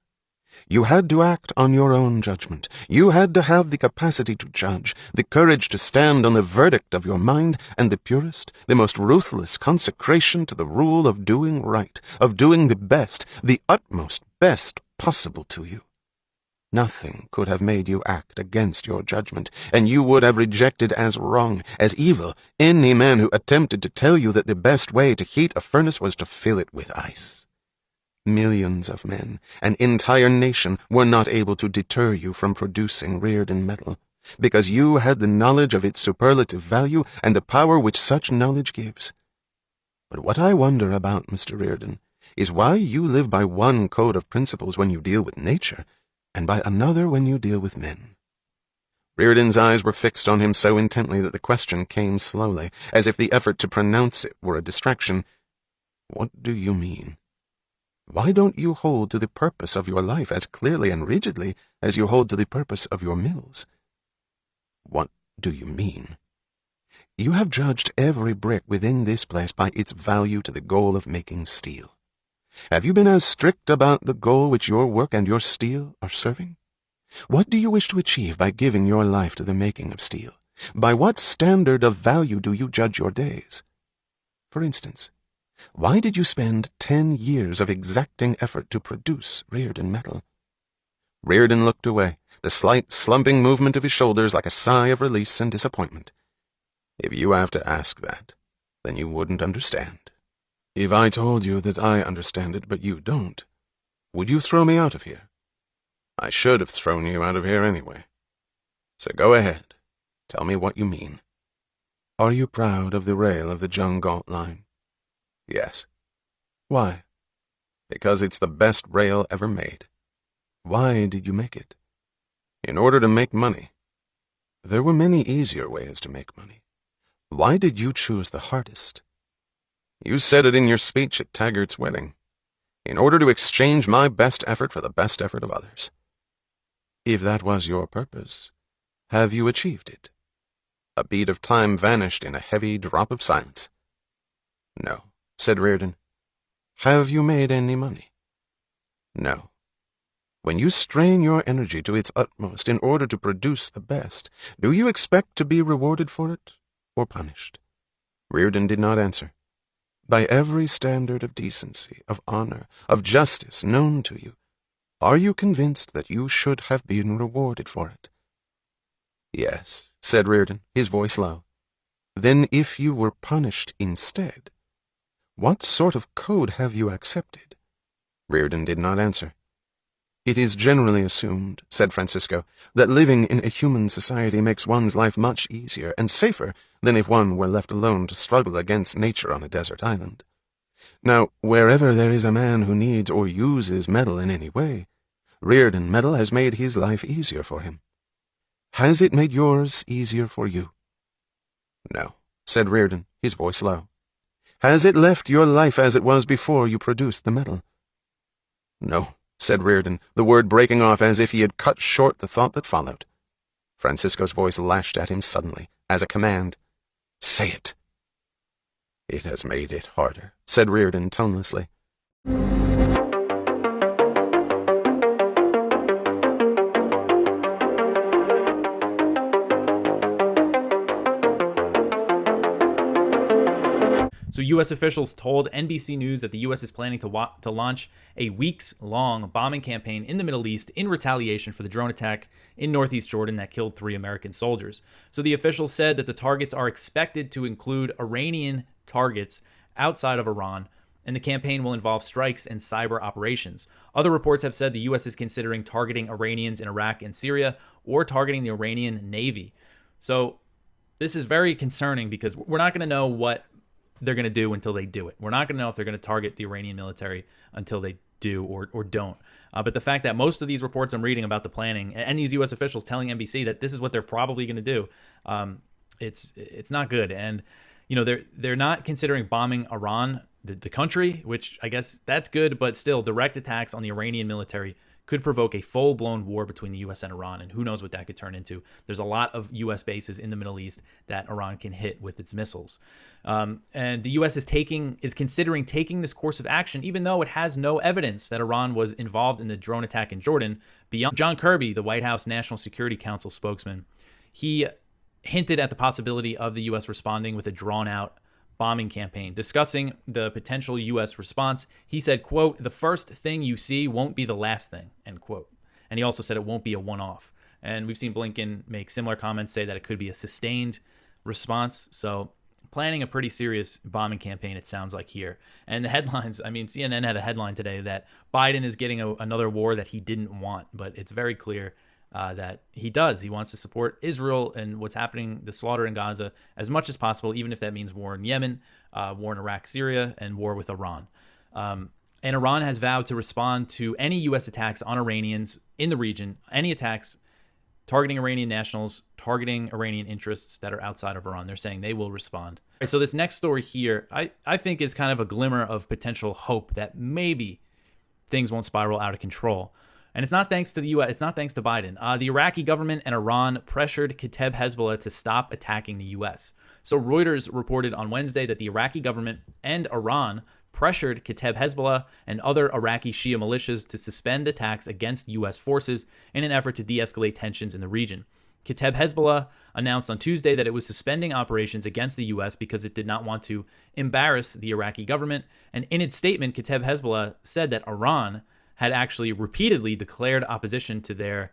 You had to act on your own judgment. You had to have the capacity to judge, the courage to stand on the verdict of your mind, and the purest, the most ruthless consecration to the rule of doing right, of doing the best, the utmost best possible to you. Nothing could have made you act against your judgment, and you would have rejected as wrong, as evil, any man who attempted to tell you that the best way to heat a furnace was to fill it with ice. Millions of men, an entire nation, were not able to deter you from producing Rearden metal, because you had the knowledge of its superlative value and the power which such knowledge gives. But what I wonder about, Mr. Rearden, is why you live by one code of principles when you deal with nature, and by another when you deal with men. Rearden's eyes were fixed on him so intently that the question came slowly, as if the effort to pronounce it were a distraction. What do you mean? Why don't you hold to the purpose of your life as clearly and rigidly as you hold to the purpose of your mills? What do you mean? You have judged every brick within this place by its value to the goal of making steel. Have you been as strict about the goal which your work and your steel are serving? What do you wish to achieve by giving your life to the making of steel? By what standard of value do you judge your days? For instance, why did you spend 10 years of exacting effort to produce Rearden metal? Rearden looked away, the slight slumping movement of his shoulders like a sigh of release and disappointment. If you have to ask that, then you wouldn't understand. If I told you that I understand it but you don't, would you throw me out of here? I should have thrown you out of here anyway. So go ahead, tell me what you mean. Are you proud of the rail of the Jung Galt line? Yes. Why? Because it's the best rail ever made. Why did you make it? In order to make money. There were many easier ways to make money. Why did you choose the hardest? You said it in your speech at Taggart's wedding. In order to exchange my best effort for the best effort of others. If that was your purpose, have you achieved it? A beat of time vanished in a heavy drop of silence. No, said Rearden. Have you made any money? No. When you strain your energy to its utmost in order to produce the best, do you expect to be rewarded for it or punished? Rearden did not answer. By every standard of decency, of honor, of justice known to you, are you convinced that you should have been rewarded for it? Yes, said Rearden, his voice low. Then if you were punished instead, what sort of code have you accepted? Rearden did not answer. It is generally assumed, said Francisco, that living in a human society makes one's life much easier and safer than if one were left alone to struggle against nature on a desert island. Now, wherever there is a man who needs or uses metal in any way, Rearden metal has made his life easier for him. Has it made yours easier for you? No, said Rearden, his voice low. Has it left your life as it was before you produced the metal? No, said Rearden, the word breaking off as if he had cut short the thought that followed. Francisco's voice lashed at him suddenly, as a command. Say it. It has made it harder, said Rearden tonelessly. So U.S. officials told NBC News that the U.S. is planning to launch a weeks-long bombing campaign in the Middle East in retaliation for the drone attack in northeast Jordan that killed 3 American soldiers. So the officials said that the targets are expected to include Iranian targets outside of Iran, and the campaign will involve strikes and cyber operations. Other reports have said the U.S. is considering targeting Iranians in Iraq and Syria or targeting the Iranian Navy. So this is very concerning because we're not going to know what they're going to do until they do it. We're not going to know if they're going to target the Iranian military until they do or don't. But the fact that most of these reports I'm reading about the planning and these U.S. officials telling NBC that this is what they're probably going to do, it's not good. And you know they're not considering bombing Iran, the country, which I guess that's good, but still direct attacks on the Iranian military could provoke a full-blown war between the U.S. and Iran, and who knows what that could turn into. There's a lot of U.S. bases in the Middle East that Iran can hit with its missiles. And the U.S. is considering taking this course of action, even though it has no evidence that Iran was involved in the drone attack in Jordan. Beyond John Kirby, the White House National Security Council spokesman, he hinted at the possibility of the U.S. responding with a drawn-out bombing campaign. Discussing the potential U.S. response, he said, quote, "The first thing you see won't be the last thing," end quote. And he also said it won't be a one-off. And we've seen Blinken make similar comments, say that it could be a sustained response. So planning a pretty serious bombing campaign, it sounds like here. And the headlines, I mean, CNN had a headline today that Biden is getting another war that he didn't want, but it's very clear that he does. He wants to support Israel and what's happening, the slaughter in Gaza, as much as possible, even if that means war in Yemen, war in Iraq, Syria, and war with Iran. And Iran has vowed to respond to any U.S. attacks on Iranians in the region, any attacks targeting Iranian nationals, targeting Iranian interests that are outside of Iran. They're saying they will respond. All right, so this next story here, I think is kind of a glimmer of potential hope that maybe things won't spiral out of control. And it's not thanks to the U.S., it's not thanks to Biden. The Iraqi government and Iran pressured Kata'ib Hezbollah to stop attacking the U.S. So Reuters reported on Wednesday that the Iraqi government and Iran pressured Kata'ib Hezbollah and other Iraqi Shia militias to suspend attacks against U.S. forces in an effort to de-escalate tensions in the region. Kata'ib Hezbollah announced on Tuesday that it was suspending operations against the U.S. because it did not want to embarrass the Iraqi government. And in its statement, Kata'ib Hezbollah said that Iran had actually repeatedly declared opposition to their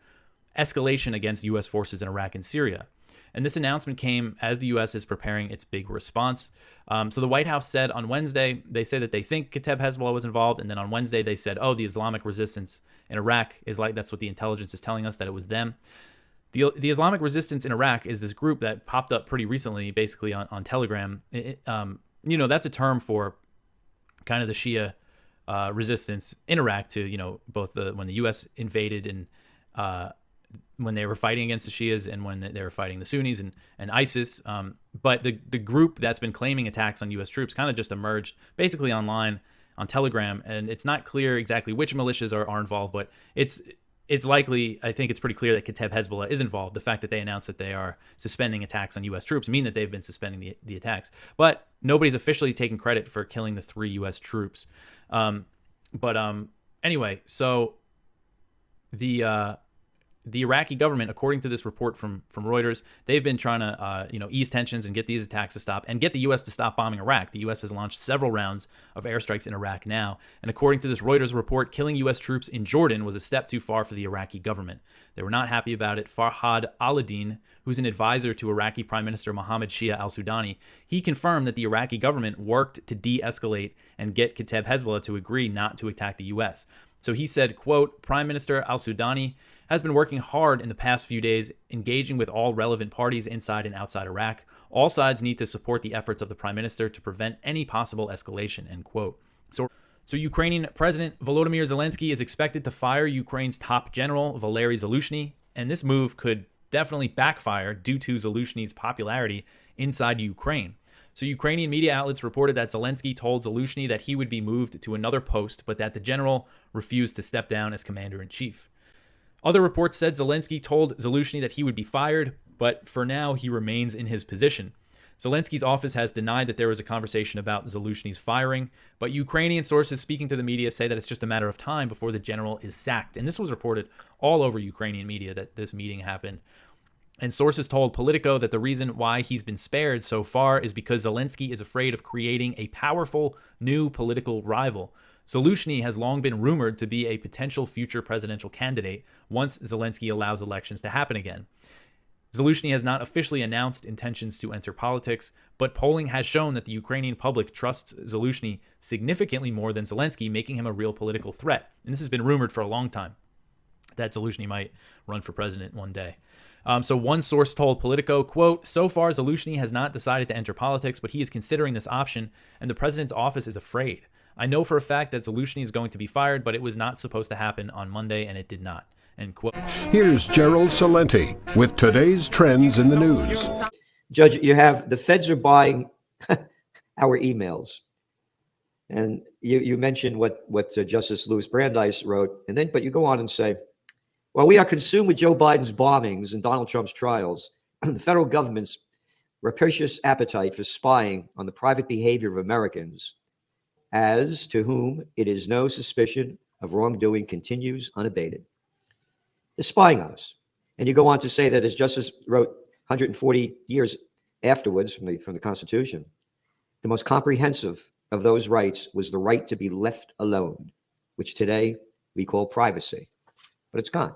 escalation against U.S. forces in Iraq and Syria. And this announcement came as the U.S. is preparing its big response. So the White House said on Wednesday, they say that they think Kata'ib Hezbollah was involved. And then on Wednesday, they said, oh, the Islamic resistance in Iraq is like, that's what the intelligence is telling us, that it was them. The Islamic resistance in Iraq is this group that popped up pretty recently, basically on Telegram. That's a term for kind of the Shia resistance in Iraq to, both when the U.S. invaded and when they were fighting against the Shias and when they were fighting the Sunnis and ISIS. But the group that's been claiming attacks on U.S. troops kind of just emerged basically online on Telegram. And it's not clear exactly which militias are involved, but it's likely, I think it's pretty clear that Kata'ib Hezbollah is involved. The fact that they announced that they are suspending attacks on U.S. troops mean that they've been suspending the attacks. But nobody's officially taken credit for killing the 3 U.S. troops. Anyway, so the Iraqi government, according to this report from Reuters, they've been trying to ease tensions and get these attacks to stop and get the U.S. to stop bombing Iraq. The U.S. has launched several rounds of airstrikes in Iraq now. And according to this Reuters report, killing U.S. troops in Jordan was a step too far for the Iraqi government. They were not happy about it. Farhad al-Din, who's an advisor to Iraqi Prime Minister Mohammed Shia al-Sudani, he confirmed that the Iraqi government worked to de-escalate and get Kata'ib Hezbollah to agree not to attack the U.S. So he said, quote, Prime Minister al-Sudani has been working hard in the past few days, engaging with all relevant parties inside and outside Iraq. All sides need to support the efforts of the Prime Minister to prevent any possible escalation, end quote. So Ukrainian President Volodymyr Zelensky is expected to fire Ukraine's top general, Valery Zaluzhny, and this move could definitely backfire due to Zaluzhny's popularity inside Ukraine. So Ukrainian media outlets reported that Zelensky told Zaluzhny that he would be moved to another post, but that the general refused to step down as commander-in-chief. Other reports said Zelensky told Zaluzhny that he would be fired, but for now he remains in his position. Zelensky's office has denied that there was a conversation about Zaluzhny's firing, but Ukrainian sources speaking to the media say that it's just a matter of time before the general is sacked. And this was reported all over Ukrainian media that this meeting happened. And sources told Politico that the reason why he's been spared so far is because Zelensky is afraid of creating a powerful new political rival. Zaluzhny has long been rumored to be a potential future presidential candidate once Zelensky allows elections to happen again. Zaluzhny has not officially announced intentions to enter politics, but polling has shown that the Ukrainian public trusts Zaluzhny significantly more than Zelensky, making him a real political threat. And this has been rumored for a long time, that Zaluzhny might run for president one day. So one source told Politico, quote, so far Zaluzhny has not decided to enter politics, but he is considering this option, and the president's office is afraid. I know for a fact that Zaluzhny is going to be fired, but it was not supposed to happen on Monday, and it did not. End quote. Here's Gerald Salenti with today's trends in the news. Judge, you have the feds are buying our emails. And you mentioned what Justice Louis Brandeis wrote, but you go on and say, well, we are consumed with Joe Biden's bombings and Donald Trump's trials. The federal government's rapacious appetite for spying on the private behavior of Americans, as to whom it is no suspicion of wrongdoing, continues unabated. They're spying on us. And you go on to say that, as Justice wrote 140 years afterwards from the Constitution, the most comprehensive of those rights was the right to be left alone, which today we call privacy. But it's gone.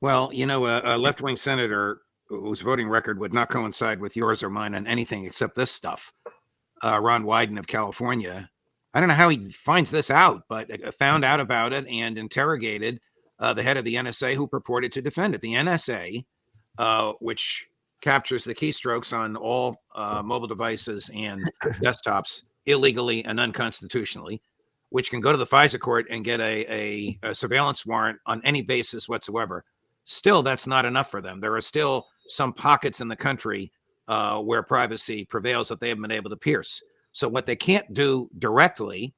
Well, you know, a left-wing senator whose voting record would not coincide with yours or mine on anything except this stuff, Ron Wyden of California. I don't know how he finds this out, but found out about it and interrogated the head of the NSA who purported to defend it. The NSA, which captures the keystrokes on all mobile devices and desktops illegally and unconstitutionally, which can go to the FISA court and get a surveillance warrant on any basis whatsoever. Still, that's not enough for them. There are still some pockets in the country where privacy prevails that they haven't been able to pierce. So what they can't do directly,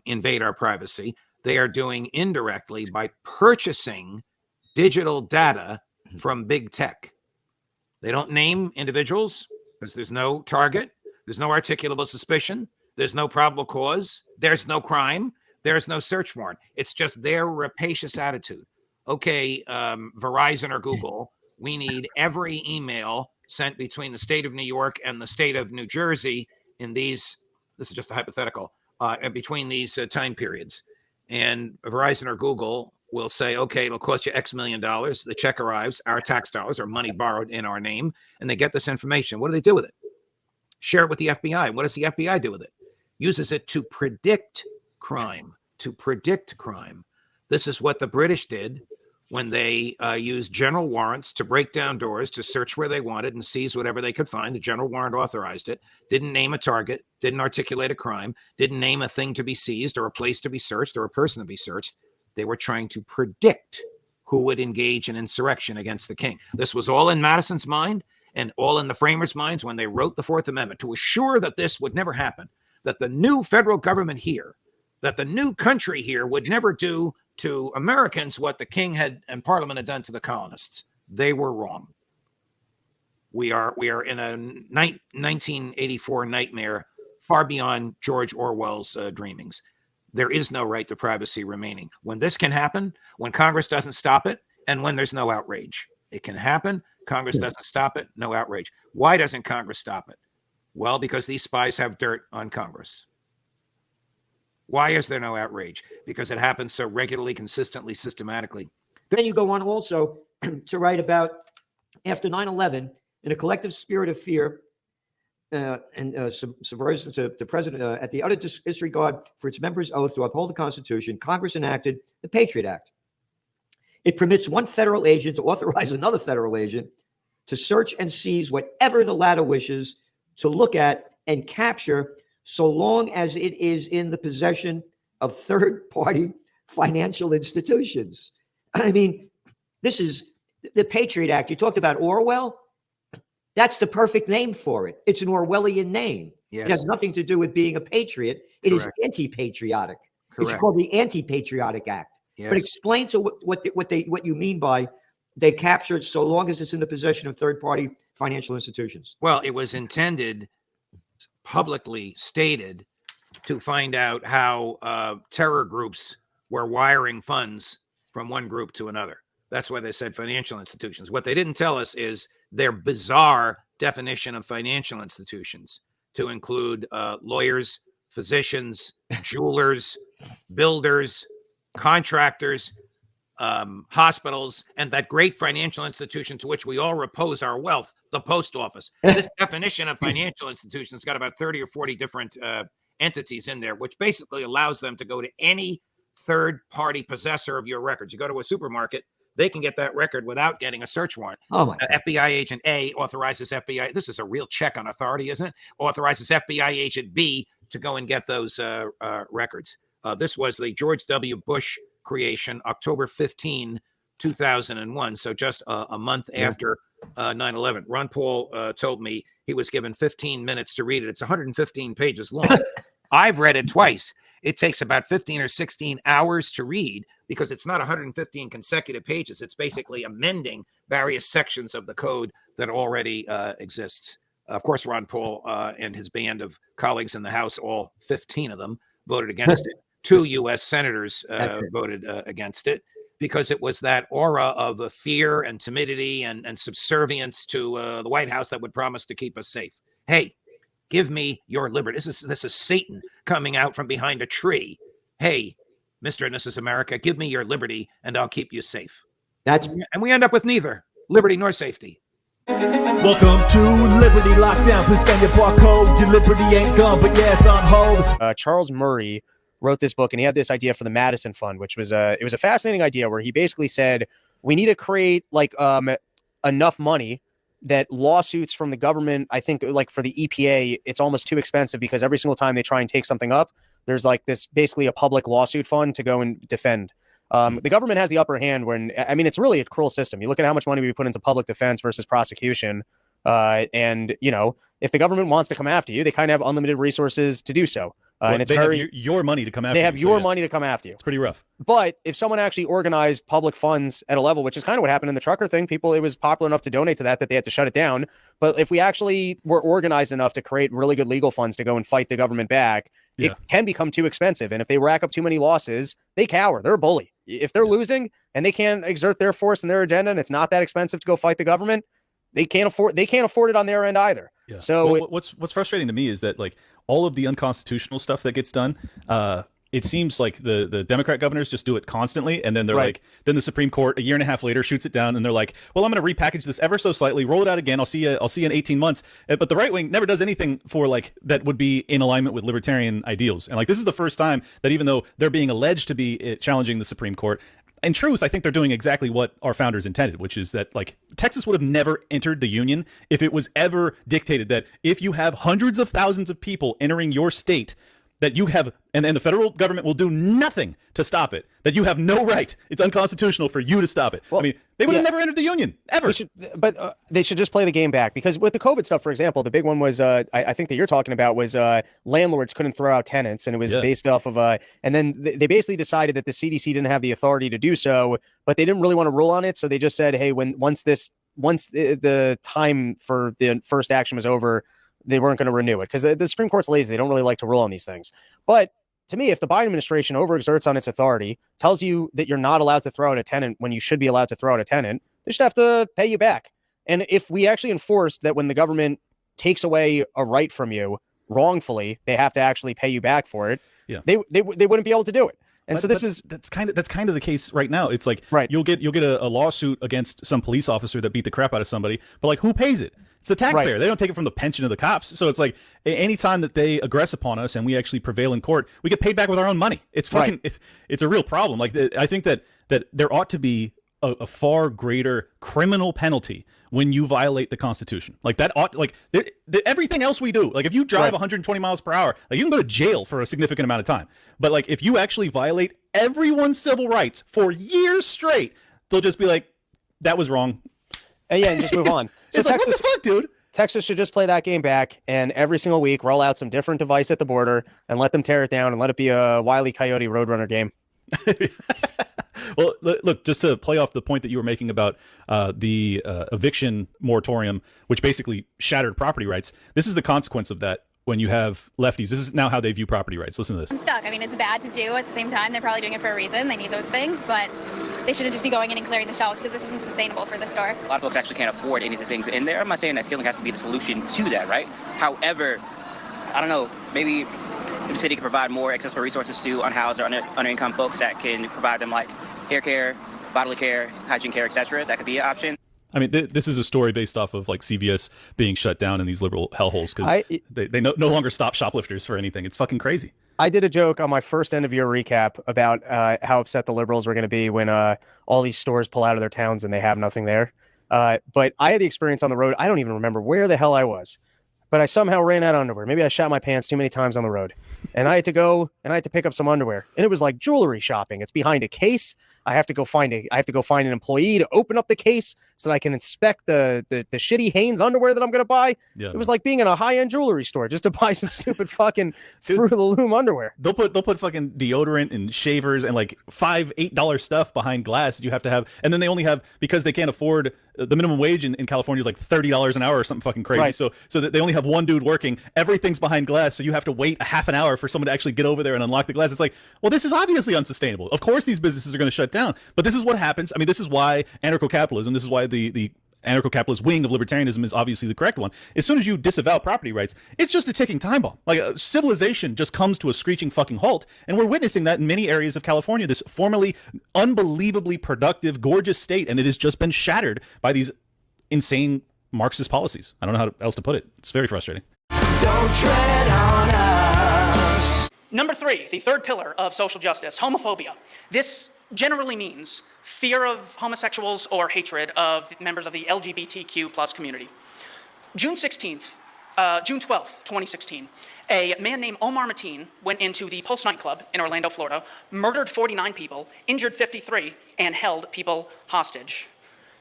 invade our privacy, they are doing indirectly by purchasing digital data from big tech. They don't name individuals because there's no target, there's no articulable suspicion, there's no probable cause, there's no crime, there's no search warrant. It's just their rapacious attitude. Okay, Verizon or Google, we need every email sent between the state of New York and the state of New Jersey in these, this is just a hypothetical, between these time periods. And Verizon or Google will say, okay, it'll cost you X million dollars. The check arrives, our tax dollars or money borrowed in our name, and they get this information. What do they do with it? Share it with the FBI. What does the FBI do with it? Uses it to predict crime, This is what the British did when they used general warrants to break down doors, to search where they wanted and seize whatever they could find. The general warrant authorized it, didn't name a target, didn't articulate a crime, didn't name a thing to be seized or a place to be searched or a person to be searched. They were trying to predict who would engage in insurrection against the king. This was all in Madison's mind and all in the framers' minds when they wrote the Fourth Amendment to assure that this would never happen, that the new federal government here, that the new country here would never do to Americans what the king had and Parliament had done to the colonists. They were wrong. We are in a 1984 nightmare far beyond George Orwell's dreamings. There is no right to privacy remaining. When this can happen, when Congress doesn't stop it, and when there's no outrage. It can happen. Congress doesn't stop it. No outrage. Why doesn't Congress stop it? Well, because these spies have dirt on Congress. Why is there no outrage? Because it happens so regularly, consistently, systematically. Then you go on also to write about after 9/11, in a collective spirit of fear and subversion to the president, at the utter disregard for its members' oath to uphold the Constitution, Congress enacted the Patriot Act. It permits one federal agent to authorize another federal agent to search and seize whatever the latter wishes to look at and capture, so long as it is in the possession of third-party financial institutions. I mean, this is the Patriot Act. You talked about Orwell. That's the perfect name for it. It's an Orwellian name. Yes. It has nothing to do with being a patriot. It is anti-patriotic. It's called the Anti-Patriotic Act. Yes. But explain to what you mean by they captured so long as it's in the possession of third-party financial institutions. Well, it was intended, publicly stated, to find out how terror groups were wiring funds from one group to another. That's why they said financial institutions. What they didn't tell us is their bizarre definition of financial institutions to include lawyers, physicians, jewelers, builders, contractors, hospitals, and that great financial institution to which we all repose our wealth, the post office. This definition of financial institutions got about 30 or 40 different entities in there, which basically allows them to go to any third-party possessor of your records. You go to a supermarket, they can get that record without getting a search warrant. Oh my FBI agent A authorizes FBI. This is a real check on authority, isn't it? Authorizes FBI agent B to go and get those records. This was the George W. Bush creation, October 15, 2001. So just a month after 9/11. Ron Paul told me he was given 15 minutes to read it. It's 115 pages long. I've read it twice. It takes about 15 or 16 hours to read because it's not 115 consecutive pages. It's basically amending various sections of the code that already exists. Of course, Ron Paul and his band of colleagues in the House, all 15 of them, voted against it. 2 U.S. senators voted against it because it was that aura of fear and timidity and subservience to the White House that would promise to keep us safe. Hey, give me your liberty. This is Satan coming out from behind a tree. Hey, Mr. and Mrs. America, give me your liberty and I'll keep you safe. And we end up with neither liberty nor safety. Welcome to Liberty Lockdown. Please scan your barcode. Your liberty ain't gone, but yeah, it's on hold. Charles Murray wrote this book, and he had this idea for the Madison Fund, which was it was a fascinating idea where he basically said we need to create like enough money that lawsuits from the government, I think like for the EPA, it's almost too expensive because every single time they try and take something up, there's like this basically a public lawsuit fund to go and defend. The government has the upper hand when, I mean, it's really a cruel system. You look at how much money we put into public defense versus prosecution. And, you know, if the government wants to come after you, they kind of have unlimited resources to do so. And it's they very have your money to come after they you. have your money to come after you. It's pretty rough. But if someone actually organized public funds at a level, which is kind of what happened in the trucker thing, it was popular enough to donate to that they had to shut it down. But if we actually were organized enough to create really good legal funds to go and fight the government back, it can become too expensive. And if they rack up too many losses, they cower. They're a bully. If they're losing and they can't exert their force and their agenda, and it's not that expensive to go fight the government, they can't afford it on their end either. Yeah. So well, what's frustrating to me is that like all of the unconstitutional stuff that gets done, it seems like the Democrat governors just do it constantly, and then they're like, then the Supreme Court a year and a half later shoots it down, and they're like, well, I'm going to repackage this ever so slightly, roll it out again. I'll see you in 18 months. But the right wing never does anything for like that would be in alignment with libertarian ideals. And like this is the first time that even though they're being alleged to be challenging the Supreme Court, in truth, I think they're doing exactly what our founders intended, which is that like Texas would have never entered the union if it was ever dictated that if you have hundreds of thousands of people entering your state, that you have, and the federal government will do nothing to stop it, that you have no right. It's unconstitutional for you to stop it. Well, I mean, they would have never entered the union, ever. They should just play the game back. Because with the COVID stuff, for example, the big one was, I think that you're talking about was landlords couldn't throw out tenants, and it was based off of, and then they basically decided that the CDC didn't have the authority to do so, but they didn't really want to rule on it. So they just said, hey, once the time for the first action was over, they weren't going to renew it because the Supreme Court's lazy. They don't really like to rule on these things. But to me, if the Biden administration overexerts on its authority, tells you that you're not allowed to throw out a tenant when you should be allowed to throw out a tenant, they should have to pay you back. And if we actually enforced that when the government takes away a right from you wrongfully, they have to actually pay you back for it, they wouldn't be able to do it. And so that's kind of the case right now. It's like you'll get a lawsuit against some police officer that beat the crap out of somebody, but like who pays it? It's the taxpayer. Right. They don't take it from the pension of the cops. So it's like anytime that they aggress upon us and we actually prevail in court, we get paid back with our own money. It's fucking it's a real problem. Like I think that there ought to be a far greater criminal penalty when you violate the Constitution. Like that ought everything else we do. Like if you drive 120 miles per hour, like you can go to jail for a significant amount of time. But like if you actually violate everyone's civil rights for years straight, they'll just be like, that was wrong. And just move on. So it's Texas, like, what the fuck, dude? Texas should just play that game back, and every single week roll out some different device at the border and let them tear it down and let it be a Wile E. Coyote Roadrunner game. Well, look, just to play off the point that you were making about the eviction moratorium, which basically shattered property rights, this is the consequence of that. When you have lefties, this is now how they view property rights. Listen to this. I'm stuck. I mean, it's bad to do. At the same time, they're probably doing it for a reason. They need those things, but they shouldn't just be going in and clearing the shelves because this isn't sustainable for the store. A lot of folks actually can't afford any of the things in there. I'm not saying that ceiling has to be the solution to that, right? However, I don't know, maybe the city could provide more accessible resources to unhoused or under-income folks that can provide them like hair care, bodily care, hygiene care, etc. That could be an option. I mean, this is a story based off of like CVS being shut down in these liberal hellholes because they no longer stop shoplifters for anything. It's fucking crazy. I did a joke on my first end of year recap about how upset the liberals were going to be when all these stores pull out of their towns and they have nothing there. But I had the experience on the road. I don't even remember where the hell I was, but I somehow ran out of underwear. Maybe I shot my pants too many times on the road, and I had to go and I had to pick up some underwear, and it was like jewelry shopping. It's behind a case. I have to go find an employee to open up the case so that I can inspect the shitty Hanes underwear that I'm going to buy. Yeah, it was like being in a high-end jewelry store just to buy some stupid fucking Fruit of the Loom underwear. They'll put fucking deodorant and shavers and like $5-8 stuff behind glass that you have to have, and then they only have, because they can't afford the minimum wage in California is like $30 an hour or something fucking crazy. Right. So that they only have one dude working. Everything's behind glass, so you have to wait a half an hour for someone to actually get over there and unlock the glass. It's like, well, this is obviously unsustainable. Of course these businesses are going to shut down, but this is what happens. I mean, this is why anarcho-capitalism, this is why the anarcho-capitalist wing of libertarianism is obviously the correct one. As soon as you disavow property rights, it's just a ticking time bomb. Like civilization just comes to a screeching fucking halt, and we're witnessing that in many areas of California, this formerly unbelievably productive, gorgeous state, and it has just been shattered by these insane Marxist policies. I don't know how else to put it. It's very frustrating. Don't tread on us. Number 3, the third pillar of social justice, homophobia. This generally means fear of homosexuals or hatred of members of the LGBTQ plus community. June 12th, 2016, a man named Omar Mateen went into the Pulse nightclub in Orlando, Florida, murdered 49 people, injured 53, and held people hostage.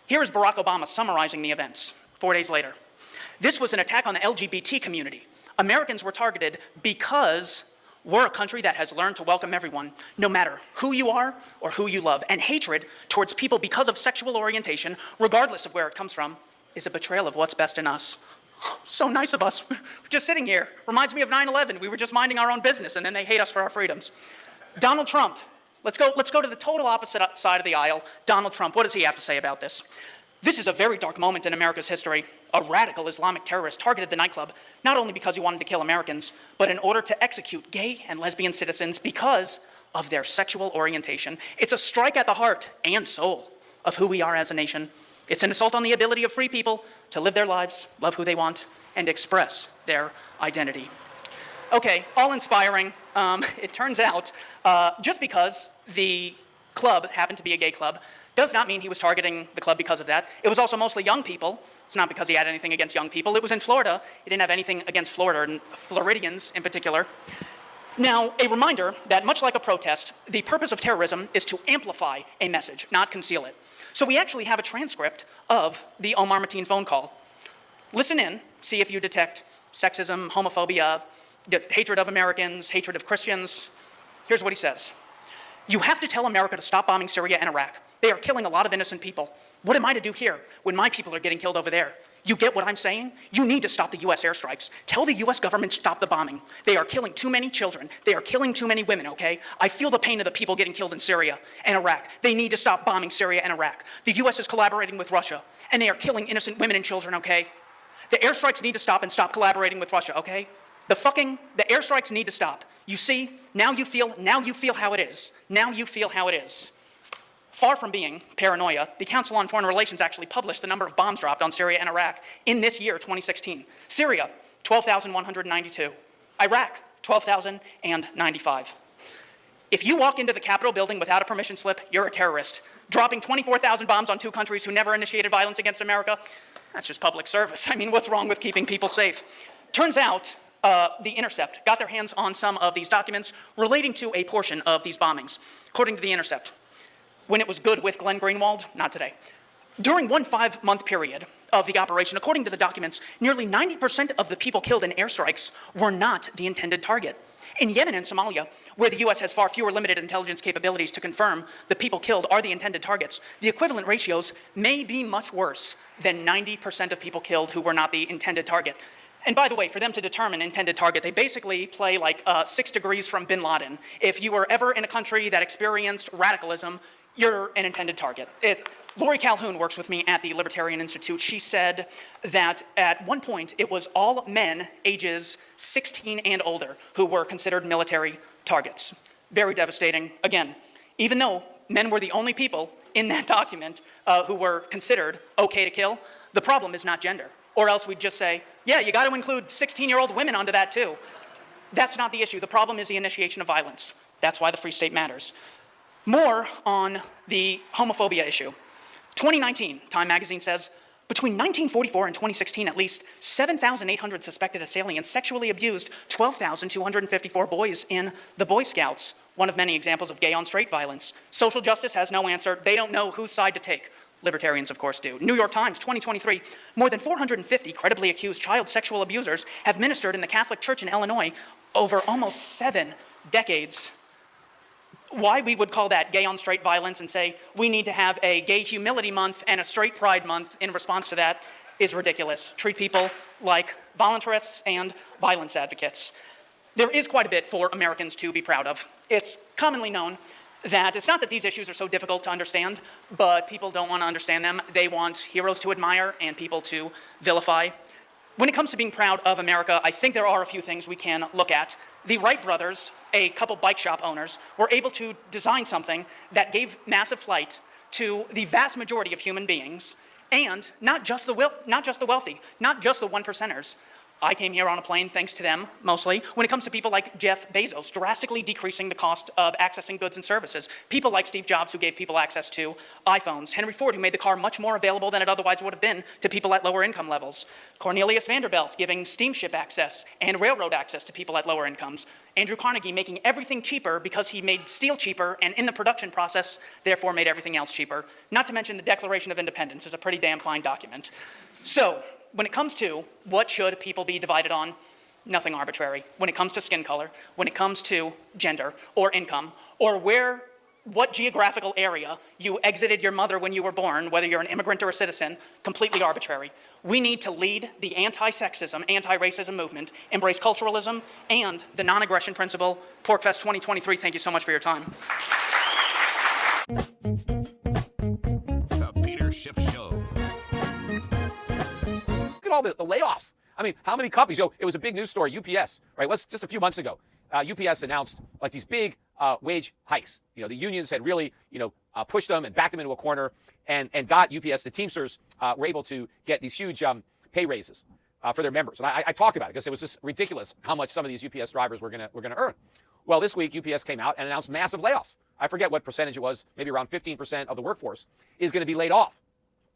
Here is Barack Obama summarizing the events 4 days later. This was an attack on the LGBT community. Americans were targeted because we're a country that has learned to welcome everyone, no matter who you are or who you love. And hatred towards people because of sexual orientation, regardless of where it comes from, is a betrayal of what's best in us. So nice of us. We're just sitting here. Reminds me of 9/11. We were just minding our own business, and then they hate us for our freedoms. Donald Trump. Let's go to the total opposite side of the aisle. Donald Trump. What does he have to say about this? This is a very dark moment in America's history. A radical Islamic terrorist targeted the nightclub, not only because he wanted to kill Americans, but in order to execute gay and lesbian citizens because of their sexual orientation. It's a strike at the heart and soul of who we are as a nation. It's an assault on the ability of free people to live their lives, love who they want, and express their identity. Okay, all inspiring. It turns out, just because the club happened to be a gay club, does not mean he was targeting the club because of that. It was also mostly young people. It's not because he had anything against young people. It was in Florida. He didn't have anything against Florida, and Floridians in particular. Now, a reminder that much like a protest, the purpose of terrorism is to amplify a message, not conceal it. So we actually have a transcript of the Omar Mateen phone call. Listen in, see if you detect sexism, homophobia, hatred of Americans, hatred of Christians. Here's what he says. You have to tell America to stop bombing Syria and Iraq. They are killing a lot of innocent people. What am I to do here when my people are getting killed over there? You get what I'm saying? You need to stop the U.S. airstrikes. Tell the U.S. government to stop the bombing. They are killing too many children. They are killing too many women, okay? I feel the pain of the people getting killed in Syria and Iraq. They need to stop bombing Syria and Iraq. The U.S. is collaborating with Russia, and they are killing innocent women and children, okay? The airstrikes need to stop and stop collaborating with Russia, okay? The airstrikes need to stop. You see, now you feel how it is. Now you feel how it is. Far from being paranoia, the Council on Foreign Relations actually published the number of bombs dropped on Syria and Iraq in this year, 2016. Syria, 12,192. Iraq, 12,095. If you walk into the Capitol building without a permission slip, you're a terrorist. Dropping 24,000 bombs on 2 countries who never initiated violence against America, that's just public service. I mean, what's wrong with keeping people safe? Turns out, The Intercept got their hands on some of these documents relating to a portion of these bombings. According to The Intercept, when it was good with Glenn Greenwald, not today. During one 5-month period of the operation, according to the documents, nearly 90% of the people killed in airstrikes were not the intended target. In Yemen and Somalia, where the U.S. has far fewer limited intelligence capabilities to confirm the people killed are the intended targets, the equivalent ratios may be much worse than 90% of people killed who were not the intended target. And by the way, for them to determine intended target, they basically play like 6 degrees from bin Laden. If you were ever in a country that experienced radicalism, you're an intended target. Lori Calhoun works with me at the Libertarian Institute. She said that at one point it was all men ages 16 and older who were considered military targets. Very devastating. Again, even though men were the only people in that document who were considered okay to kill, the problem is not gender. Or else we'd just say, yeah, you got to include 16-year-old women onto that too. That's not the issue. The problem is the initiation of violence. That's why the Free State matters. More on the homophobia issue. 2019, Time magazine says, between 1944 and 2016, at least 7,800 suspected assailants sexually abused 12,254 boys in the Boy Scouts, one of many examples of gay-on-straight violence. Social justice has no answer. They don't know whose side to take. Libertarians, of course, do. New York Times, 2023, more than 450 credibly accused child sexual abusers have ministered in the Catholic Church in Illinois over almost 7 decades. Why we would call that gay-on-straight violence and say we need to have a gay humility month and a straight pride month in response to that is ridiculous. Treat people like voluntarists and violence advocates. There is quite a bit for Americans to be proud of. It's commonly known that it's not that these issues are so difficult to understand, but people don't want to understand them. They want heroes to admire and people to vilify. When it comes to being proud of America, I think there are a few things we can look at. The Wright brothers, a couple bike shop owners, were able to design something that gave massive flight to the vast majority of human beings, and not just the wealthy, not just the one percenters. I came here on a plane thanks to them, mostly. When it comes to people like Jeff Bezos, drastically decreasing the cost of accessing goods and services. People like Steve Jobs, who gave people access to iPhones. Henry Ford, who made the car much more available than it otherwise would have been to people at lower income levels. Cornelius Vanderbilt, giving steamship access and railroad access to people at lower incomes. Andrew Carnegie, making everything cheaper because he made steel cheaper and in the production process, therefore made everything else cheaper. Not to mention the Declaration of Independence is a pretty damn fine document. So, when it comes to what should people be divided on, nothing arbitrary. When it comes to skin color, when it comes to gender or income, or what geographical area you exited your mother when you were born, whether you're an immigrant or a citizen, completely arbitrary. We need to lead the anti-sexism, anti-racism movement, embrace culturalism, and the non-aggression principle. PorkFest 2023, thank you so much for your time. The Peter Schiff Show. Look at all the layoffs. I mean, how many companies? It was a big news story. UPS, right? Was just a few months ago. UPS announced like these big wage hikes. The unions had really, pushed them and backed them into a corner, and got UPS. The Teamsters were able to get these huge pay raises for their members. And I talked about it because it was just ridiculous how much some of these UPS drivers were gonna earn. Well, this week UPS came out and announced massive layoffs. I forget what percentage it was. Maybe around 15% of the workforce is going to be laid off.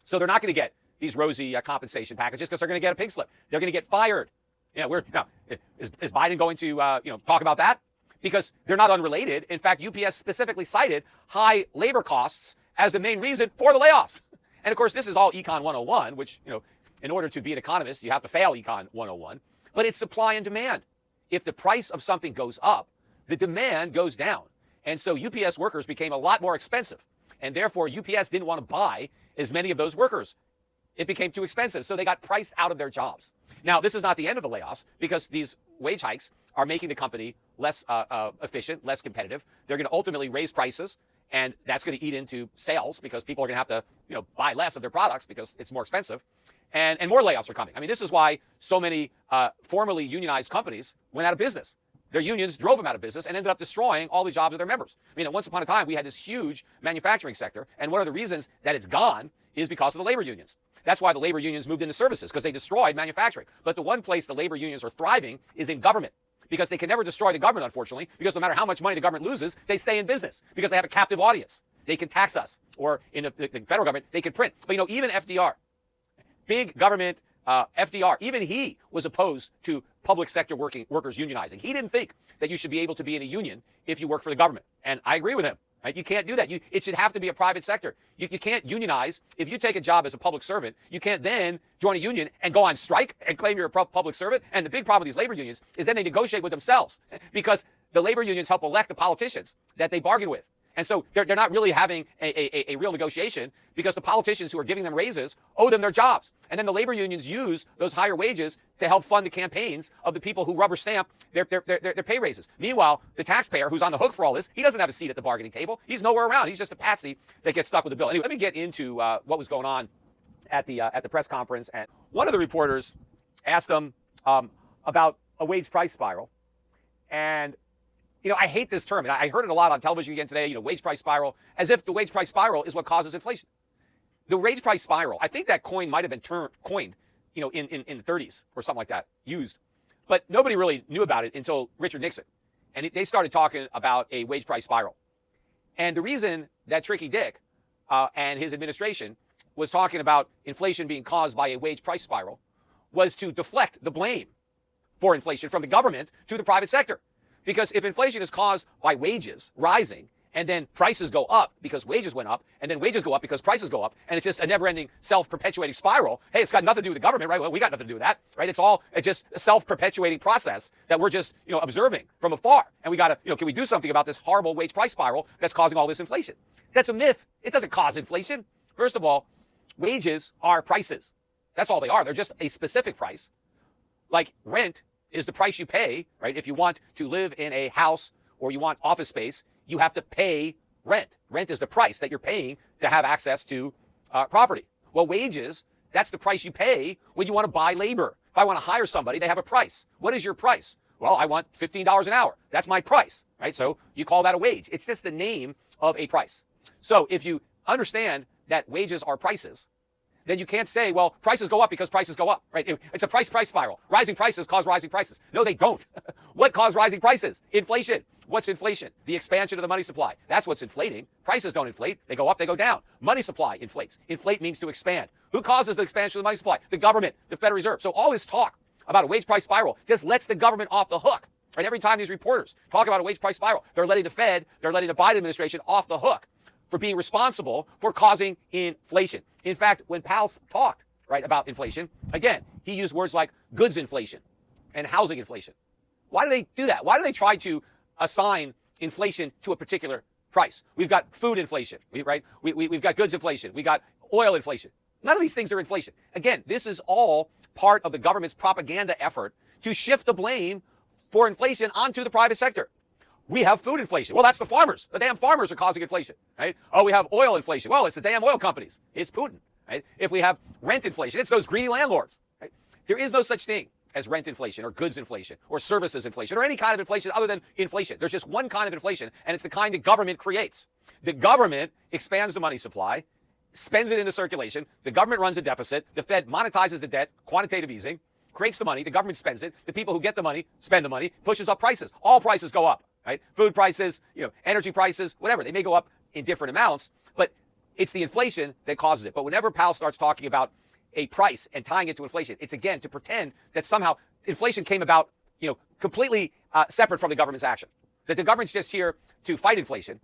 So they're not going to get these rosy compensation packages because they're going to get a pink slip. They're going to get fired. Is Biden going to talk about that? Because they're not unrelated. In fact, UPS specifically cited high labor costs as the main reason for the layoffs. And of course, this is all Econ 101, which, in order to be an economist, you have to fail Econ 101. But it's supply and demand. If the price of something goes up, the demand goes down. And so UPS workers became a lot more expensive. And therefore, UPS didn't want to buy as many of those workers. It became too expensive. So they got priced out of their jobs. Now, this is not the end of the layoffs, because these wage hikes are making the company less efficient, less competitive. They're going to ultimately raise prices, and that's going to eat into sales because people are going to have to buy less of their products because it's more expensive. And more layoffs are coming. I mean, this is why so many formerly unionized companies went out of business. Their unions drove them out of business and ended up destroying all the jobs of their members. I mean, once upon a time, we had this huge manufacturing sector, and one of the reasons that it's gone is because of the labor unions. That's why the labor unions moved into services, because they destroyed manufacturing. But the one place the labor unions are thriving is in government, because they can never destroy the government, unfortunately, because no matter how much money the government loses, they stay in business because they have a captive audience. They can tax us, or in the federal government, they can print. But even FDR, big government FDR, even he was opposed to public sector workers unionizing. He didn't think that you should be able to be in a union if you work for the government. And I agree with him. Right? You can't do that. It should have to be a private sector. You can't unionize. If you take a job as a public servant, you can't then join a union and go on strike and claim you're a public servant. And the big problem with these labor unions is then they negotiate with themselves, because the labor unions help elect the politicians that they bargain with. And so they're not really having a real negotiation, because the politicians who are giving them raises owe them their jobs. And then the labor unions use those higher wages to help fund the campaigns of the people who rubber stamp their pay raises. Meanwhile, the taxpayer who's on the hook for all this, he doesn't have a seat at the bargaining table. He's nowhere around. He's just a patsy that gets stuck with the bill. Anyway, let me get into what was going on at the press conference. And one of the reporters asked them about a wage price spiral. And I hate this term, and I heard it a lot on television again today, wage price spiral, as if the wage price spiral is what causes inflation. The wage price spiral, I think that coin might have been coined, in the 30s or something like that, used. But nobody really knew about it until Richard Nixon. And they started talking about a wage price spiral. And the reason that Tricky Dick and his administration was talking about inflation being caused by a wage price spiral was to deflect the blame for inflation from the government to the private sector. Because if inflation is caused by wages rising, and then prices go up because wages went up, and then wages go up because prices go up, and it's just a never-ending self-perpetuating spiral. Hey, it's got nothing to do with the government, right? Well, we got nothing to do with that, right? It's just a self-perpetuating process that we're just, observing from afar. And we got to, can we do something about this horrible wage price spiral that's causing all this inflation? That's a myth. It doesn't cause inflation. First of all, wages are prices. That's all they are. They're just a specific price. Like rent is the price you pay, right? If you want to live in a house or you want office space, you have to pay rent. Rent is the price that you're paying to have access to property. Well, wages, that's the price you pay when you want to buy labor. If I want to hire somebody, they have a price. What is your price? Well, I want $15 an hour. That's my price, right? So you call that a wage. It's just the name of a price. So if you understand that wages are prices, then you can't say, well, prices go up because prices go up, right? It's a price spiral. Rising prices cause rising prices. No, they don't. What caused rising prices? Inflation. What's inflation? The expansion of the money supply. That's what's inflating. Prices don't inflate. They go up, they go down. Money supply inflates. Inflate means to expand. Who causes the expansion of the money supply? The government, the Federal Reserve. So all this talk about a wage price spiral just lets the government off the hook. Right? Every time these reporters talk about a wage price spiral, they're letting the Fed, they're letting the Biden administration off the hook for being responsible for causing inflation. In fact, when Powell talked, right, about inflation, again, he used words like goods inflation and housing inflation. Why do they do that? Why do they try to assign inflation to a particular price? We've got food inflation, right? We've got goods inflation. We got oil inflation. None of these things are inflation. Again, this is all part of the government's propaganda effort to shift the blame for inflation onto the private sector. We have food inflation. Well, that's the farmers. The damn farmers are causing inflation, right? Oh, we have oil inflation. Well, it's the damn oil companies. It's Putin, right? If we have rent inflation, it's those greedy landlords, right? There is no such thing as rent inflation or goods inflation or services inflation or any kind of inflation other than inflation. There's just one kind of inflation, and it's the kind the government creates. The government expands the money supply, spends it into circulation. The government runs a deficit. The Fed monetizes the debt, quantitative easing, creates the money. The government spends it. The people who get the money spend the money, pushes up prices. All prices go up. Right? Food prices, energy prices, whatever. They may go up in different amounts, but it's the inflation that causes it. But whenever Powell starts talking about a price and tying it to inflation, it's again to pretend that somehow inflation came about, completely separate from the government's action. That the government's just here to fight inflation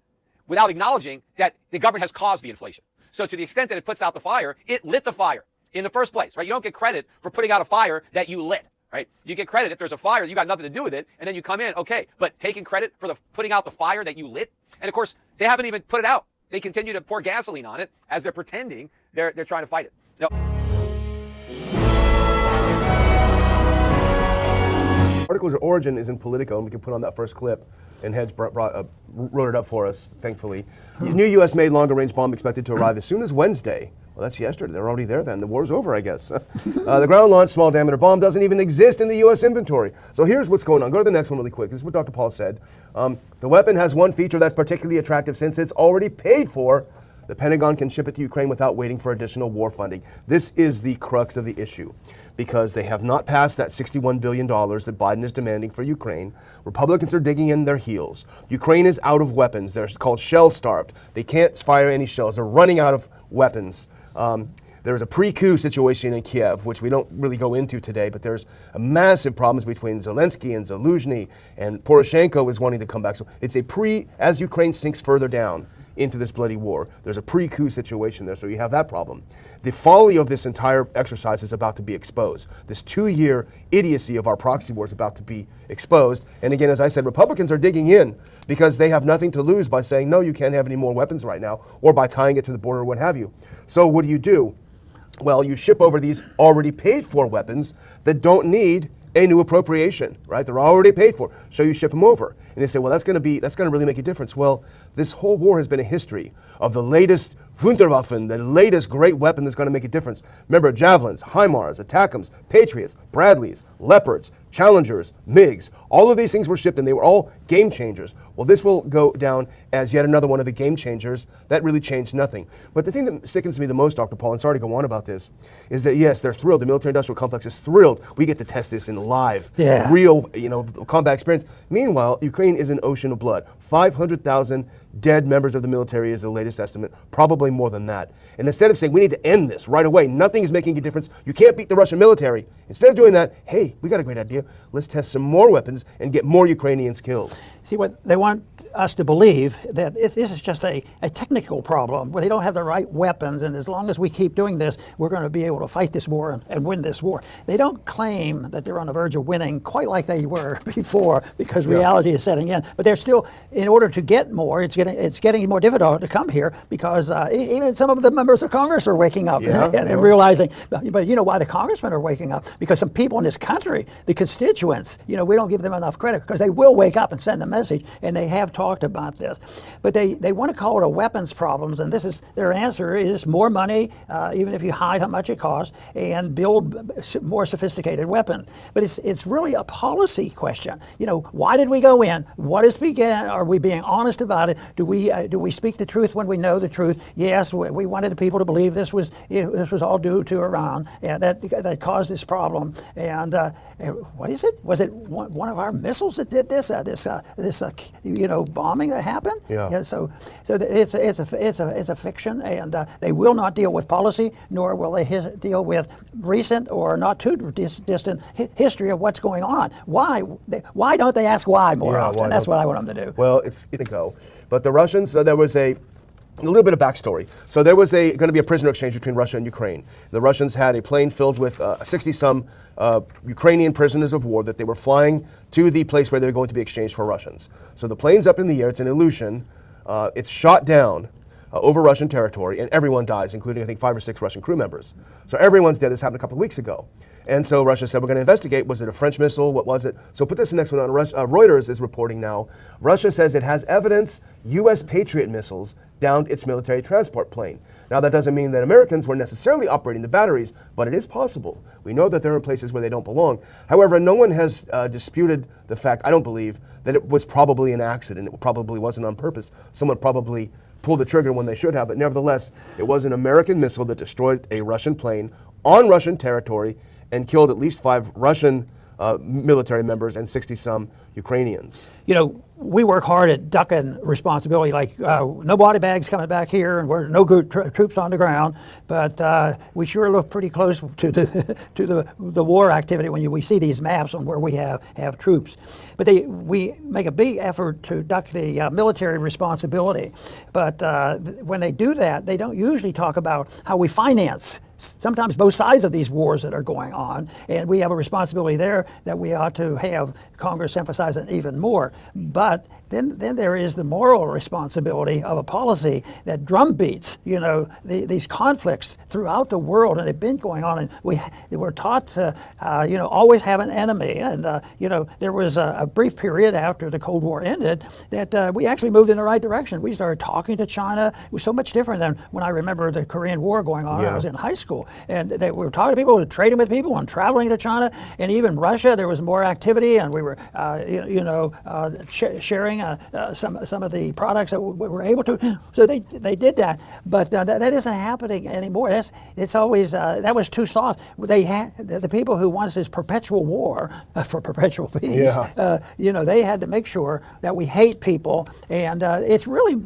without acknowledging that the government has caused the inflation. So to the extent that it puts out the fire, it lit the fire in the first place, right? You don't get credit for putting out a fire that you lit. Right? You get credit if there's a fire, you got nothing to do with it, and then you come in, okay, but taking credit for the putting out the fire that you lit, and of course, they haven't even put it out. They continue to pour gasoline on it as they're pretending they're trying to fight it. Now, article's origin is in Politico, and we can put on that first clip, and Hedge wrote it up for us, thankfully. New U.S.-made longer-range bomb expected to arrive as soon as Wednesday. Well, that's yesterday. They're already there then. The war's over, I guess. The ground-launched small-diameter bomb doesn't even exist in the U.S. inventory. So here's what's going on. Go to the next one really quick. This is what Dr. Paul said. The weapon has one feature that's particularly attractive since it's already paid for. The Pentagon can ship it to Ukraine without waiting for additional war funding. This is the crux of the issue, because they have not passed that $61 billion that Biden is demanding for Ukraine. Republicans are digging in their heels. Ukraine is out of weapons. They're called shell-starved. They can't fire any shells. They're running out of weapons. There's a pre-coup situation in Kiev, which we don't really go into today, but there's a massive problems between Zelensky and Zaluzhny, and Poroshenko is wanting to come back. So it's as Ukraine sinks further down into this bloody war, there's a pre-coup situation there, so you have that problem. The folly of this entire exercise is about to be exposed. This 2-year idiocy of our proxy war is about to be exposed. And again, as I said, Republicans are digging in because they have nothing to lose by saying, no, you can't have any more weapons right now, or by tying it to the border or what have you. So what do? Well, you ship over these already paid for weapons that don't need a new appropriation, right? They're already paid for, so you ship them over. And they say, well, that's going to really make a difference. Well, this whole war has been a history of the latest Wunderwaffen, the latest great weapon that's going to make a difference. Remember, Javelins, HIMARS, ATACMS, Patriots, Bradleys, Leopards, Challengers, MiGs, all of these things were shipped and they were all game changers. Well, this will go down as yet another one of the game changers that really changed nothing. But the thing that sickens me the most, Dr. Paul, and sorry to go on about this, is that yes, they're thrilled. The military-industrial complex is thrilled. We get to test this in live, real, combat experience. Meanwhile, Ukraine is an ocean of blood. 500,000 dead members of the military is the latest estimate, probably more than that. And instead of saying we need to end this right away, nothing is making a difference, you can't beat the Russian military. Instead of doing that, hey, we got a great idea. Let's test some more weapons and get more Ukrainians killed. See, what they want us to believe that if this is just a technical problem where they don't have the right weapons, and as long as we keep doing this, we're going to be able to fight this war and win this war. They don't claim that they're on the verge of winning quite like they were before, because reality is setting in. But they're still, in order to get more, it's getting more difficult to come here, because even some of the members of Congress are waking up and realizing. But you know why the congressmen are waking up? Because some people in this country, the constituents, we don't give them enough credit, because they will wake up and send a message, and they have talked talked about this. But they want to call it a weapons problems, and this is their answer is more money, even if you hide how much it costs, and build more sophisticated weapons. But it's really a policy question. You know, why did we go in? What is began? Are we being honest about it? Do we speak the truth when we know the truth? Yes, we wanted the people to believe this was all due to Iran, and that caused this problem. And what is it? Was it one of our missiles that did this? Bombing that happened? Yeah. So it's a fiction, and they will not deal with policy, nor will they deal with recent or not too distant history of what's going on. Why? Why don't they ask why more often? That's what I want them to do. Well, it's going to go. But the Russians, there was a little bit of backstory. So there was going to be a prisoner exchange between Russia and Ukraine. The Russians had a plane filled with 60-some Ukrainian prisoners of war that they were flying to the place where they were going to be exchanged for Russians. So the plane's up in the air. It's an illusion. It's shot down over Russian territory, and everyone dies, including, I think, 5 or 6 Russian crew members. So everyone's dead. This happened a couple of weeks ago. And so Russia said, we're going to investigate. Was it a French missile? What was it? So put this next one on. Reuters is reporting now. Russia says it has evidence U.S. Patriot missiles downed its military transport plane. Now, that doesn't mean that Americans were necessarily operating the batteries, but it is possible. We know that they're in places where they don't belong. However, no one has disputed the fact, I don't believe, that it was probably an accident. It probably wasn't on purpose. Someone probably pulled the trigger when they should have, but nevertheless, it was an American missile that destroyed a Russian plane on Russian territory and killed at least 5 Russian military members and 60-some Ukrainians. You know, we work hard at ducking responsibility, like no body bags coming back here, and we're no good troops on the ground. But we sure look pretty close to the war activity when we see these maps on where we have troops. But we make a big effort to duck the military responsibility. But when they do that, they don't usually talk about how we finance sometimes both sides of these wars that are going on, and we have a responsibility there that we ought to have Congress emphasize it even more. But then there is the moral responsibility of a policy that drumbeats, these conflicts throughout the world, and they've been going on. And we're taught to, always have an enemy. And there was a brief period after the Cold War ended that we actually moved in the right direction. We started talking to China. It was so much different than when I remember the Korean War going on. I was in high school. And we were talking to people, trading with people, and traveling to China, and even Russia. There was more activity, and we were, sharing some of the products that we were able to. So they did that, but that isn't happening anymore. It's always that was too soft. They had the people who want this perpetual war for perpetual peace. They had to make sure that we hate people, and it's really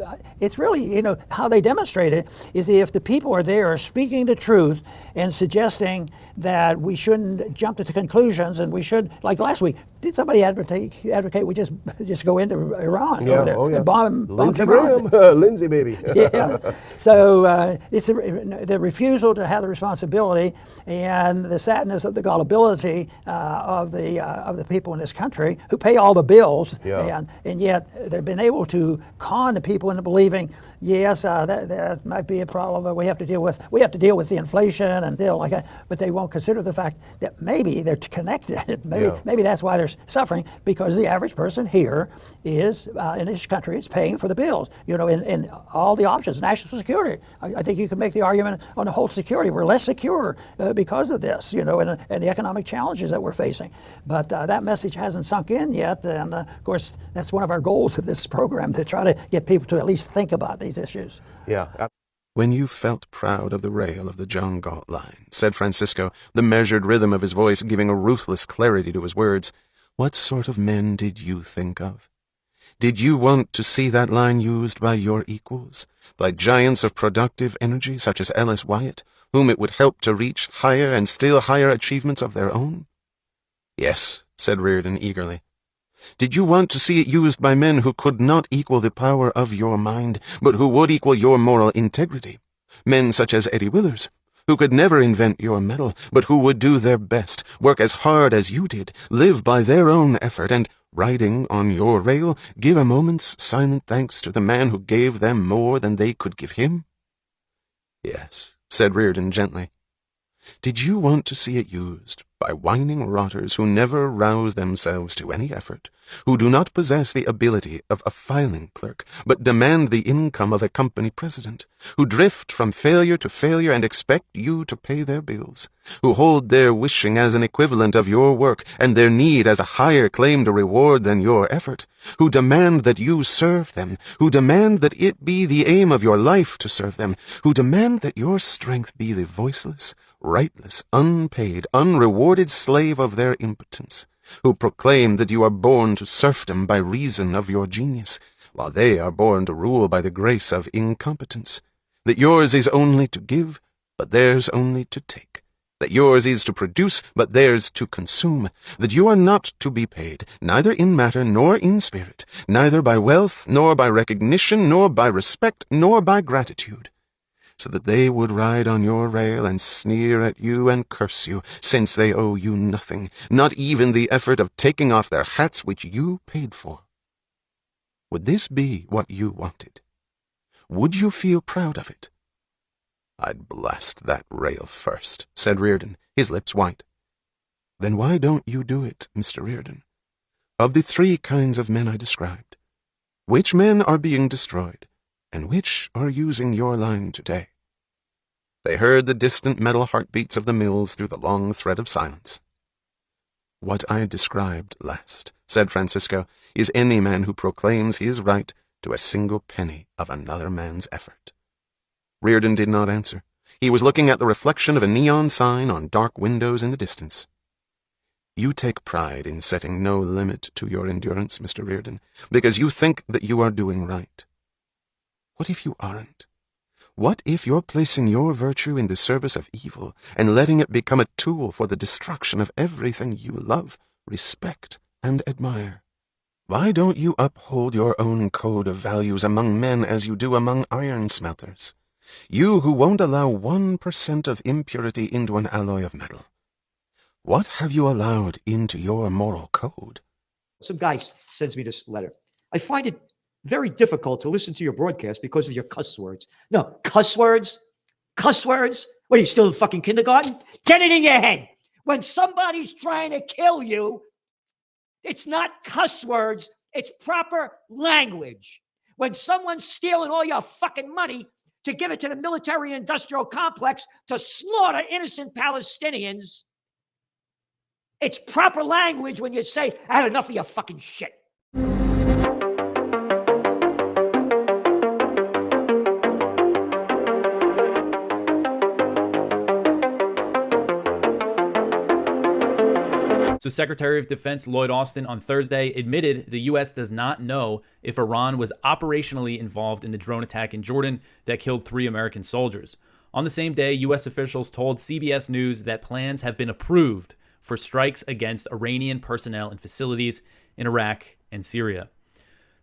how they demonstrate it is if the people are there speaking the truth and suggesting that we shouldn't jump to the conclusions, and we should, like last week, did somebody advocate we just go into Iran over there and bomb Iran? Lindsay, baby. Yeah. So it's the refusal to have the responsibility and the sadness of the gullibility of the people in this country who pay all the bills, and yet they've been able to con the people into believing, yes, that might be a problem that we have to deal with. We have to deal with the inflation and deal like that, but they won't consider the fact that maybe they're connected. Maybe that's why they're suffering, because the average person here is in this country is paying for the bills. In all the options, national security. I think you can make the argument on the whole security. We're less secure because of this, and the economic challenges that we're facing. But that message hasn't sunk in yet, and of course that's one of our goals of this program, to try to get people to at least think about these issues. Yeah. When you felt proud of the rail of the John Galt line, said Francisco, the measured rhythm of his voice giving a ruthless clarity to his words, what sort of men did you think of? Did you want to see that line used by your equals, by giants of productive energy such as Ellis Wyatt, whom it would help to reach higher and still higher achievements of their own? Yes, said Reardon eagerly. Did you want to see it used by men who could not equal the power of your mind, but who would equal your moral integrity? Men such as Eddie Willers, who could never invent your metal, but who would do their best, work as hard as you did, live by their own effort, and, riding on your rail, give a moment's silent thanks to the man who gave them more than they could give him? Yes, said Reardon gently. Did you want to see it used by whining rotters who never rouse themselves to any effort, who do not possess the ability of a filing clerk, but demand the income of a company president, who drift from failure to failure and expect you to pay their bills, who hold their wishing as an equivalent of your work and their need as a higher claim to reward than your effort, who demand that you serve them, who demand that it be the aim of your life to serve them, who demand that your strength be the voiceless, rightless, unpaid, unrewarded slave of their impotence, who proclaim that you are born to serfdom by reason of your genius, while they are born to rule by the grace of incompetence, that yours is only to give, but theirs only to take, that yours is to produce, but theirs to consume, that you are not to be paid, neither in matter nor in spirit, neither by wealth, nor by recognition, nor by respect, nor by gratitude, so that they would ride on your rail and sneer at you and curse you, since they owe you nothing, not even the effort of taking off their hats which you paid for. Would this be what you wanted? Would you feel proud of it? I'd blast that rail first, said Reardon, his lips white. Then why don't you do it, Mr. Reardon? Of the 3 kinds of men I described, which men are being destroyed, and which are using your line today? They heard the distant metal heartbeats of the mills through the long thread of silence. What I described last, said Francisco, is any man who proclaims his right to a single penny of another man's effort. Reardon did not answer. He was looking at the reflection of a neon sign on dark windows in the distance. You take pride in setting no limit to your endurance, Mr. Reardon, because you think that you are doing right. What if you aren't? What if you're placing your virtue in the service of evil and letting it become a tool for the destruction of everything you love, respect, and admire? Why don't you uphold your own code of values among men as you do among iron smelters? You who won't allow 1% of impurity into an alloy of metal. What have you allowed into your moral code? Some guy sends me this letter. I find it very difficult to listen to your broadcast because of your cuss words. No, cuss words? Cuss words? What, are you still in fucking kindergarten? Get it in your head. When somebody's trying to kill you, it's not cuss words, it's proper language. When someone's stealing all your fucking money to give it to the military-industrial complex to slaughter innocent Palestinians, it's proper language when you say, I had enough of your fucking shit. So Secretary of Defense Lloyd Austin on Thursday admitted the U.S. does not know if Iran was operationally involved in the drone attack in Jordan that killed 3 American soldiers. On the same day, U.S. officials told CBS News that plans have been approved for strikes against Iranian personnel and facilities in Iraq and Syria.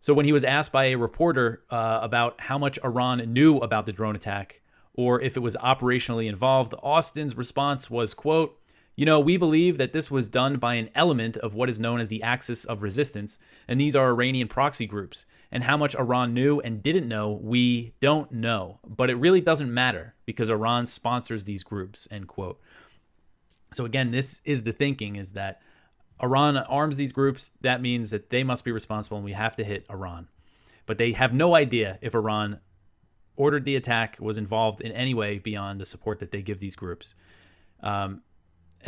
So when he was asked by a reporter about how much Iran knew about the drone attack or if it was operationally involved, Austin's response was, quote, we believe that this was done by an element of what is known as the Axis of Resistance, and these are Iranian proxy groups. And how much Iran knew and didn't know, we don't know. But it really doesn't matter because Iran sponsors these groups, end quote. So again, this is the thinking, is that Iran arms these groups. That means that they must be responsible and we have to hit Iran. But they have no idea if Iran ordered the attack, was involved in any way beyond the support that they give these groups.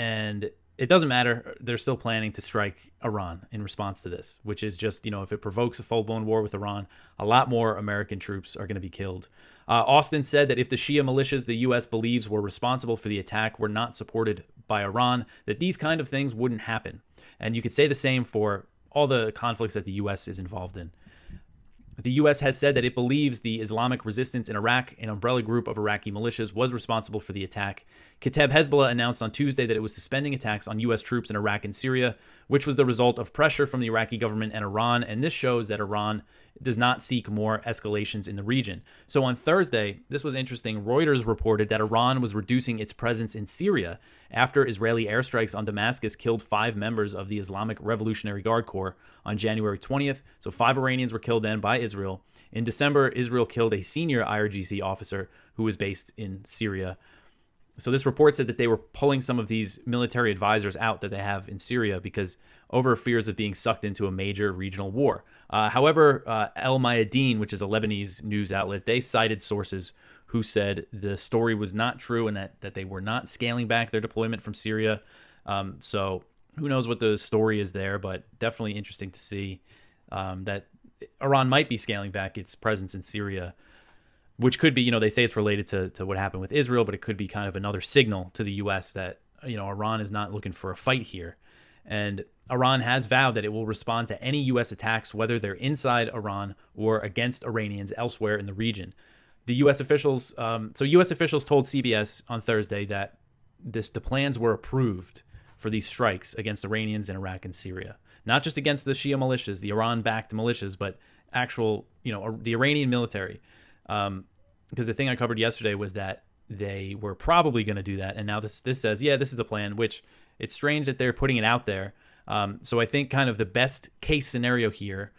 And it doesn't matter. They're still planning to strike Iran in response to this, which is just, if it provokes a full-blown war with Iran, a lot more American troops are going to be killed. Austin said that if the Shia militias the U.S. believes were responsible for the attack were not supported by Iran, that these kind of things wouldn't happen. And you could say the same for all the conflicts that the U.S. is involved in. The U.S. has said that it believes the Islamic Resistance in Iraq, an umbrella group of Iraqi militias, was responsible for the attack. Kateb Hezbollah announced on Tuesday that it was suspending attacks on U.S. troops in Iraq and Syria, which was the result of pressure from the Iraqi government and Iran, and this shows that Iran does not seek more escalations in the region. So on Thursday, this was interesting, Reuters reported that Iran was reducing its presence in Syria after Israeli airstrikes on Damascus killed 5 members of the Islamic Revolutionary Guard Corps on January 20th. So 5 Iranians were killed then by Israel. In December, Israel killed a senior IRGC officer who was based in Syria. So this report said that they were pulling some of these military advisors out that they have in Syria because over fears of being sucked into a major regional war. However, El Mayadeen, which is a Lebanese news outlet, they cited sources who said the story was not true and that they were not scaling back their deployment from Syria. So who knows what the story is there, but definitely interesting to see that Iran might be scaling back its presence in Syria, which could be, they say it's related to what happened with Israel, but it could be kind of another signal to the U.S. that, Iran is not looking for a fight here. And Iran has vowed that it will respond to any U.S. attacks, whether they're inside Iran or against Iranians elsewhere in the region. The U.S. officials, U.S. officials told CBS on Thursday that the plans were approved for these strikes against Iranians in Iraq and Syria. Not just against the Shia militias, the Iran-backed militias, but actual, the Iranian military. Because the thing I covered yesterday was that they were probably going to do that. And now this says, yeah, this is the plan, which it's strange that they're putting it out there. So I think kind of the best case scenario here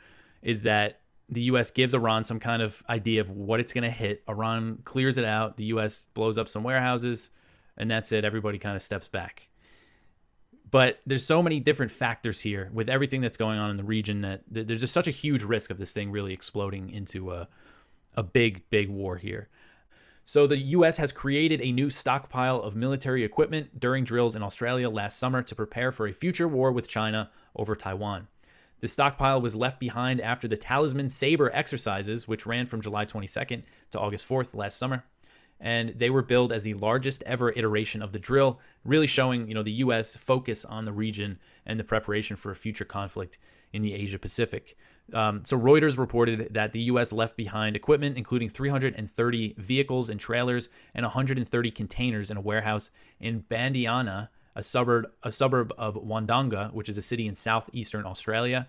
is that the U.S. gives Iran some kind of idea of what it's going to hit. Iran clears it out. The U.S. blows up some warehouses, and that's it. Everybody kind of steps back. But there's so many different factors here with everything that's going on in the region that there's just such a huge risk of this thing really exploding into a big, big war here. So the U.S. has created a new stockpile of military equipment during drills in Australia last summer to prepare for a future war with China over Taiwan. The stockpile was left behind after the Talisman Sabre exercises, which ran from July 22nd to August 4th last summer. And they were billed as the largest ever iteration of the drill, really showing, the U.S. focus on the region and the preparation for a future conflict in the Asia-Pacific. So Reuters reported that the U.S. left behind equipment, including 330 vehicles and trailers and 130 containers in a warehouse in Bandiana, a suburb of Wandonga, which is a city in southeastern Australia.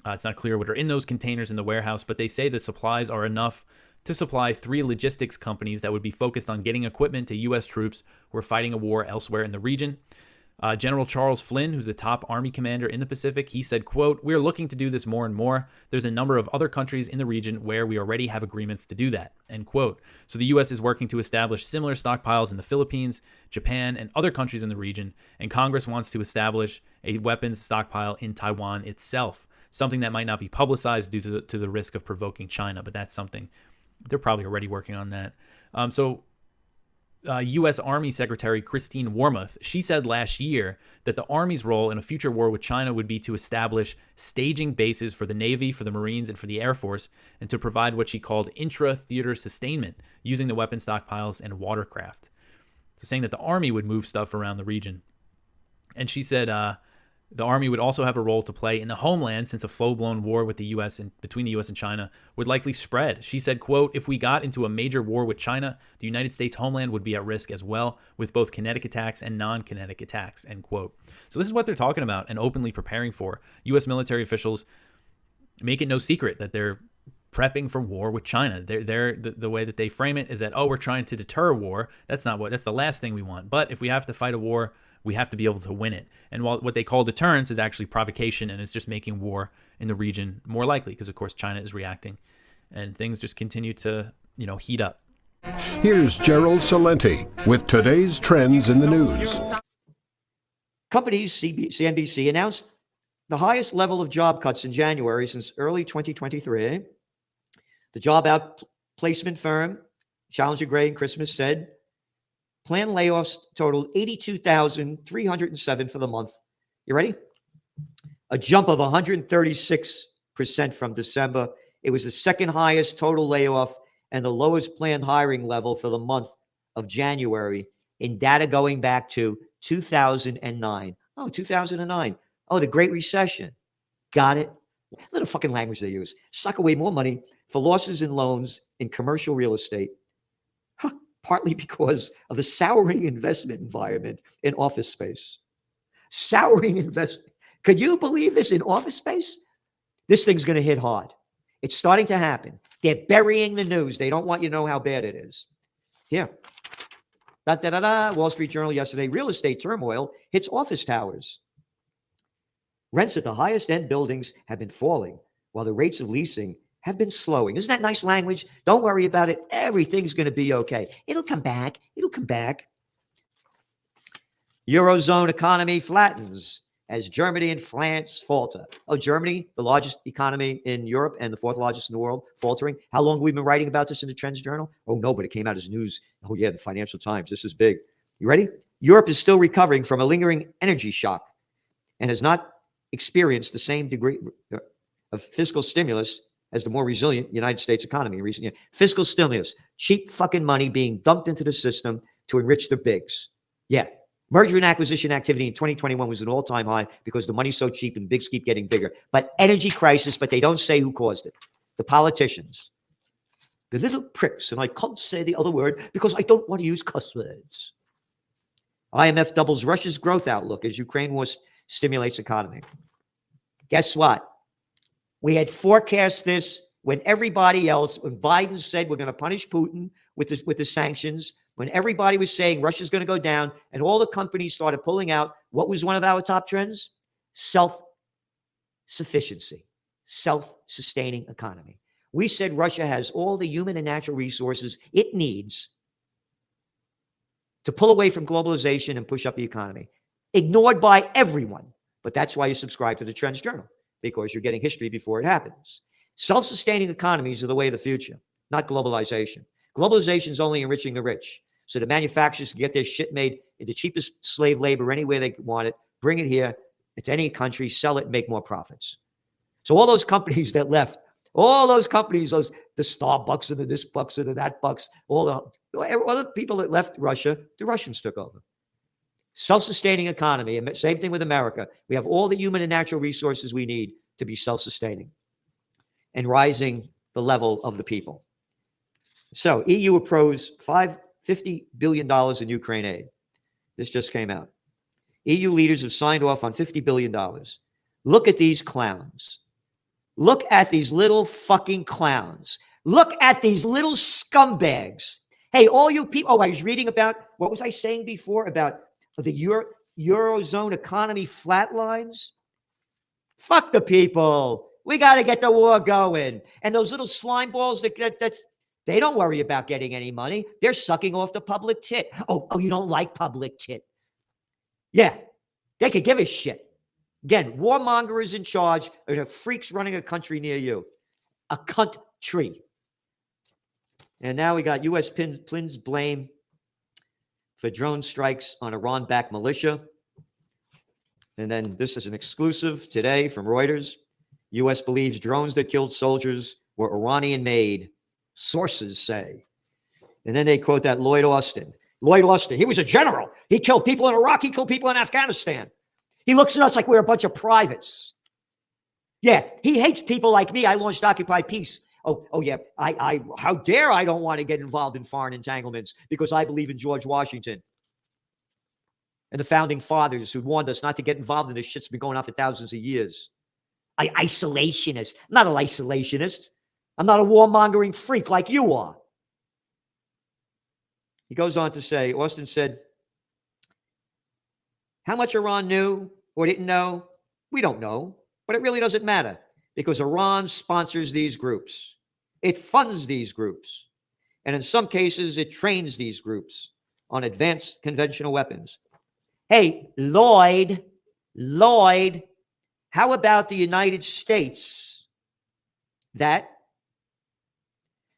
It's not clear what are in those containers in the warehouse, but they say the supplies are enough to supply 3 logistics companies that would be focused on getting equipment to U.S. troops who are fighting a war elsewhere in the region. General Charles Flynn, who's the top Army commander in the Pacific, he said, quote, "We're looking to do this more and more. There's a number of other countries in the region where we already have agreements to do that," end quote. So the U.S. is working to establish similar stockpiles in the Philippines, Japan, and other countries in the region, and Congress wants to establish a weapons stockpile in Taiwan itself, something that might not be publicized due to the risk of provoking China, but that's something they're probably already working on that. U.S. Army Secretary Christine Wormuth, she said last year that the Army's role in a future war with China would be to establish staging bases for the Navy, for the Marines, and for the Air Force, and to provide what she called intra-theater sustainment using the weapon stockpiles and watercraft. So saying that the Army would move stuff around the region. And she said the Army would also have a role to play in the homeland since a full-blown war with the U.S. and between the U.S. and China would likely spread. She said, quote, "If we got into a major war with China, the United States homeland would be at risk as well, with both kinetic attacks and non-kinetic attacks," end quote. So this is what they're talking about and openly preparing for. U.S. military officials make it no secret that they're prepping for war with China. The way that they frame it is that, we're trying to deter war. That's the last thing we want. But if we have to fight a war, we have to be able to win it. And while what they call deterrence is actually provocation, and it's just making war in the region more likely because, of course, China is reacting. And things just continue to, heat up. Here's Gerald Salenti with today's trends in the news. Companies, CNBC, announced the highest level of job cuts in January since early 2023. The job outplacement firm, Challenger Gray and Christmas, said planned layoffs totaled 82,307 for the month. You ready? A jump of 136% from December. It was the second highest total layoff and the lowest planned hiring level for the month of January in data going back to 2009. 2009. The Great Recession. Got it? Little fucking language they use. Suck away more money for losses in loans in commercial real estate. Partly because of the souring investment environment in office space. Souring investment. Could you believe this in office space? This thing's going to hit hard. It's starting to happen. They're burying the news. They don't want you to know how bad it is. Here. Wall Street Journal yesterday. Real estate turmoil hits office towers. Rents at the highest end buildings have been falling, while the rates of leasing have been slowing. Isn't that nice language? Don't worry about it. Everything's going to be okay. It'll come back. It'll come back. Eurozone economy flattens as Germany and France falter. Oh, Germany, the largest economy in Europe and the fourth largest in the world, faltering. How long have we been writing about this in the Trends Journal? Oh, no, but it came out as news. Oh, yeah, the Financial Times. This is big. You ready? Europe is still recovering from a lingering energy shock and has not experienced the same degree of fiscal stimulus as the more resilient United States economy in recent years. Fiscal stimulus, cheap fucking money being dumped into the system to enrich the bigs. Yeah. Merger and acquisition activity in 2021 was an all-time high because the money's so cheap and bigs keep getting bigger. But energy crisis, but they don't say who caused it. The politicians. The little pricks, and I can't say the other word because I don't want to use cuss words. IMF doubles Russia's growth outlook as Ukraine war stimulates economy. Guess what? We had forecast this when everybody else, when Biden said we're going to punish Putin with the sanctions, when everybody was saying Russia's going to go down, and all the companies started pulling out, what was one of our top trends? Self-sufficiency, self-sustaining economy. We said Russia has all the human and natural resources it needs to pull away from globalization and push up the economy. Ignored by everyone. But that's why you subscribe to the Trends Journal, because you're getting history before it happens. Self-sustaining economies are the way of the future, not globalization. Globalization is only enriching the rich. So the manufacturers can get their shit made into cheapest slave labor anywhere they want it, bring it here to any country, sell it, and make more profits. So all those companies that left, all those companies, the Starbucks and the this bucks and the that bucks, all the other people that left Russia, the Russians took over. Self-sustaining economy, and same thing with America. We have all the human and natural resources we need to be self-sustaining and rising the level of the people. So EU approves $50 billion in Ukraine aid. This just came out. EU leaders have signed off on $50 billion. Look at these clowns. Look at these little fucking clowns. Look at these little scumbags. Hey, all you people. Oh, I was reading about, what was I saying before about the Eurozone economy flatlines? Fuck the people. We got to get the war going. And those little slime balls they don't worry about getting any money. They're sucking off the public tit. Oh, you don't like public tit? Yeah, they could give a shit. Again, warmongers in charge, or the freaks running a country near you. A country. And now we got U.S. plans blame for drone strikes on Iran-backed militia. And then this is an exclusive today from Reuters. U.S. believes drones that killed soldiers were Iranian-made. Sources say. And then they quote that Lloyd Austin. Lloyd Austin, he was a general. He killed people in Iraq. He killed people in Afghanistan. He looks at us like we're a bunch of privates. Yeah, he hates people like me. I launched Occupy Peace. Oh yeah, I how dare I don't want to get involved in foreign entanglements because I believe in George Washington and the founding fathers who warned us not to get involved in this shit's been going on for thousands of years. Isolationist. I'm not an isolationist. I'm not a warmongering freak like you are. He goes on to say, Austin said, how much Iran knew or didn't know, we don't know, but it really doesn't matter because Iran sponsors these groups. It funds these groups. And in some cases, it trains these groups on advanced conventional weapons. Hey, Lloyd, how about the United States that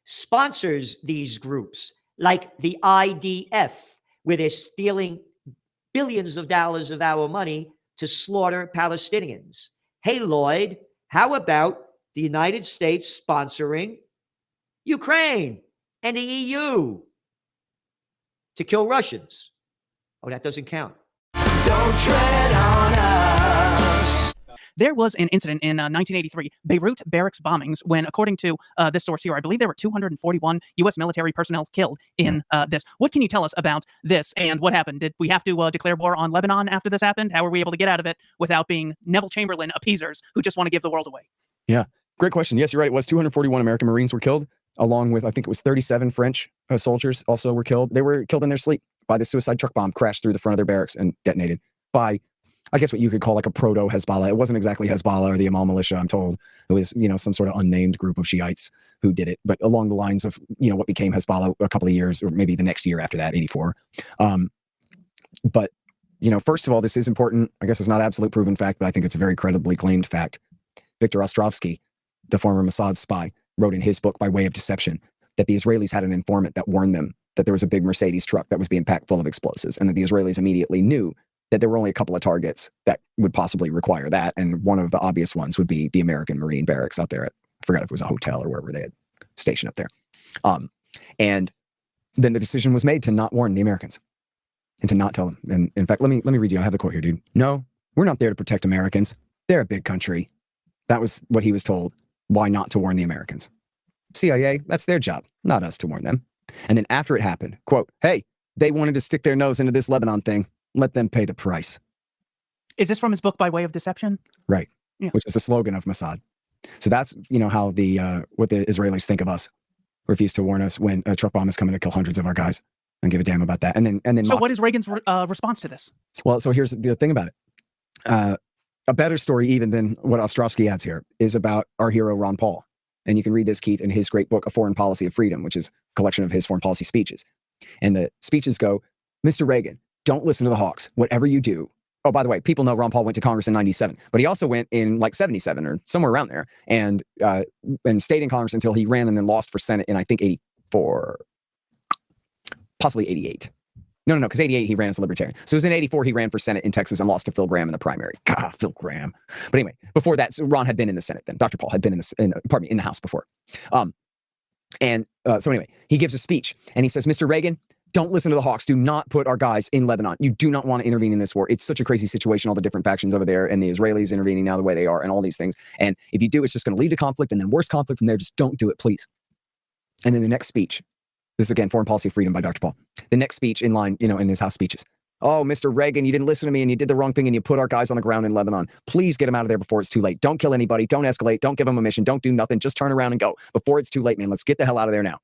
sponsors these groups like the IDF, where they're stealing billions of dollars of our money to slaughter Palestinians? Hey, Lloyd, how about the United States sponsoring Ukraine and the EU to kill Russians? Oh, that doesn't count. Don't tread on us. There was an incident in 1983, Beirut barracks bombings, when, according to this source here, I believe there were 241 U.S. military personnel killed in this. What can you tell us about this and what happened? Did we have to declare war on Lebanon after this happened? How were we able to get out of it without being Neville Chamberlain appeasers who just want to give the world away? Yeah, great question. Yes, you're right. It was 241 American Marines were killed, along with, I think it was 37 French soldiers also were killed. They were killed in their sleep by the suicide truck bomb, crashed through the front of their barracks and detonated by, I guess, what you could call like a proto-Hezbollah. It wasn't exactly Hezbollah or the Amal militia, I'm told. It was, some sort of unnamed group of Shiites who did it, but along the lines of, what became Hezbollah a couple of years, or maybe the next year after that, 84. But first of all, this is important. I guess it's not absolute proven fact, but I think it's a very credibly claimed fact. Viktor Ostrovsky, the former Mossad spy, wrote in his book By Way of Deception that the Israelis had an informant that warned them that there was a big Mercedes truck that was being packed full of explosives, and that the Israelis immediately knew that there were only a couple of targets that would possibly require that. And one of the obvious ones would be the American Marine barracks out there at, I forgot if it was a hotel or wherever they had stationed up there. And then the decision was made to not warn the Americans and to not tell them. And in fact, let me read you. I have the quote here, dude. No, we're not there to protect Americans. They're a big country. That was what he was told. Why not to warn the Americans? CIA, that's their job, not us to warn them. And then after it happened, quote, hey, they wanted to stick their nose into this Lebanon thing. Let them pay the price. Is this from his book By Way of Deception? Right. Yeah. Which is the slogan of Mossad. So that's, how the what the Israelis think of us. Refuse to warn us when a truck bomb is coming to kill hundreds of our guys and give a damn about that. And then So what is Reagan's response to this? Well, so here's the thing about it. A better story even than what Ostrovsky adds here is about our hero Ron Paul. And you can read this, Keith, in his great book, A Foreign Policy of Freedom, which is a collection of his foreign policy speeches. And the speeches go, Mr. Reagan, don't listen to the hawks. Whatever you do. Oh, by the way, people know Ron Paul went to Congress in 97, but he also went in like 77 or somewhere around there and stayed in Congress until he ran and then lost for Senate in, I think, 84, possibly 88. No, because 88 he ran as a libertarian. So it was in 84 he ran for Senate in Texas and lost to Phil Gramm in the primary. God, Phil Gramm. But anyway, before that, so Ron had been in the Senate then. Dr. Paul had been in the House before. So anyway, he gives a speech and he says, Mr. Reagan, don't listen to the hawks. Do not put our guys in Lebanon. You do not want to intervene in this war. It's such a crazy situation, all the different factions over there and the Israelis intervening now the way they are and all these things. And if you do, it's just going to lead to conflict and then worse conflict from there. Just don't do it, please. And then the next speech, this is again, Foreign Policy of Freedom by Dr. Paul. The next speech in line, in his House speeches. Oh, Mr. Reagan, you didn't listen to me and you did the wrong thing and you put our guys on the ground in Lebanon. Please get them out of there before it's too late. Don't kill anybody. Don't escalate. Don't give them a mission. Don't do nothing. Just turn around and go before it's too late, man. Let's get the hell out of there now.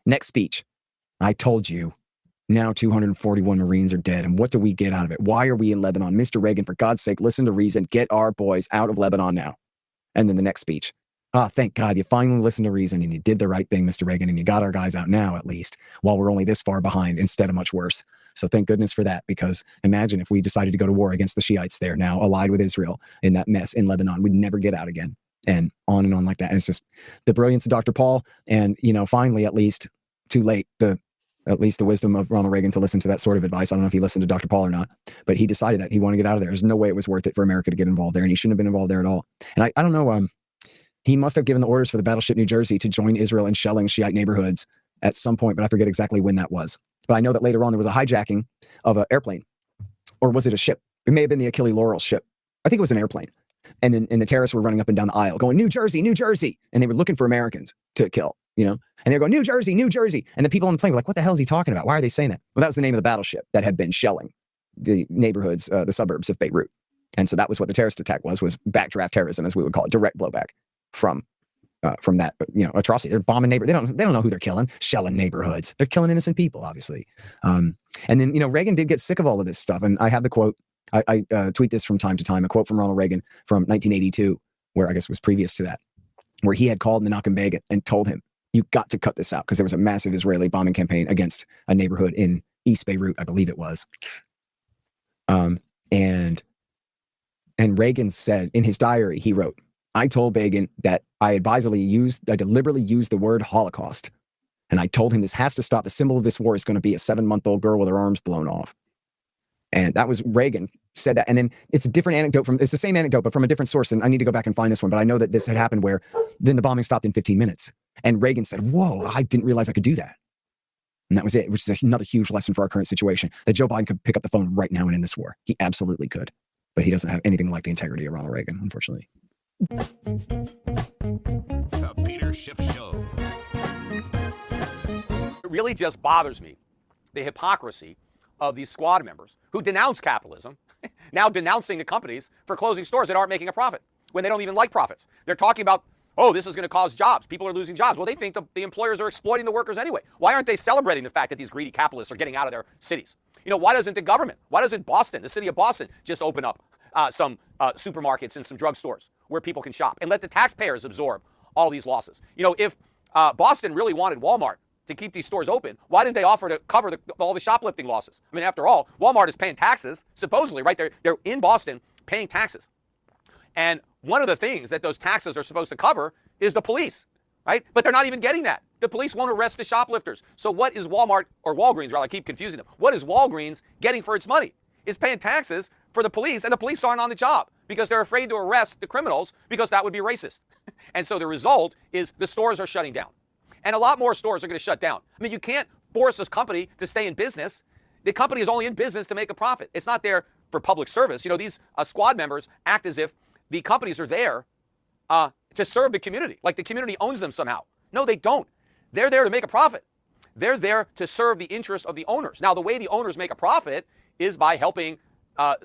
Next speech. I told you. Now 241 Marines are dead. And what do we get out of it? Why are we in Lebanon? Mr. Reagan, for God's sake, listen to reason. Get our boys out of Lebanon now. And then the next speech. Thank God you finally listened to reason and you did the right thing, Mr. Reagan, and you got our guys out now, at least, while we're only this far behind instead of much worse. So thank goodness for that, because imagine if we decided to go to war against the Shiites there now, allied with Israel in that mess in Lebanon, we'd never get out again. And on like that. And it's just the brilliance of Dr. Paul. And, finally, at least too late, at least the wisdom of Ronald Reagan to listen to that sort of advice. I don't know if he listened to Dr. Paul or not, but he decided that he wanted to get out of there. There's no way it was worth it for America to get involved there, and he shouldn't have been involved there at all. And I don't know, he must have given the orders for the battleship New Jersey to join Israel in shelling Shiite neighborhoods at some point, but I forget exactly when that was. But I know that later on there was a hijacking of an airplane, or was it a ship? It may have been the Achille Laurel ship. I think it was an airplane. And then the terrorists were running up and down the aisle going, New Jersey, New Jersey. And they were looking for Americans to kill, and they're going, New Jersey, New Jersey. And the people on the plane were like, what the hell is he talking about? Why are they saying that? Well, that was the name of the battleship that had been shelling the neighborhoods, the suburbs of Beirut. And so that was what the terrorist attack was backdraft terrorism, as we would call it, direct blowback from that, atrocity. They're bombing neighborhoods. They don't know who they're killing, shelling neighborhoods. They're killing innocent people, obviously. And then, Reagan did get sick of all of this stuff. And I have the quote, I tweet this from time to time, a quote from Ronald Reagan from 1982, where I guess was previous to that, where he had called Menachem Begin and told him, you got to cut this out, because there was a massive Israeli bombing campaign against a neighborhood in East Beirut, I believe it was. And Reagan said in his diary, he wrote, I told Begin that I deliberately used the word Holocaust. And I told him this has to stop. The symbol of this war is going to be a 7-month-old girl with her arms blown off. And that was Reagan said that. And then it's a different anecdote it's the same anecdote, but from a different source. And I need to go back and find this one. But I know that this had happened where then the bombing stopped in 15 minutes. And Reagan said, whoa, I didn't realize I could do that. And that was it, which is another huge lesson for our current situation, that Joe Biden could pick up the phone right now and end this war. He absolutely could. But he doesn't have anything like the integrity of Ronald Reagan, unfortunately. The Peter Schiff Show. It really just bothers me, the hypocrisy of these squad members who denounce capitalism, now denouncing the companies for closing stores that aren't making a profit when they don't even like profits. They're talking about, oh, this is going to cause jobs. People are losing jobs. Well, they think the employers are exploiting the workers anyway. Why aren't they celebrating the fact that these greedy capitalists are getting out of their cities? Why doesn't the government, why doesn't Boston, the city of Boston, just open up some supermarkets and some drugstores where people can shop and let the taxpayers absorb all these losses? If Boston really wanted Walmart to keep these stores open, why didn't they offer to cover all the shoplifting losses? I mean, after all, Walmart is paying taxes, supposedly, right? They're in Boston paying taxes. And one of the things that those taxes are supposed to cover is the police, right? But they're not even getting that. The police won't arrest the shoplifters. So what is Walmart, or Walgreens, rather, I keep confusing them. What is Walgreens getting for its money? It's paying taxes for the police, and the police aren't on the job because they're afraid to arrest the criminals because that would be racist. And so the result is the stores are shutting down. And a lot more stores are going to shut down. I mean, you can't force this company to stay in business. The company is only in business to make a profit. It's not there for public service. You know, these squad members act as if the companies are there to serve the community, like the community owns them somehow. No, they don't. They're there to make a profit. They're there to serve the interest of the owners. Now, the way the owners make a profit is by helping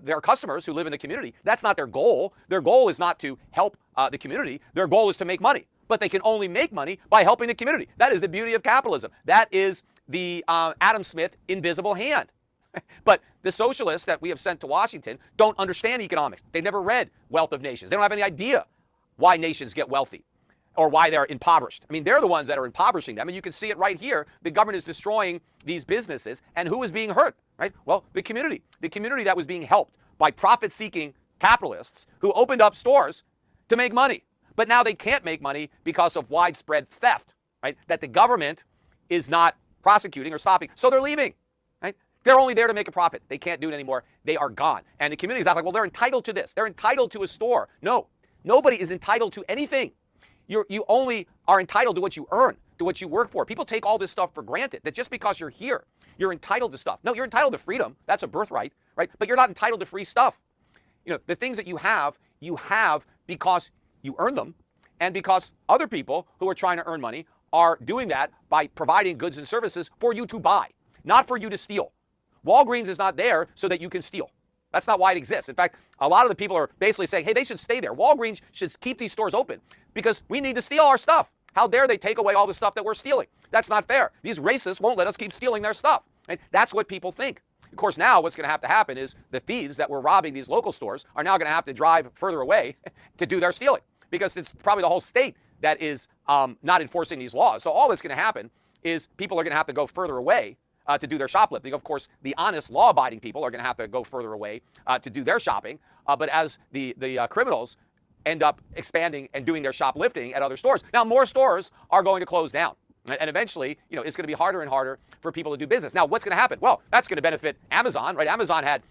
their customers who live in the community. That's not their goal. Their goal is not to help the community. Their goal is to make money. But they can only make money by helping the community. That is the beauty of capitalism. That is the Adam Smith invisible hand. But the socialists that we have sent to Washington don't understand economics. They've never read Wealth of Nations. They don't have any idea why nations get wealthy or why they're impoverished. I mean, they're the ones that are impoverishing them. And you can see it right here. The government is destroying these businesses. And who is being hurt, right? Well, the community that was being helped by profit-seeking capitalists who opened up stores to make money. But now they can't make money because of widespread theft, right? That the government is not prosecuting or stopping. So they're leaving, right? They're only there to make a profit. They can't do it anymore. They are gone. And the community is not like, well, they're entitled to this. They're entitled to a store. No, nobody is entitled to anything. You only are entitled to what you earn, to what you work for. People take all this stuff for granted, that just because you're here, you're entitled to stuff. No, you're entitled to freedom. That's a birthright, right? But you're not entitled to free stuff. You know, the things that you have because you earn them, and because other people who are trying to earn money are doing that by providing goods and services for you to buy, not for you to steal. Walgreens is not there so that you can steal. That's not why it exists. In fact, a lot of the people are basically saying, hey, they should stay there. Walgreens should keep these stores open because we need to steal our stuff. How dare they take away all the stuff that we're stealing? That's not fair. These racists won't let us keep stealing their stuff. And that's what people think. Of course, now what's going to happen is the thieves that were robbing these local stores are now going to have to drive further away to do their stealing, because it's probably the whole state that is not enforcing these laws. So all that's going to happen is people are going to have to go further away to do their shoplifting. Of course, the honest, law-abiding people are going to have to go further away to do their shopping. But as the criminals end up expanding and doing their shoplifting at other stores, now more stores are going to close down. And eventually, you know, it's going to be harder and harder for people to do business. Now, what's going to happen? Well, that's going to benefit Amazon, right? Amazon had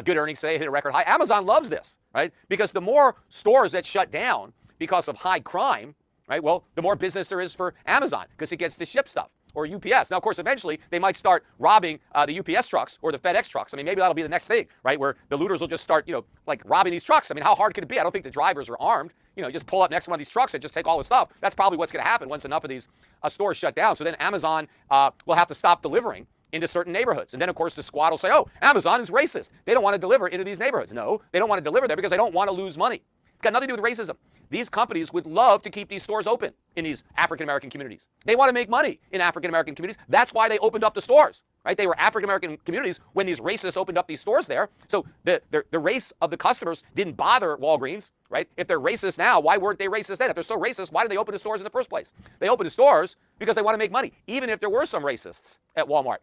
good earnings today, hit a record high. Amazon loves this, right? Because the more stores that shut down because of high crime, right? Well, the more business there is for Amazon because it gets to ship stuff, or UPS. Now, of course, eventually they might start robbing the UPS trucks or the FedEx trucks. I mean, maybe that'll be the next thing, right? Where the looters will just start, you know, like robbing these trucks. I mean, how hard could it be? I don't think the drivers are armed. You know, just pull up next to one of these trucks and just take all the stuff. That's probably what's going to happen once enough of these stores shut down. So then Amazon will have to stop delivering into certain neighborhoods. And then, of course, the squad will say, oh, Amazon is racist. They don't want to deliver into these neighborhoods. No, they don't want to deliver there because they don't want to lose money. It's got nothing to do with racism. These companies would love to keep these stores open in these African-American communities. They want to make money in African-American communities. That's why they opened up the stores, right? They were African-American communities when these racists opened up these stores there. So the race of the customers didn't bother Walgreens, right? If they're racist now, why weren't they racist then? If they're so racist, why did they open the stores in the first place? They opened the stores because they want to make money, even if there were some racists at Walmart.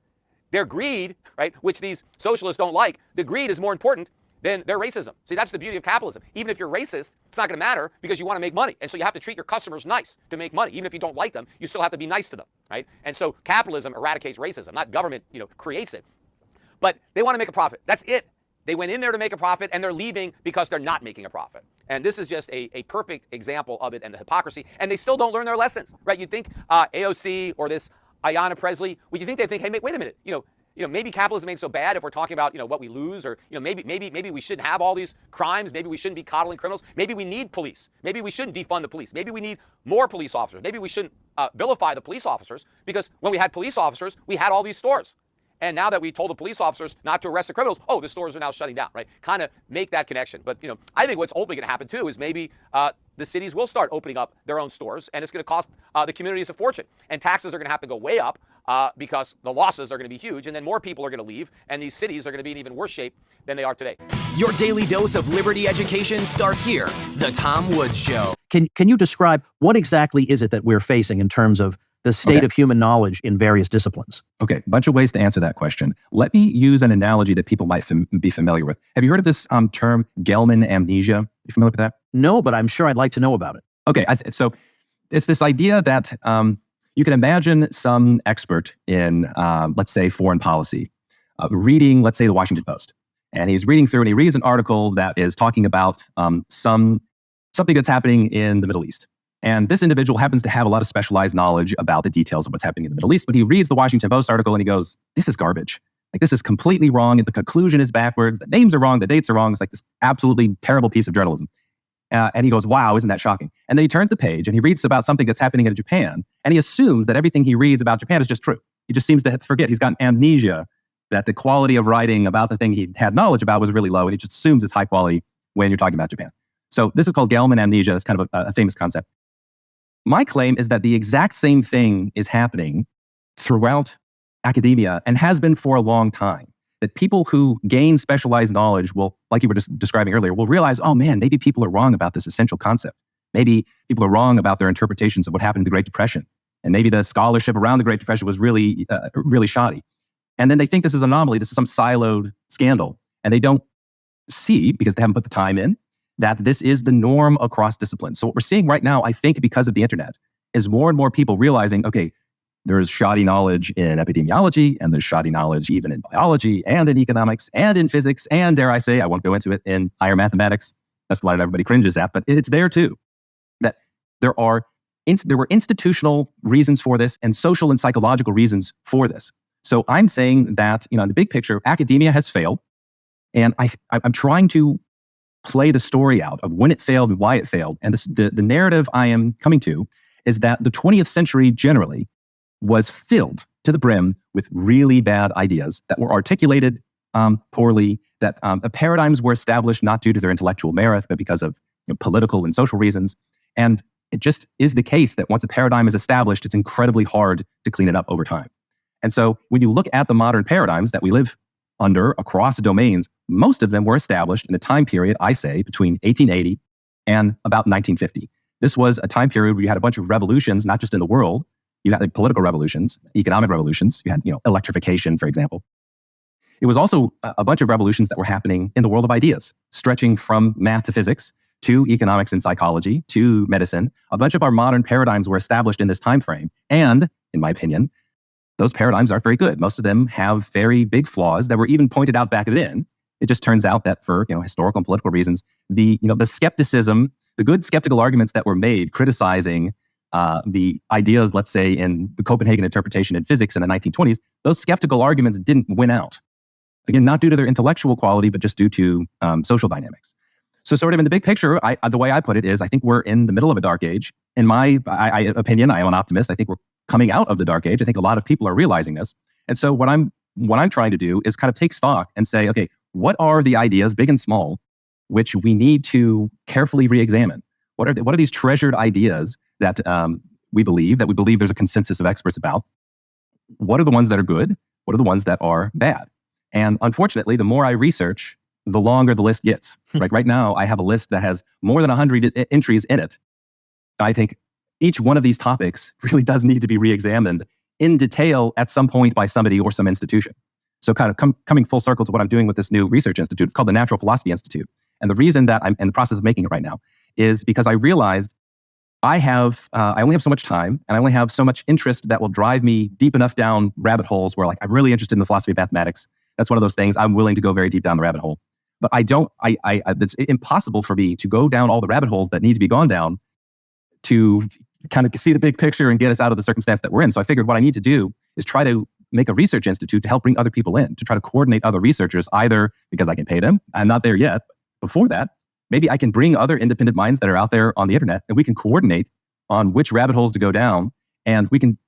Their greed, right, which these socialists don't like, the greed is more important than their racism. See, that's the beauty of capitalism. Even if you're racist, it's not going to matter because you want to make money. And so you have to treat your customers nice to make money. Even if you don't like them, you still have to be nice to them, right? And so capitalism eradicates racism, not government, you know, creates it. But they want to make a profit. That's it. They went in there to make a profit, and they're leaving because they're not making a profit. And this is just a perfect example of it and the hypocrisy. And they still don't learn their lessons, right? You'd think AOC or this Ayanna Pressley, would you think they think, hey, wait a minute, you know, maybe capitalism ain't so bad if we're talking about, you know, what we lose, or, you know, maybe we shouldn't have all these crimes. Maybe we shouldn't be coddling criminals. Maybe we need police. Maybe we shouldn't defund the police. Maybe we need more police officers. Maybe we shouldn't vilify the police officers, because when we had police officers, we had all these stores. And now that we told the police officers not to arrest the criminals, oh, the stores are now shutting down, right? Kind of make that connection. But, you know, I think what's ultimately going to happen, too, is maybe the cities will start opening up their own stores, and it's going to cost the communities a fortune. And taxes are going to have to go way up because the losses are going to be huge, and then more people are going to leave, and these cities are going to be in even worse shape than they are today. Your daily dose of liberty education starts here. The Tom Woods Show. Can you describe what exactly is it that we're facing in terms of the state of human knowledge in various disciplines? Okay, a bunch of ways to answer that question. Let me use an analogy that people might be familiar with. Have you heard of this term Gelman amnesia? You familiar with that? No, but I'm sure I'd like to know about it. Okay, so it's this idea that you can imagine some expert in, let's say, foreign policy, reading, let's say, the Washington Post. And he's reading through and he reads an article that is talking about something that's happening in the Middle East. And this individual happens to have a lot of specialized knowledge about the details of what's happening in the Middle East. But he reads the Washington Post article and he goes, this is garbage. Like, this is completely wrong. The conclusion is backwards. The names are wrong. The dates are wrong. It's like this absolutely terrible piece of journalism. And he goes, wow, isn't that shocking? And then he turns the page and he reads about something that's happening in Japan. And he assumes that everything he reads about Japan is just true. He just seems to forget. He's got amnesia that the quality of writing about the thing he had knowledge about was really low. And he just assumes it's high quality when you're talking about Japan. So this is called Gelman amnesia. It's kind of a famous concept. My claim is that the exact same thing is happening throughout academia and has been for a long time. That people who gain specialized knowledge will, like you were just describing earlier, will realize, oh man, maybe people are wrong about this essential concept. Maybe people are wrong about their interpretations of what happened in the Great Depression. And maybe the scholarship around the Great Depression was really, really shoddy. And then they think this is an anomaly, this is some siloed scandal. And they don't see, because they haven't put the time in, that this is the norm across disciplines. So what we're seeing right now, I think because of the internet, is more and more people realizing, okay, there's shoddy knowledge in epidemiology, and there's shoddy knowledge even in biology, and in economics, and in physics, and dare I say, I won't go into it, in higher mathematics. That's the line everybody cringes at, but it's there too. That there were institutional reasons for this and social and psychological reasons for this. So I'm saying that, in the big picture, academia has failed, and I'm trying to play the story out of when it failed and why it failed. And the narrative I am coming to is that the 20th century generally was filled to the brim with really bad ideas that were articulated poorly, that paradigms were established not due to their intellectual merit, but because of political and social reasons. And it just is the case that once a paradigm is established, it's incredibly hard to clean it up over time. And so when you look at the modern paradigms that we live under across domains, most of them were established in a time period, I say, between 1880 and about 1950. This was a time period where you had a bunch of revolutions, not just in the world. You had political revolutions, economic revolutions. You had, electrification, for example. It was also a bunch of revolutions that were happening in the world of ideas, stretching from math to physics to economics and psychology to medicine. A bunch of our modern paradigms were established in this time frame. And, in my opinion, those paradigms aren't very good. Most of them have very big flaws that were even pointed out back then. It just turns out that for historical and political reasons, the skepticism, the good skeptical arguments that were made criticizing the ideas, let's say, in the Copenhagen interpretation in physics in the 1920s, those skeptical arguments didn't win out. Again, not due to their intellectual quality, but just due to social dynamics. So sort of in the big picture, the way I put it is, I think we're in the middle of a dark age. In my opinion, I am an optimist. I think we're coming out of the dark age. I think a lot of people are realizing this. And so what I'm trying to do is kind of take stock and say, okay, what are the ideas, big and small, which we need to carefully re-examine? What are these treasured ideas that we believe there's a consensus of experts about? What are the ones that are good? What are the ones that are bad? And unfortunately, the more I research, the longer the list gets. Right now, I have a list that has more than 100 entries in it. I think each one of these topics really does need to be re-examined in detail at some point by somebody or some institution. So kind of coming full circle to what I'm doing with this new research institute, it's called the Natural Philosophy Institute. And the reason that I'm in the process of making it right now is because I realized I only have so much time, and I only have so much interest that will drive me deep enough down rabbit holes where, like, I'm really interested in the philosophy of mathematics. That's one of those things I'm willing to go very deep down the rabbit hole. But it's impossible for me to go down all the rabbit holes that need to be gone down to kind of see the big picture and get us out of the circumstance that we're in. So I figured what I need to do is try to make a research institute to help bring other people in, to try to coordinate other researchers, either because I can pay them. I'm not there yet. Before that, maybe I can bring other independent minds that are out there on the internet, and we can coordinate on which rabbit holes to go down. And we can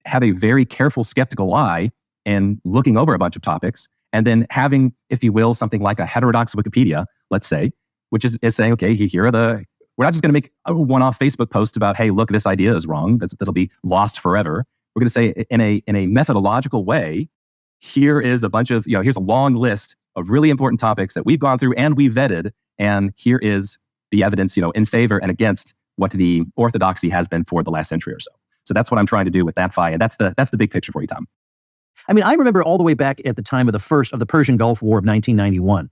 have a very careful, skeptical eye in looking over a bunch of topics, and then having, if you will, something like a heterodox Wikipedia, let's say, which is saying, okay, here are we're not just going to make a one-off Facebook post about, hey, look, this idea is wrong. That'll be lost forever. We're going to say in a methodological way, here is a bunch of, here's a long list of really important topics that we've gone through and we vetted. And here is the evidence, in favor and against what the orthodoxy has been for the last century or so. So that's what I'm trying to do with that FI. And that's the big picture for you, Tom. I mean, I remember all the way back at the time of the Persian Gulf War of 1991.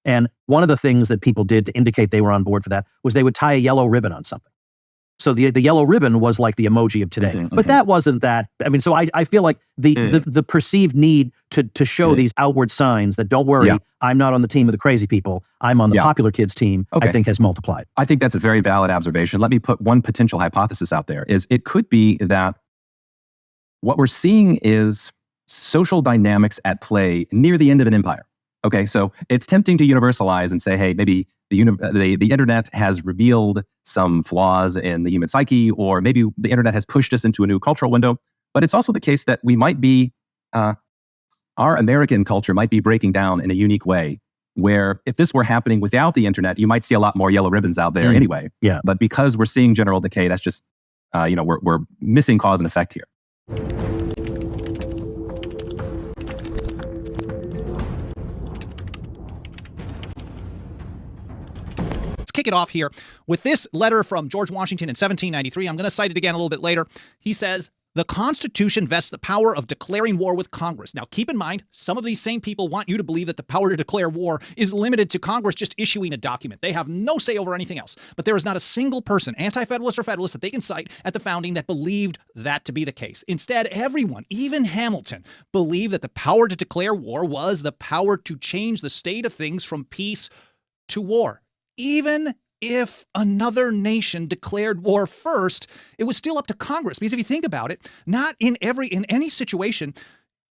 And one of the things that people did to indicate they were on board for that was they would tie a yellow ribbon on something. So the yellow ribbon was like the emoji of today, but that wasn't that. I mean, so I feel like the perceived need to show these outward signs that don't worry, I'm not on the team of the crazy people, I'm on the popular kids team, I think has multiplied. I think that's a very valid observation. Let me put one potential hypothesis out there. Is it could be that what we're seeing is social dynamics at play near the end of an empire. Okay, so it's tempting to universalize and say, hey, maybe the internet has revealed some flaws in the human psyche, or maybe the internet has pushed us into a new cultural window. But it's also the case that we might be, our American culture might be breaking down in a unique way, where if this were happening without the internet, you might see a lot more yellow ribbons out there anyway. Yeah. But because we're seeing general decay, that's just, we're missing cause and effect here. Kick it off here with this letter from George Washington in 1793. I'm going to cite it again a little bit later. He says, the Constitution vests the power of declaring war with Congress. Now, keep in mind, some of these same people want you to believe that the power to declare war is limited to Congress just issuing a document. They have no say over anything else. But there is not a single person, anti-federalist or federalist, that they can cite at the founding that believed that to be the case. Instead, everyone, even Hamilton, believed that the power to declare war was the power to change the state of things from peace to war. Even if another nation declared war first, it was still up to Congress. Because if you think about it, not in any situation,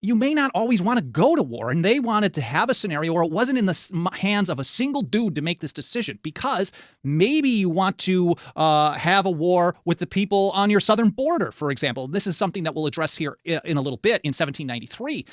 you may not always want to go to war. And they wanted to have a scenario where it wasn't in the hands of a single dude to make this decision, because maybe you want to have a war with the people on your southern border, for example. This is something that we'll address here in a little bit in 1793.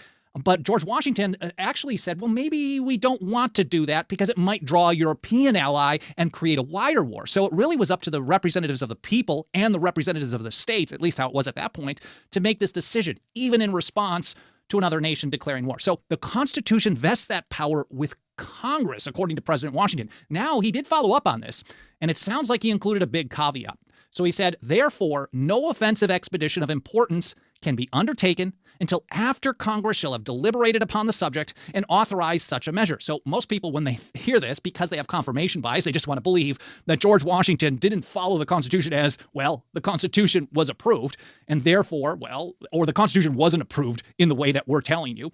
But George Washington actually said, well, maybe we don't want to do that because it might draw a European ally and create a wider war. So it really was up to the representatives of the people and the representatives of the states, at least how it was at that point, to make this decision, even in response to another nation declaring war. So the Constitution vests that power with Congress, according to President Washington. Now, he did follow up on this, and it sounds like he included a big caveat. So he said, therefore, no offensive expedition of importance can be undertaken until after Congress shall have deliberated upon the subject and authorized such a measure. So most people, when they hear this, because they have confirmation bias, they just want to believe that George Washington didn't follow the Constitution as, well, the Constitution was approved, and therefore, well, or the Constitution wasn't approved in the way that we're telling you,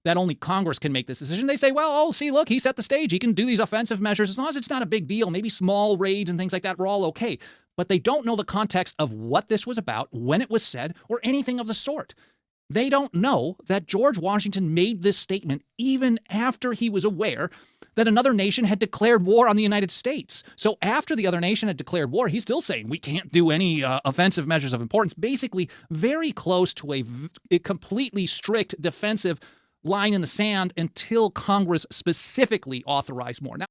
that only Congress can make this decision. They say, well, oh, see, look, he set the stage. He can do these offensive measures. As long as it's not a big deal, maybe small raids and things like that, we're all okay. But they don't know the context of what this was about, when it was said, or anything of the sort. They don't know that George Washington made this statement even after he was aware that another nation had declared war on the United States. So after the other nation had declared war, he's still saying we can't do any offensive measures of importance, basically very close to a completely strict defensive line in the sand until Congress specifically authorized more. Now,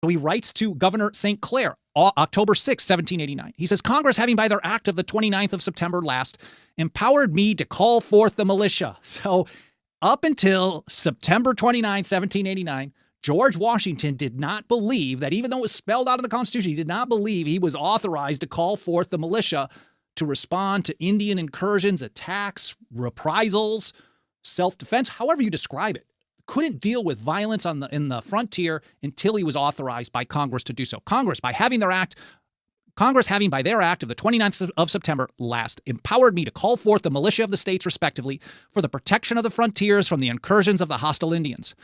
he writes to Governor St. Clair, October 6, 1789. He says, Congress, having by their act of the 29th of September last, empowered me to call forth the militia. So up until September 29, 1789, George Washington did not believe that, even though it was spelled out in the Constitution, he did not believe he was authorized to call forth the militia to respond to Indian incursions, attacks, reprisals, self-defense, however you describe it. Couldn't deal with violence in the frontier until he was authorized by Congress to do so. Congress having by their act of the 29th of September last, empowered me to call forth the militia of the states respectively for the protection of the frontiers from the incursions of the hostile Indians.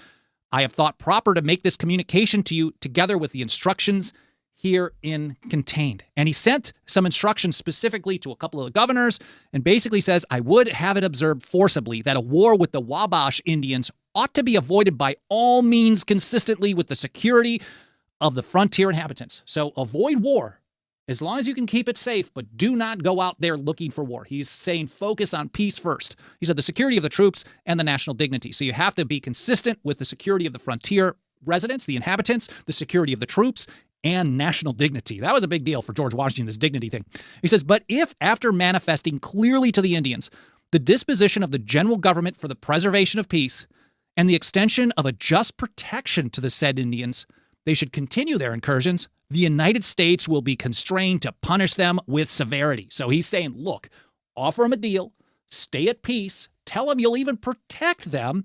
I have thought proper to make this communication to you together with the instructions herein contained. And he sent some instructions specifically to a couple of the governors and basically says, I would have it observed forcibly that a war with the Wabash Indians ought to be avoided by all means consistently with the security of the frontier inhabitants. So avoid war as long as you can keep it safe, but do not go out there looking for war. He's saying focus on peace first. He said the security of the troops and the national dignity. So you have to be consistent with the security of the frontier residents, the inhabitants, the security of the troops, and national dignity. That was a big deal for George Washington, this dignity thing. He says, but if after manifesting clearly to the Indians the disposition of the general government for the preservation of peace and the extension of a just protection to the said Indians, they should continue their incursions, the United States will be constrained to punish them with severity. So he's saying, look, offer them a deal, stay at peace, tell them you'll even protect them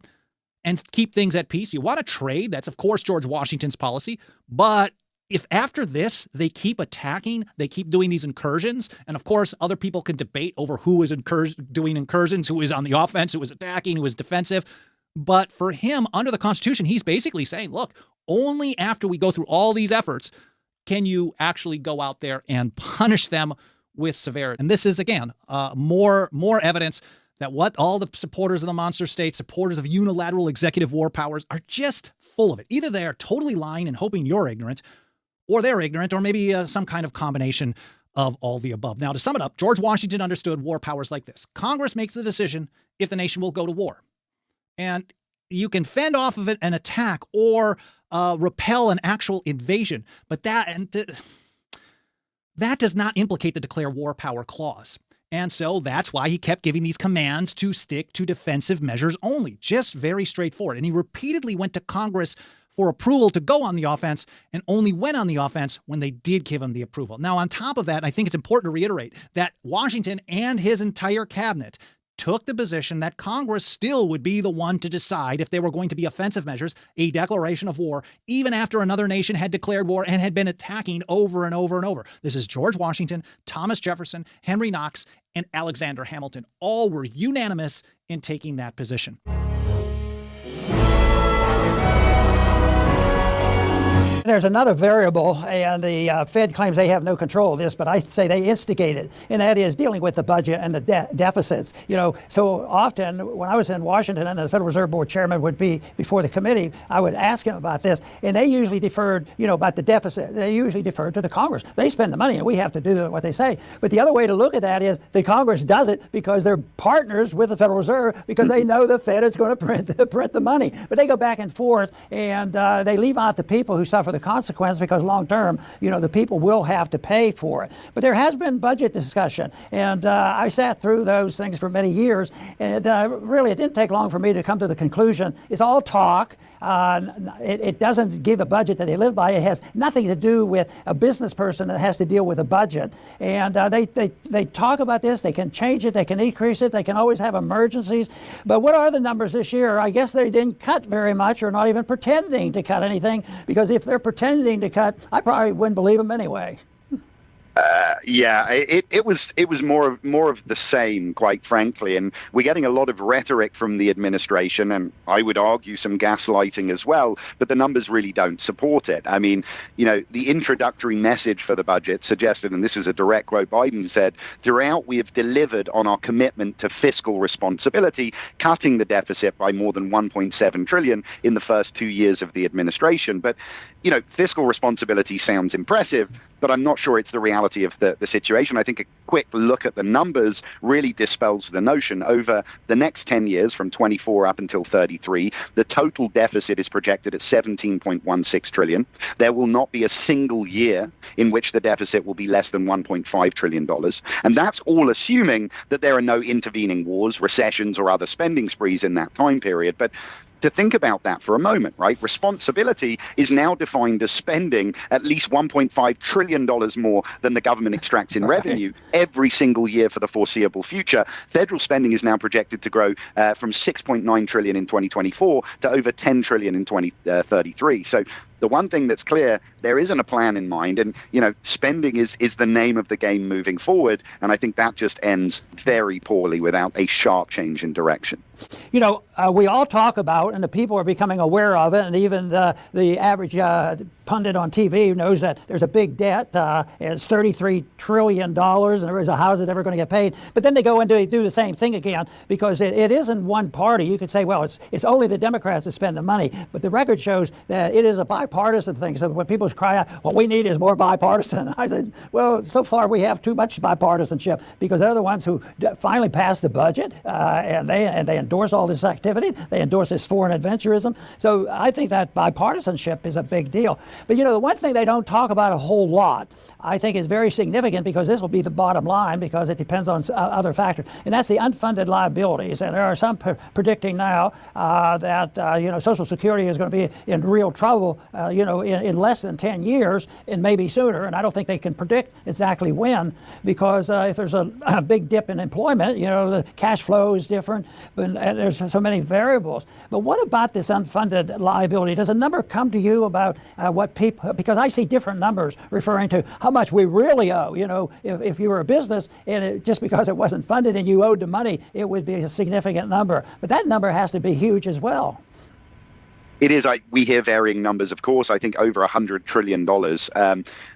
and keep things at peace. You want to trade. That's, of course, George Washington's policy. But if after this they keep attacking, they keep doing these incursions, and of course, other people can debate over who is doing incursions, who is on the offense, who is attacking, who is defensive. But for him, under the Constitution, he's basically saying, look, only after we go through all these efforts can you actually go out there and punish them with severity. And this is, again, more evidence that what all the supporters of the monster state, supporters of unilateral executive war powers are just full of it. Either they're totally lying and hoping you're ignorant, or they're ignorant, or maybe some kind of combination of all the above. Now, to sum it up, George Washington understood war powers like this. Congress makes the decision if the nation will go to war. And you can fend off of it an attack or repel an actual invasion, but that does not implicate the declare war power clause. And so that's why he kept giving these commands to stick to defensive measures only, just very straightforward. And he repeatedly went to Congress for approval to go on the offense and only went on the offense when they did give him the approval. Now, on top of that, I think it's important to reiterate that Washington and his entire cabinet took the position that Congress still would be the one to decide if there were going to be offensive measures, a declaration of war, even after another nation had declared war and had been attacking over and over and over. This is George Washington, Thomas Jefferson, Henry Knox, and Alexander Hamilton. All were unanimous in taking that position. There's another variable, and the Fed claims they have no control of this, but I say they instigate it, and that is dealing with the budget and the deficits. You know, so often when I was in Washington and the Federal Reserve Board chairman would be before the committee, I would ask him about this, and they usually deferred, about the deficit. They usually deferred to the Congress. They spend the money, and we have to do what they say. But the other way to look at that is the Congress does it because they're partners with the Federal Reserve because they know the Fed is going to print the money. But they go back and forth, and they leave out the people who suffer the consequence because long term, the people will have to pay for it. But there has been budget discussion, and I sat through those things for many years, and it didn't take long for me to come to the conclusion it's all talk. It doesn't give a budget that they live by. It has nothing to do with a business person that has to deal with a budget. And they talk about this. They can change it. They can increase it. They can always have emergencies. But what are the numbers this year? I guess they didn't cut very much, or not even pretending to cut anything, because if they're pretending to cut, I probably wouldn't believe them anyway. It was more of the same, quite frankly, and we're getting a lot of rhetoric from the administration, and I would argue some gaslighting as well, but the numbers really don't support it. I mean, the introductory message for the budget suggested, and this was a direct quote, Biden said, "Throughout we have delivered on our commitment to fiscal responsibility, cutting the deficit by more than 1.7 trillion in the first 2 years of the administration." But fiscal responsibility sounds impressive, but I'm not sure it's the reality of the situation. I think a quick look at the numbers really dispels the notion. Over the next 10 years, from 24 up until 33, the total deficit is projected at 17.16 trillion. There will not be a single year in which the deficit will be less than $1.5 trillion. And that's all assuming that there are no intervening wars, recessions, or other spending sprees in that time period. But to think about that for a moment, right? Responsibility is now defined as spending at least $1.5 trillion more than the government extracts in revenue every single year for the foreseeable future. Federal spending is now projected to grow from 6.9 trillion in 2024 to over 10 trillion in 2033. So the one thing that's clear, there isn't a plan in mind, and spending is the name of the game moving forward, and I think that just ends very poorly without a sharp change in direction. We all talk about, and the people are becoming aware of it, and even the average pundit on TV knows that there's a big debt. It's $33 trillion, and there is how is it ever going to get paid? But then they go and do the same thing again, because it isn't one party. You could say, well, it's only the Democrats that spend the money, but the record shows that it is a bipartisan thing. So when people cry out, what we need is more bipartisan, I said, well, so far we have too much bipartisanship, because they're the ones who finally passed the budget, and they endorse all this activity. They endorse this foreign adventurism. So I think that bipartisanship is a big deal. But the one thing they don't talk about a whole lot, I think is very significant, because this will be the bottom line, because it depends on other factors, and that's the unfunded liabilities. And there are some predicting now that Social Security is going to be in real trouble in less than 10 years and maybe sooner. And I don't think they can predict exactly when, because if there's a big dip in employment, the cash flow is different, but there's so many variables. But what about this unfunded liability? Does a number come to you about what people, because I see different numbers referring to how much we really owe. If you were a business and just because it wasn't funded and you owed the money, it would be a significant number. But that number has to be huge as well. It is. We hear varying numbers, of course. I think over $100 trillion.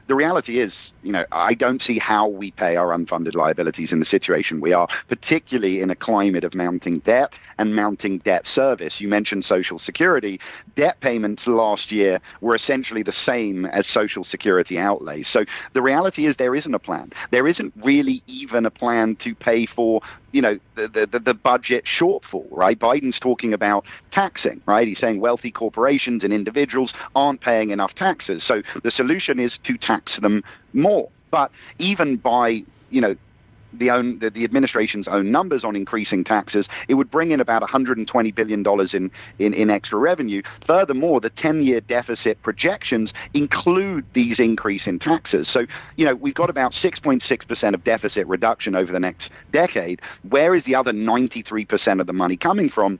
The reality is, I don't see how we pay our unfunded liabilities in the situation we are, particularly in a climate of mounting debt and mounting debt service. You mentioned Social Security. Debt payments last year were essentially the same as Social Security outlays. So the reality is there isn't a plan. There isn't really even a plan to pay for the budget shortfall, right? Biden's talking about taxing, right? He's saying wealthy corporations and individuals aren't paying enough taxes. So the solution is to tax them more. But even by, the administration's own numbers on increasing taxes, it would bring in about $120 billion in extra revenue. Furthermore, the 10-year deficit projections include these increase in taxes. So, we've got about 6.6% of deficit reduction over the next decade. Where is the other 93% of the money coming from?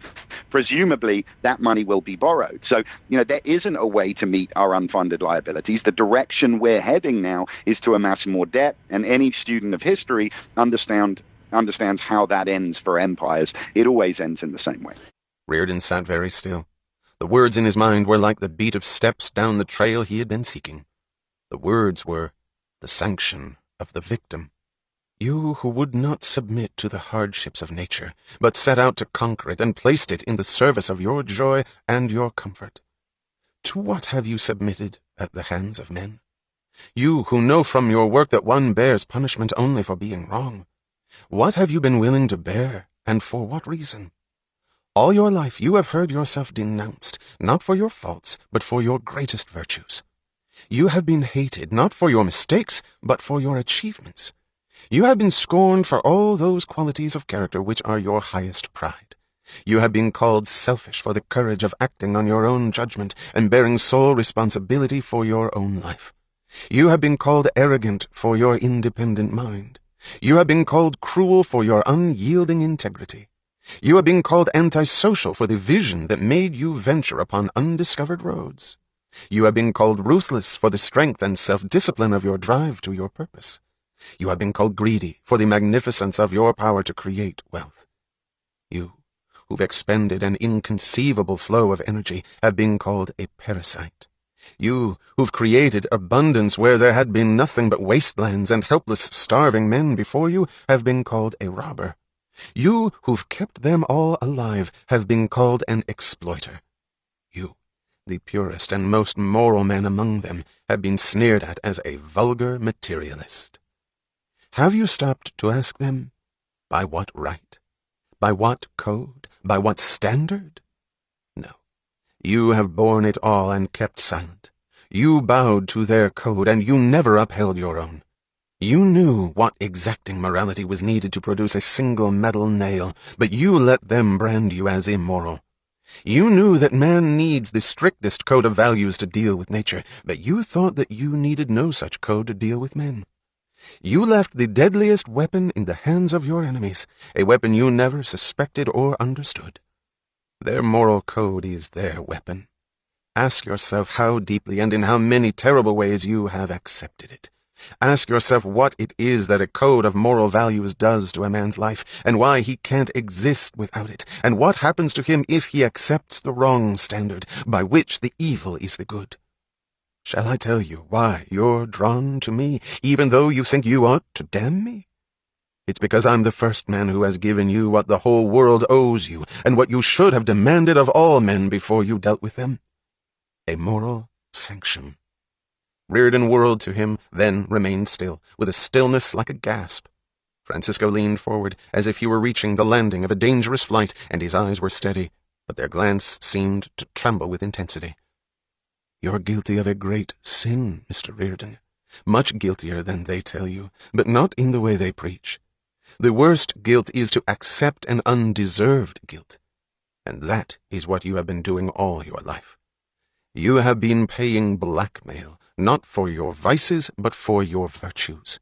Presumably, that money will be borrowed. So, there isn't a way to meet our unfunded liabilities. The direction we're heading now is to amass more debt, and any student of history understands how that ends for empires. It always ends in the same way. Reardon sat very still. The words in his mind were like the beat of steps down the trail he had been seeking. The words were the sanction of the victim. You who would not submit to the hardships of nature, but set out to conquer it and placed it in the service of your joy and your comfort. To what have you submitted at the hands of men? You who know from your work that one bears punishment only for being wrong. What have you been willing to bear, and for what reason? All your life you have heard yourself denounced, not for your faults, but for your greatest virtues. You have been hated, not for your mistakes, but for your achievements. You have been scorned for all those qualities of character which are your highest pride. You have been called selfish for the courage of acting on your own judgment and bearing sole responsibility for your own life. You have been called arrogant for your independent mind. You have been called cruel for your unyielding integrity. You have been called antisocial for the vision that made you venture upon undiscovered roads. You have been called ruthless for the strength and self-discipline of your drive to your purpose. You have been called greedy for the magnificence of your power to create wealth. You, who've expended an inconceivable flow of energy, have been called a parasite. You, who've created abundance where there had been nothing but wastelands and helpless, starving men before you, have been called a robber. You, who've kept them all alive, have been called an exploiter. You, the purest and most moral man among them, have been sneered at as a vulgar materialist. Have you stopped to ask them, by what right? By what code? By what standard? No. You have borne it all and kept silent. You bowed to their code, and you never upheld your own. You knew what exacting morality was needed to produce a single metal nail, but you let them brand you as immoral. You knew that man needs the strictest code of values to deal with nature, but you thought that you needed no such code to deal with men. You left the deadliest weapon in the hands of your enemies, a weapon you never suspected or understood. Their moral code is their weapon. Ask yourself how deeply and in how many terrible ways you have accepted it. Ask yourself what it is that a code of moral values does to a man's life, and why he can't exist without it, and what happens to him if he accepts the wrong standard, by which the evil is the good. Shall I tell you why you're drawn to me, even though you think you ought to damn me? It's because I'm the first man who has given you what the whole world owes you, and what you should have demanded of all men before you dealt with them. A moral sanction. Reardon whirled to him, then remained still, with a stillness like a gasp. Francisco leaned forward, as if he were reaching the landing of a dangerous flight, and his eyes were steady, but their glance seemed to tremble with intensity. You're guilty of a great sin, Mr. Reardon. Much guiltier than they tell you, but not in the way they preach. The worst guilt is to accept an undeserved guilt, and that is what you have been doing all your life. You have been paying blackmail, not for your vices, but for your virtues.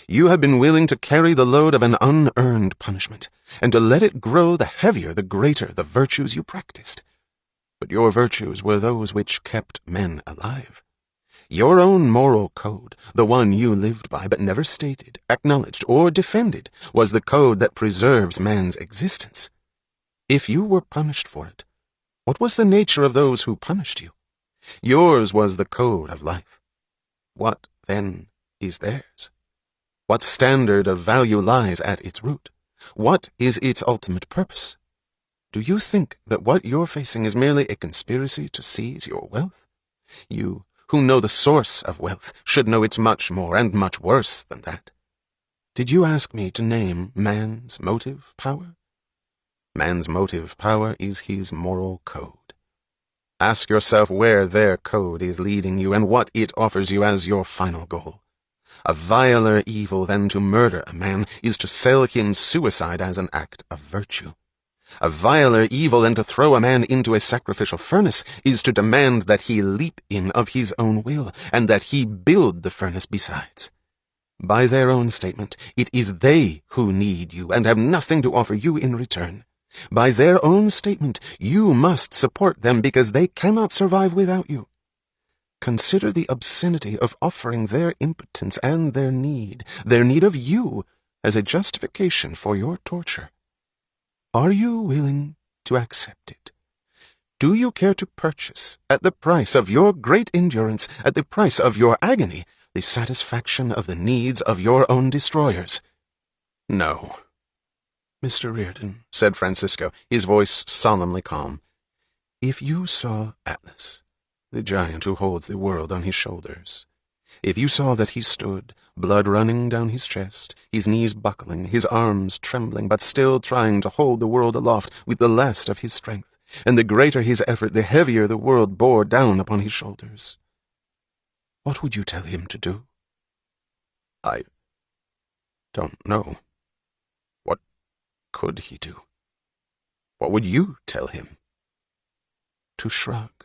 You have been willing to carry the load of an unearned punishment, and to let it grow the heavier the greater the virtues you practiced. But your virtues were those which kept men alive. Your own moral code, the one you lived by but never stated, acknowledged, or defended, was the code that preserves man's existence. If you were punished for it, what was the nature of those who punished you? Yours was the code of life. What, then, is theirs? What standard of value lies at its root? What is its ultimate purpose? Do you think that what you're facing is merely a conspiracy to seize your wealth? You, who know the source of wealth, should know it's much more and much worse than that. Did you ask me to name man's motive power? Man's motive power is his moral code. Ask yourself where their code is leading you and what it offers you as your final goal. A viler evil than to murder a man is to sell him suicide as an act of virtue. A viler evil than to throw a man into a sacrificial furnace is to demand that he leap in of his own will, and that he build the furnace besides. By their own statement, it is they who need you and have nothing to offer you in return. By their own statement, you must support them because they cannot survive without you. Consider the obscenity of offering their impotence and their need of you, as a justification for your torture. Are you willing to accept it? Do you care to purchase, at the price of your great endurance, at the price of your agony, the satisfaction of the needs of your own destroyers? No. Mr. Reardon, said Francisco, his voice solemnly calm, if you saw Atlas, the giant who holds the world on his shoulders, if you saw that he stood, blood running down his chest, his knees buckling, his arms trembling, but still trying to hold the world aloft with the last of his strength, and the greater his effort, the heavier the world bore down upon his shoulders, what would you tell him to do? I don't know. What could he do? What would you tell him? To shrug.